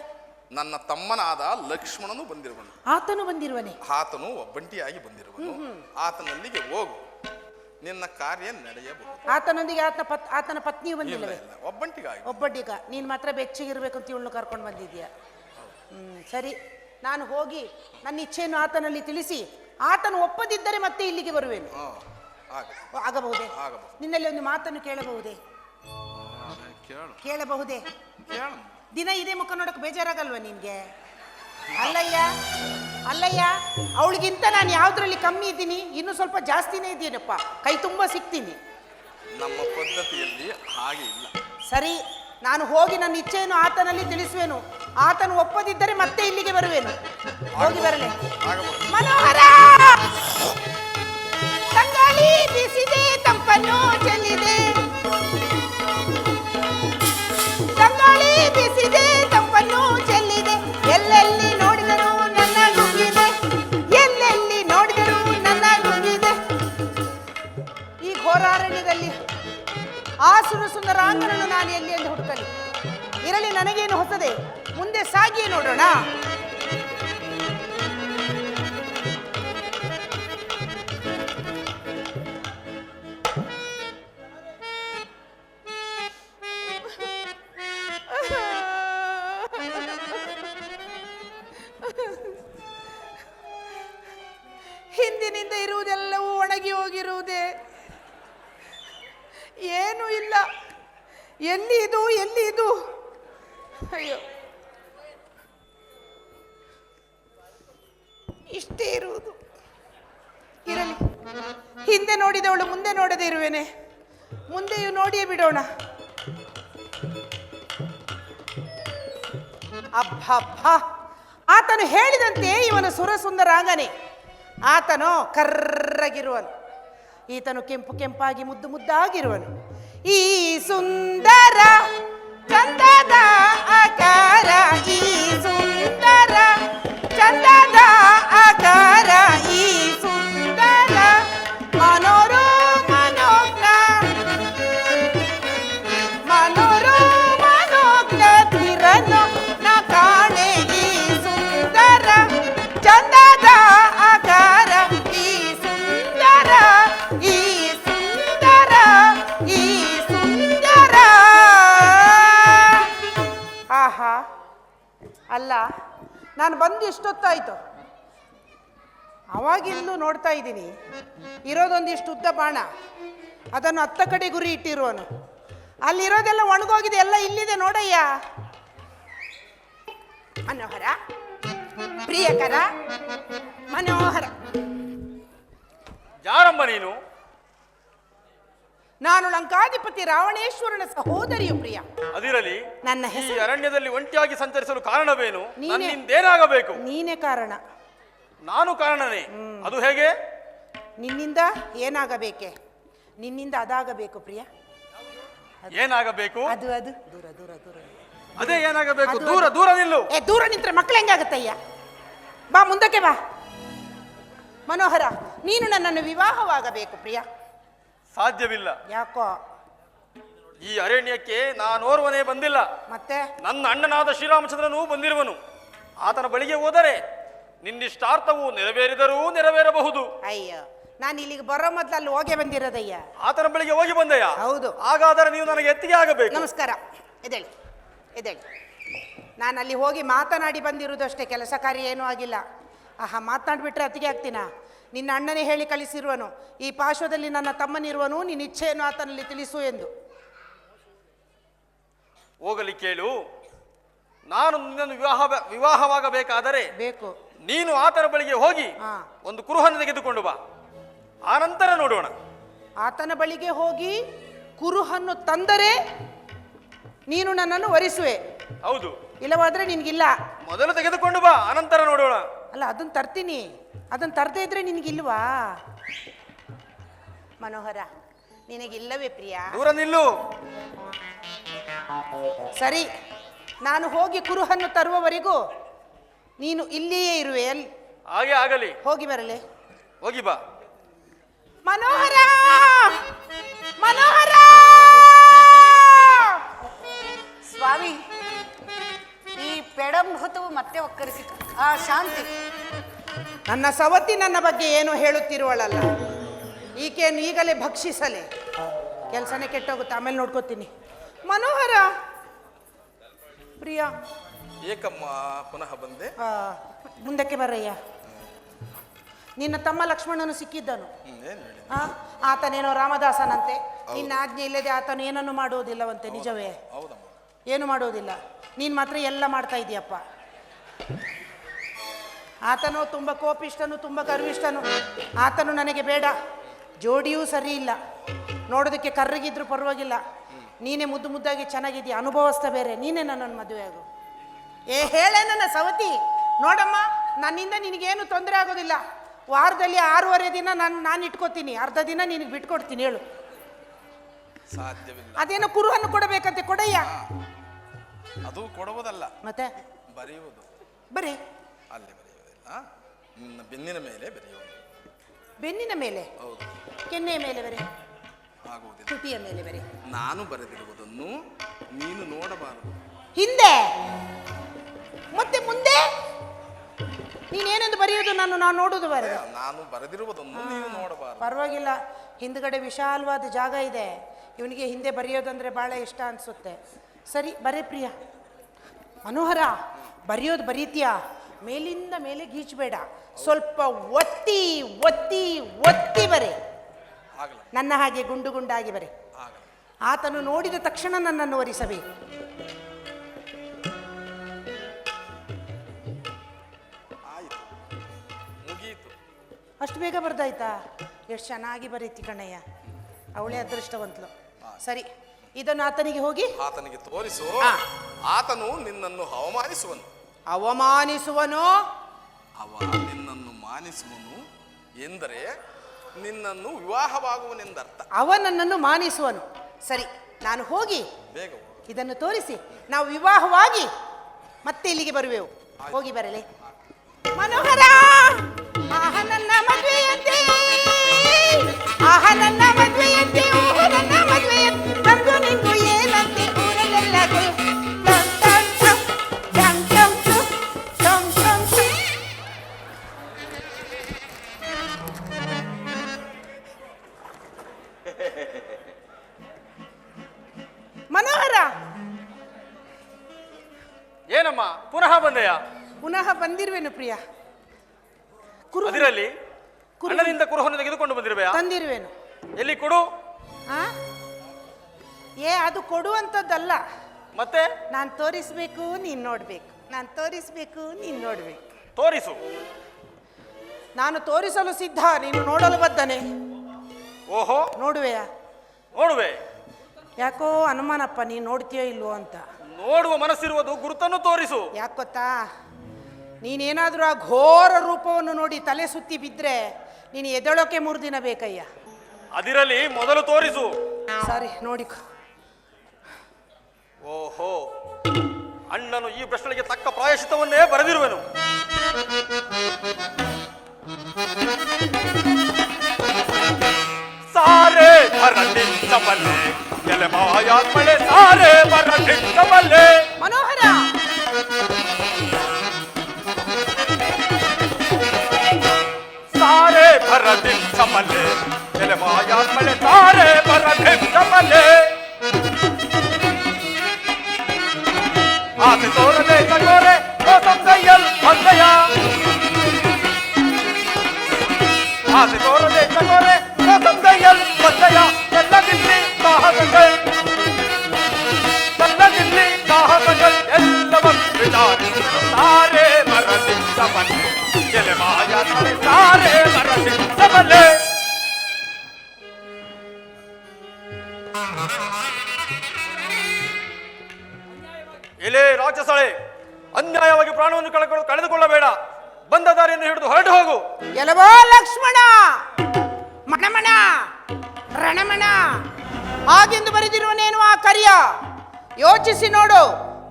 ನನ್ನ ತಮ್ಮನಾದ ಲಕ್ಷ್ಮಣನು ಬಂದಿರುವನು. ಆತನು ಬಂದಿರುವನೆ. ಆತನು ಒಬ್ಬಂಟಿಯಾಗಿ ಬಂದಿರುವನು. ಆತನಲ್ಲಿಗೆ ಹೋಗು, ನಿನ್ನ ಕಾರ್ಯ ನಡೆಯಬಹುದು. ಆತನೊಂದಿಗೆ ಆತನ ಪತ್ನಿಯು ಬಂದಿಲ್ಲವೇ? ಒಬ್ಬಂಟಿಗಾಗಿ. ಒಬ್ಬಟ್ಟಿಗ. ನೀನು ಮಾತ್ರ ಬೆಚ್ಚಗಿರ್ಬೇಕು ಅಂತ ಇವಳನ್ನು ಕರ್ಕೊಂಡು ಬಂದಿದ್ಯಾ. ಸರಿ, ನಾನು ಹೋಗಿ ನನ್ನ ಇಚ್ಛೆಯನ್ನು ಆತನಲ್ಲಿ ತಿಳಿಸಿ ಆತನು ಒಪ್ಪದಿದ್ದರೆ ಮತ್ತೆ ಇಲ್ಲಿಗೆ ಬರುವೇನು. ಆಗಬಹುದೇ? ನಿನ್ನಲ್ಲಿ ಒಂದು ಮಾತನ್ನು ಕೇಳಬಹುದೇ? ಕೇಳಬಹುದೇ? ದಿನ ಇದೇ ಮುಖ ನೋಡಕ್ ಬೇಜಾರಾಗಲ್ವ ನಿನ್ಗೆ? ಅಲ್ಲಯ್ಯ ಅಲ್ಲಯ್ಯ, ಅವಳಿಗಿಂತ ನಾನು ಯಾವ್ದ್ರಲ್ಲಿ ಕಮ್ಮಿ ಇದ್ದೀನಿ? ಇನ್ನು ಸ್ವಲ್ಪ ಜಾಸ್ತಿನೇ ಇದ್ದೀನಪ್ಪ, ಕೈ ತುಂಬ ಸಿಗ್ತೀನಿ. ನಮ್ಮ ಪದ್ಧತಿಯಲ್ಲಿ ಹಾಗೆ ಇಲ್ಲ. ಸರಿ, ನಾನು ಹೋಗಿ ನನ್ನ ಇಚ್ಛೆಯನ್ನು ಆತನಲ್ಲಿ ತಿಳಿಸುವೆನು. ಆತನು ಒಪ್ಪದಿದ್ದರೆ ಮತ್ತೆ ಇಲ್ಲಿಗೆ ಬರುವೆನು. ಹೋಗಿ ಬರಲೆ. ಮನೋಹರ, ತಂಗಾಳಿ ಬೀಸಿದೆ, ತಂಪನ್ನು ಚೆಲ್ಲಿದೆ. ತಂಗಾಳಿ ಬೀಸಿದೆ, ತಂಪನ್ನು ಚೆಲ್ಲಿದೆ. ಎಲ್ಲೆಲ್ಲಿ ನೋಡಿದರೂ ನನ್ನ ಗುಂಗಿದೆ, ಎಲ್ಲೆಲ್ಲಿ ನೋಡಿದರೂ ನನ್ನ ಗುಂಗಿದೆ. ಈ ಘೋರಾರಣ್ಯದಲ್ಲಿ ಆ ಸುಂದರಾಂಗನನ್ನು ನಾನು ಎಲ್ಲಿ ಎಂದು ಹುಡುಕಲಿ? ಇರಲಿ, ನನಗೇನು ಹೊಸದೆ, ಮುಂದೆ ಸಾಗಿಯೇ ನೋಡೋಣ. ಹಿಂದಿನಿಂದ ಇರುವುದೆಲ್ಲವೂ ಒಣಗಿ ಹೋಗಿರುವುದೇ, ಏನೂ ಇಲ್ಲ. ಎಲ್ಲಿ ಇದು, ಎಲ್ಲಿ ಇದು? ಅಯ್ಯೋ, ಇಷ್ಟೇ ಇರುವುದು. ಇರಲಿ, ಹಿಂದೆ ನೋಡಿದವಳು ಮುಂದೆ ನೋಡದೇ ಇರುವೇನೆ, ಮುಂದೆಯೂ ನೋಡಿಯೇ ಬಿಡೋಣ. ಅಬ್ಬಬ್ಬಾ, ಆತನು ಹೇಳಿದಂತೆ ಇವನು ಸುರಸುಂದರಾಂಗನೇ. ಆತನು ಕರ್ರಗಿರುವನು, ಈತನು ಕೆಂಪು ಕೆಂಪಾಗಿ ಮುದ್ದು ಮುದ್ದಾಗಿರುವನು. ಈ ಸುಂದರ ಚಂದದ ಆಕಾರ, ಈ ಸುಂದರ ಚಂದದ ಆಕಾರ, ಈ ಸುಂದರ ಮನೋರು ಮನೋಜ್ಞ ಮನೋರು ಮನೋಜ್ಞ ತಿರನು ನ ಕಾಣೆ. ಈ ಸುಂದರ ಚಂದದ ಆಕಾರ, ಈ ಸುಂದರ, ಈ ಸುಂದರ, ಈ ಸುಂದರ. ಆಹಾ, ಅಲ್ಲ, ನಾನು ಬಂದು ಎಷ್ಟೊತ್ತಾಯಿತು? ಅವಾಗಿಂದು ನೋಡ್ತಾ ಇದ್ದೀನಿ. ಇರೋದೊಂದಿಷ್ಟು ಉದ್ದ ಬಾಣ, ಅದನ್ನು ಹತ್ತ ಕಡೆ ಗುರಿ ಇಟ್ಟಿರುವನು. ಅಲ್ಲಿರೋದೆಲ್ಲ ಒಣಗೋಗಿದೆ, ಎಲ್ಲ ಇಲ್ಲಿದೆ ನೋಡಯ್ಯ. ಮನೋಹರ, ಪ್ರಿಯಕರ, ಮನೋಹರ. ಯಾರಮ್ಮ ನೀನು? ನಾನು ಲಂಕಾಧಿಪತಿ ರಾವಣೇಶ್ವರನ ಸಹೋದರಿಯು ಪ್ರಿಯ. ಅದಿರಲಿ, ನನ್ನ ಈ ಹೆಸರು ಅರಣ್ಯದಲ್ಲಿ ಒಂಟಿಯಾಗಿ ಸಂಚರಿಸಲು ಕಾರಣವೇನು? ನೀನೇ. ನನ್ನಿಂದೇನಾಗಬೇಕು? ನೀನೇ ಕಾರಣ. ನಾನು ಕಾರಣನೇ? ಅದು ಹೇಗೆ? ನಿನ್ನಿಂದ ಏನಾಗಬೇಕೆ? ನಿನ್ನಿಂದ ಅದಾಗಬೇಕು ಪ್ರಿಯ. ಏನಾಗಬೇಕು? ಅದು ಅದು ದೂರ ದೂರ ದೂರ. ಅದೇ ಏನಾಗಬೇಕು? ಅದು- ದೂರ ದೂರ ನಿಲ್ಲು. ದೂರ ನಿಂತ್ರೆ ಮಕ್ಕಳು ಹೆಂಗಾಗತ್ತಯ್ಯ? ಬಾ ಮುಂದಕ್ಕೆ ಬಾ. ಮನೋಹರ, ನೀನು ನನ್ನನ್ನು ವಿವಾಹವಾಗಬೇಕು ಪ್ರಿಯ. ಸಾಧ್ಯವಿಲ್ಲ. ಯಾಕೋ? ಈ ಅರಣ್ಯಕ್ಕೆ ನಾನೋರ್ವನೇ ಬಂದಿಲ್ಲ, ಮತ್ತೆ ನನ್ನ ಅಣ್ಣನಾದ ಶ್ರೀರಾಮಚಂದ್ರನೂ ಬಂದಿರುವನು. ಆತನ ಬಳಿಗೆ ಹೋದರೆ ನಿನ್ನಿಷ್ಟಾರ್ಥವು ನೆರವೇರಿದರೂ ನೆರವೇರಬಹುದು. ಅಯ್ಯೋ, ನಾನು ಇಲ್ಲಿಗೆ ಬರೋ ಮೊದಲು ಅಲ್ಲಿ ಹೋಗೇ ಬಂದಿರೋದಯ್ಯ. ಆತನ ಬಳಿಗೆ ಹೋಗಿ ಬಂದೆಯಾ? ಹೌದು. ಹಾಗಾದರೆ ನೀವು ನನಗೆ ಎತ್ತಿಗೆ ಆಗಬೇಕು. ನಮಸ್ಕಾರ. ಎದ್ದೇಳಿ ಎದ್ದೇಳಿ. ನಾನು ಅಲ್ಲಿ ಹೋಗಿ ಮಾತನಾಡಿ ಬಂದಿರುವುದು ಅಷ್ಟೇ, ಕೆಲಸ ಕಾರ್ಯ ಏನೂ ಆಗಿಲ್ಲ. ಆಹಾ, ಮಾತನಾಡ್ಬಿಟ್ರೆ ಅತ್ತಿಗೆ ಆಗ್ತೀನ? ನಿನ್ನ ಅಣ್ಣನೇ ಹೇಳಿ ಕಳಿಸಿರುವನು, ಈ ಪಾರ್ಶ್ವದಲ್ಲಿ ನನ್ನ ತಮ್ಮನಿರುವನು, ನಿನ್ನ ಇಚ್ಛೆಯನ್ನು ಆತನಲ್ಲಿ ತಿಳಿಸು ಎಂದು. ಹೋಗಲಿ ಕೇಳು, ನಾನು ನಿನ್ನನ್ನು ವಿವಾಹವಾಗಬೇಕಾದರೆ ಬೇಕು. ನೀನು ಆತನ ಬಳಿಗೆ ಹೋಗಿ ಹಾ. ಒಂದು ಕುರುಹನ್ನು ತೆಗೆದುಕೊಂಡು ಬಾ, ಆ ನಂತರ ನೋಡೋಣ. ಆತನ ಬಳಿಗೆ ಹೋಗಿ ಕುರುಹನ್ನು ತಂದರೆ ನೀನು ನನ್ನನ್ನು ವರಿಸುವೆ, ಹೌದು. ಇಲ್ಲವಾದ್ರೆ ನಿನ್ಗಿಲ್ಲ. ಮೊದಲು ತೆಗೆದುಕೊಂಡು ಬಾ, ಅನಂತರ ನೋಡೋಣ. ಅಲ್ಲ, ಅದನ್ನ ತರ್ತೀನಿ. ಅದನ್ನ ತರದೇ ಇದ್ರೆ ನಿನಗಿಲ್ವಾ? ಮನೋಹರ, ನಿನಗಿಲ್ಲವೇ ಪ್ರಿಯ? ದೂರ ನಿಲ್ಲು. ಸರಿ, ನಾನು ಹೋಗಿ ಕುರುಹನ್ನು ತರುವವರೆಗೂ ನೀನು ಇಲ್ಲಿಯೇ ಇರುವೆ. ಹಾಗೆ ಆಗಲಿ. ಹೋಗಿ ಬರಲೆ. ಹೋಗಿ ಬಾ. ಮನೋಹರ, ಮನೋಹರ! ಸ್ವಾಮಿ, ಈ ಪೆಡಂಭೂತವು ಮತ್ತೆ ಒಕ್ಕರಿಸಿತು. ಆ ಶಾಂತಿ. ನನ್ನ ಸವತಿ ನನ್ನ ಬಗ್ಗೆ ಏನು ಹೇಳುತ್ತಿರುವಳಲ್ಲ, ಈಕೆಯನ್ನು ಈಗಲೇ ಭಕ್ಷಿಸಲೆ. ಕೆಲಸನೇ ಕೆಟ್ಟೋಗುತ್ತೆ, ಆಮೇಲೆ ನೋಡ್ಕೋತೀನಿ. ಮನೋಹರ, ಪ್ರಿಯ, ಏಕಮ್ಮ ಪುನಃ ಬಂದೆ. ಮುಂದಕ್ಕೆ ಬರಯ್ಯ. ನಿನ್ನ ತಮ್ಮ ಲಕ್ಷ್ಮಣನು ಸಿಕ್ಕಿದ್ದನು. ಆತನೇನೋ ರಾಮದಾಸನಂತೆ. ನಿನ್ನ ಆಜ್ಞೆ ಇಲ್ಲದೆ ಆತನು ಏನನ್ನು ಮಾಡುವುದಿಲ್ಲವಂತೆ. ನಿಜವೇ? ಏನು ಮಾಡುವುದಿಲ್ಲ. ನೀನು ಮಾತ್ರ ಎಲ್ಲ ಮಾಡ್ತಾ ಇದೀಯಪ್ಪ. ಆತನು ತುಂಬ ಕೋಪಿಷ್ಟನು, ತುಂಬ ಗರ್ವಿಷ್ಠನು. ಆತನು ನನಗೆ ಬೇಡ. ಜೋಡಿಯೂ ಸರಿ ಇಲ್ಲ. ನೋಡೋದಕ್ಕೆ ಕರ್ರಗಿದ್ರು ಪರವಾಗಿಲ್ಲ. ನೀನೇ ಮುದ್ದು ಮುದ್ದಾಗಿ ಚೆನ್ನಾಗಿದೆಯಾ, ಅನುಭವಿಸ್ತಾ ಬೇರೆ. ನೀನೇ ನನ್ನನ್ನು ಮದುವೆ ಆಗು. ಹೇಳೆ ನನ್ನ ಸವತಿ. ನೋಡಮ್ಮ, ನನ್ನಿಂದ ನಿನಗೇನು ತೊಂದರೆ ಆಗೋದಿಲ್ಲ. ವಾರದಲ್ಲಿ 6.5 ದಿನ ನಾನು ಇಟ್ಕೋತೀನಿ, ಅರ್ಧ ದಿನ ನಿನಗೆ ಬಿಟ್ಕೊಡ್ತೀನಿ. ಹೇಳು. ಸಾಧ್ಯವಿಲ್ಲ. ಅದೇನೋ ಕುರುಹನ್ನು ಕೊಡಬೇಕಂತೆ, ಕೊಡಯ್ಯ. ಅದು ಕೊಡುವುದಲ್ಲ, ಮತ್ತೆ ಬರೆಯುವುದು. ಬರೀ ಅಲ್ಲಿ ಬರೆಯುವುದಿಲ್ಲ, ನಿನ್ನ ಬೆನ್ನಿನ ಮೇಲೆ ಬರೆಯುವುದು. ಬೆನ್ನಿನ ಮೇಲೆ? ಹೌದು. ಕೆನ್ನೆಯ ಮೇಲೆ ಬರೀ? ಆಗುವುದಿಲ್ಲ. ತುಟಿಯ ಮೇಲೆ ಬರೀ. ನಾನು ಬರೆದಿರುವುದನ್ನು ನೀನು ನೋಡಬಾರದು. ಹಿಂದೆ ಮತ್ತೆ ಮುಂದೆ ನೀನೇನೆಂದು ಬರೆಯೋದು? ನಾನು ನೋಡುವುದು ಬರ. ನಾನು ಬರೆದಿರುವುದನ್ನು ನೀನು ನೋಡಬಾರದು. ಪರವಾಗಿಲ್ಲ, ಹಿಂದ್ಗಡೆ ವಿಶಾಲವಾದ ಜಾಗ ಇದೆ. ಇವನಿಗೆ ಹಿಂದೆ ಬರೆಯೋದಂದ್ರೆ ಭಾಳ ಇಷ್ಟ ಅನಿಸುತ್ತೆ. ಸರಿ, ಬರೇ ಪ್ರಿಯ. ಮನೋಹರ, ಬರೆಯೋದು ಬರೀತೀಯಾ? ಮೇಲಿಂದ ಮೇಲೆ ಗೀಚಬೇಡ, ಸ್ವಲ್ಪ ಒತ್ತಿ ಒತ್ತಿ ಒತ್ತಿ ಬರೆ. ನನ್ನ ಹಾಗೆ ಗುಂಡು ಗುಂಡಾಗಿ ಬರೆ. ಆತನು ನೋಡಿದ ತಕ್ಷಣ ನನ್ನನ್ನು ವರಿಸಬೇಕು. ಅಷ್ಟು ಬೇಗ ಬರ್ದಾಯ್ತಾ? ಎಷ್ಟು ಚೆನ್ನಾಗಿ ಬರೀತಿ ಕಣಯ್ಯ. ಅವಳೇ ಅದೃಷ್ಟವಂತಳು. ಸರಿ, ಇದನ್ನು ಆತನಿಗೆ ಹೋಗಿ ಆತನಿಗೆ ತೋರಿಸು. ಆತನು ನಿನ್ನನ್ನು ಅವಮಾನಿಸುವನು. ಅವಮಾನಿಸುವನು? ಅವ ನಿನ್ನನ್ನು ಮಾನಿಸುವನು ಎಂದರೆ ನಿನ್ನನ್ನು ವಿವಾಹವಾಗುವನೆಂದರ್ಥ. ಅವ ನನ್ನನ್ನು ಮಾನಿಸುವನು. ಸರಿ, ನಾನು ಹೋಗಿ ಬೇಗ ಇದನ್ನು ತೋರಿಸಿ ನಾವು ವಿವಾಹವಾಗಿ ಮತ್ತೆ ಇಲ್ಲಿಗೆ ಬರುವೆವು. ಹೋಗಿ ಬರಲೇ. ಮನೋಹರ, ಆಹ ನನ್ನ ಮದುವೆಯಂತೆ, ಆಹ ನನ್ನ ಮದುವೆಯಂತೆ, ಓಹ ನನ್ನ ಮದುವೆಯಂತೆ, ನಂದು ನಿಂದು ಏನಂತೆ ಊರಲ್ಲೆಲ್ಲದು. ಮನೋಹರ, ಏನಮ್ಮ ಪುನಃ ಬಂದೆಯ? ಪುನಃ ಬಂದಿರುವೆನು ಪ್ರಿಯ. ಅದಿರಲಿ, ಅಣ್ಣನಿಂದ ಕುರುಹನ್ನು ತೆಗೆದುಕೊಂಡು ಬಂದಿರುವೆಯಾ? ತಂದಿರುವೆನು. ಎಲ್ಲಿ ಕೊಡು. ಅದು ಕೊಡುವಂಥದ್ದಲ್ಲ. ಮತ್ತೆ ನಾನು ತೋರಿಸ್ಬೇಕು, ನೀನ್ ನೋಡ್ಬೇಕು. ನಾನು ತೋರಿಸ್ಬೇಕು, ನೀನ್ ನೋಡ್ಬೇಕು. ತೋರಿಸು. ನಾನು ತೋರಿಸಲು ಸಿದ್ಧ, ನೀನು ನೋಡಲು ಬದ್ದನೆ. ಓಹೋ, ನೋಡುವೆಯಾ? ನೋಡುವೆ. ಯಾಕೋ ಅನುಮಾನಪ್ಪ, ನೀನು ನೋಡ್ತೀಯೋ ಇಲ್ವೋ ಅಂತ. ನೋಡುವ ಮನಸ್ಸಿರುವುದು, ಗುರುತನ್ನು ತೋರಿಸು. ಯಾಕೆ ಗೊತ್ತಾ? ನೀನೇನಾದರೂ ಆ ಘೋರ ರೂಪವನ್ನು ನೋಡಿ ತಲೆ ಸುತ್ತಿ ಬಿದ್ದರೆ ನೀನು ಎದಳೋಕೆ 3 ದಿನ ಬೇಕಯ್ಯ. ಅದಿರಲಿ, ಮೊದಲು ತೋರಿಸು. ಸರಿ, ನೋಡಿಕೊ. ಓಹೋ, ಅಣ್ಣನು ಈ ಪ್ರಶ್ನೆಗೆ ತಕ್ಕ ಪ್ರಾಯಶ್ಚಿತ್ತವನ್ನೇ ಬರೆದಿರುವೆನು. ಸಾರೆ ಭರತಿಂಚಬಲ್ಲೆ ಎಲೆ ಮಾಯಾತ್ಮಳೆ, ಸಾರೆ ಭರತಿಂಚಬಲ್ಲೆ. ಮನೋಹರ, ಸಾರೆ ಭರತಿಂಚಬಲ್ಲೆ ಎಲೆ ಮಾಯಾತ್ಮಳೆ, ಸಾರೆ ಭರತಿಂಚಬಲ್ಲೆ. ಆಸೆ ತೋರದೆ ಚಕೋರೆ ಸಂದಯ್ಯಲ್ ಬಂದಯ, ಆಸೆ ತೋರದೆ ಚಕೋರೆ ಸಂದಯ್ಯಲ್ ಬಂದಯ. ಎಲ್ಲದಿಲ್ಲಿ ಸಾಹಸಗಳು, ಎಲ್ಲದಿಲ್ಲಿ ಸಾಹಸಗಳು ಎಲ್ಲವನ್ನು ವಿಚಾರಿಸಿದರು. ಸಾರೆ ಮರಸಿಂಚಬಲ್ಲೆ ಎಲೆ ಮಾಯಾತ್ಮಳೆ, ಸಾರೆ ಮರಸಿಂಚಬಲ್ಲೆ. ಕಳೆದುಕೊಳ್ಳಬೇಡ. ಬಂದ ದಾರಿಯನ್ನು ಹಿಡಿದು ಹೊರಟು ಹೋಗು. ಎಲವೋ ಲಕ್ಷ್ಮಣ, ಮಣಮಣ, ರಣಮಣ ಹಾಗೆಂದು ಬರೆದಿರುವನೇನು ಆ ಕರಿಯ? ಯೋಚಿಸಿ ನೋಡು.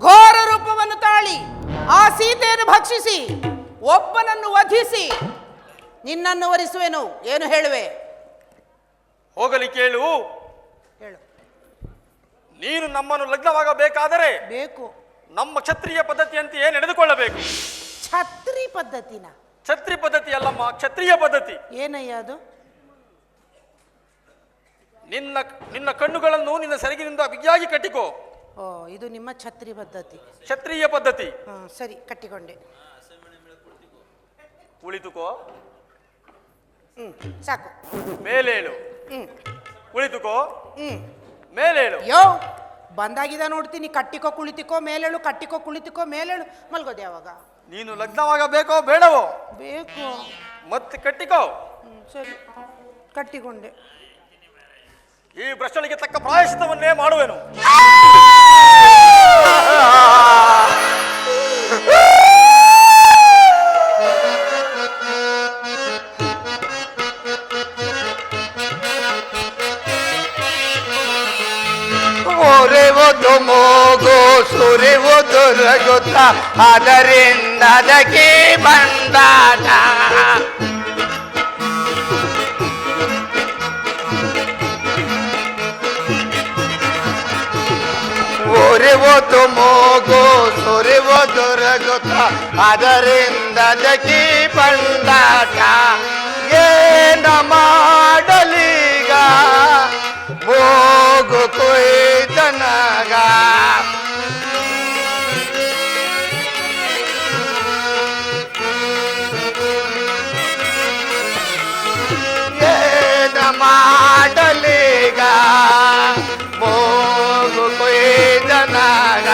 ಘೋರ ರೂಪವನ್ನು ತಾಳಿ ಆ ಸೀತೆಯನ್ನು ಭಕ್ಷಿಸಿ ಒಬ್ಬನನ್ನು ವಧಿಸಿ ನಿನ್ನನ್ನು ವರಿಸುವೆನು. ಏನು ಹೇಳುವೆ? ಹೋಗಲಿ ಕೇಳು. ಹೇಳು. ನೀನು ನಮ್ಮನ್ನು ಲಗ್ನವಾಗಬೇಕಾದರೆ ಬೇಕು. ನಮ್ಮ ಕ್ಷತ್ರಿಯ ಪದ್ಧತಿಯಂತೆಯೇ ನಡೆದುಕೊಳ್ಳಬೇಕು. ಛತ್ರಿ ಪದ್ಧತಿನ? ಛತ್ರಿ ಪದ್ಧತಿ ಅಲ್ಲಮ್ಮ, ಕ್ಷತ್ರಿಯ ಪದ್ಧತಿ. ಏನಯ್ಯ ಅದು? ನಿನ್ನ ಕಣ್ಣುಗಳನ್ನು ನಿನ್ನ ಸೆರಗಿನಿಂದ ಬಿಗಿಯಾಗಿ ಕಟ್ಟಿಕೋ. ಓ, ಇದು ನಿಮ್ಮ ಛತ್ರಿ ಪದ್ಧತಿ, ಕ್ಷತ್ರಿಯ ಪದ್ಧತಿ. ಸರಿ, ಕಟ್ಟಿಕೊಂಡೆ. ಕುಳಿತುಕೋ. ಸಾಕು. ಮೇಲೇಳು. ಕುಳಿತುಕೋ. ಮೇಲೇಳು. ಯೋ, ಬಂದಾಗಿದ ನೋಡ್ತೀನಿ. ಕಟ್ಟಿಕೋ ಕುಳಿತಿಕೋ ಮೇಲೇಳು, ಕಟ್ಟಿಕೋ ಕುಳಿತಿಕೋ ಮೇಲೇಳು. ಮಲ್ಗೋದು ಯಾವಾಗ? ನೀನು ಲಗ್ನವಾಗಬೇಕೋ ಬೇಡವೋ? ಬೇಕು. ಮತ್ತೆ ಕಟ್ಟಿಕೋ. ಸರಿ, ಕಟ್ಟಿಕೊಂಡೆ. ಈ ಭ್ರಷ್ಟಳಿಗೆ ತಕ್ಕ ಪ್ರಾಯಶ್ಚಿತ್ತವನ್ನೇ ಮಾಡುವೆನು. ಓರೆವದು ಮೋಗೋ ಸುರಿವುದು ರಗುತ್ತ ಅದರಿಂದ ಅದಕ್ಕೆ ಬಂದಾಟ. ಓರೆವದು ಮೋಗೋ ಸುರಿವುದು ರಗುತ್ತ ಅದರಿಂದ ಅದಕ್ಕೆ ಬಂದಾಟ. ಏನ ಮಾಡಲೀಗ ಮೋಗು ಕೊಯ್ದನಗ. ಏನ ಮಾಡಲೀಗ ಮೋಗು ಕೊಯ್ದನಗ.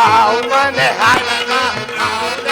ಅವನೇ ಹಣ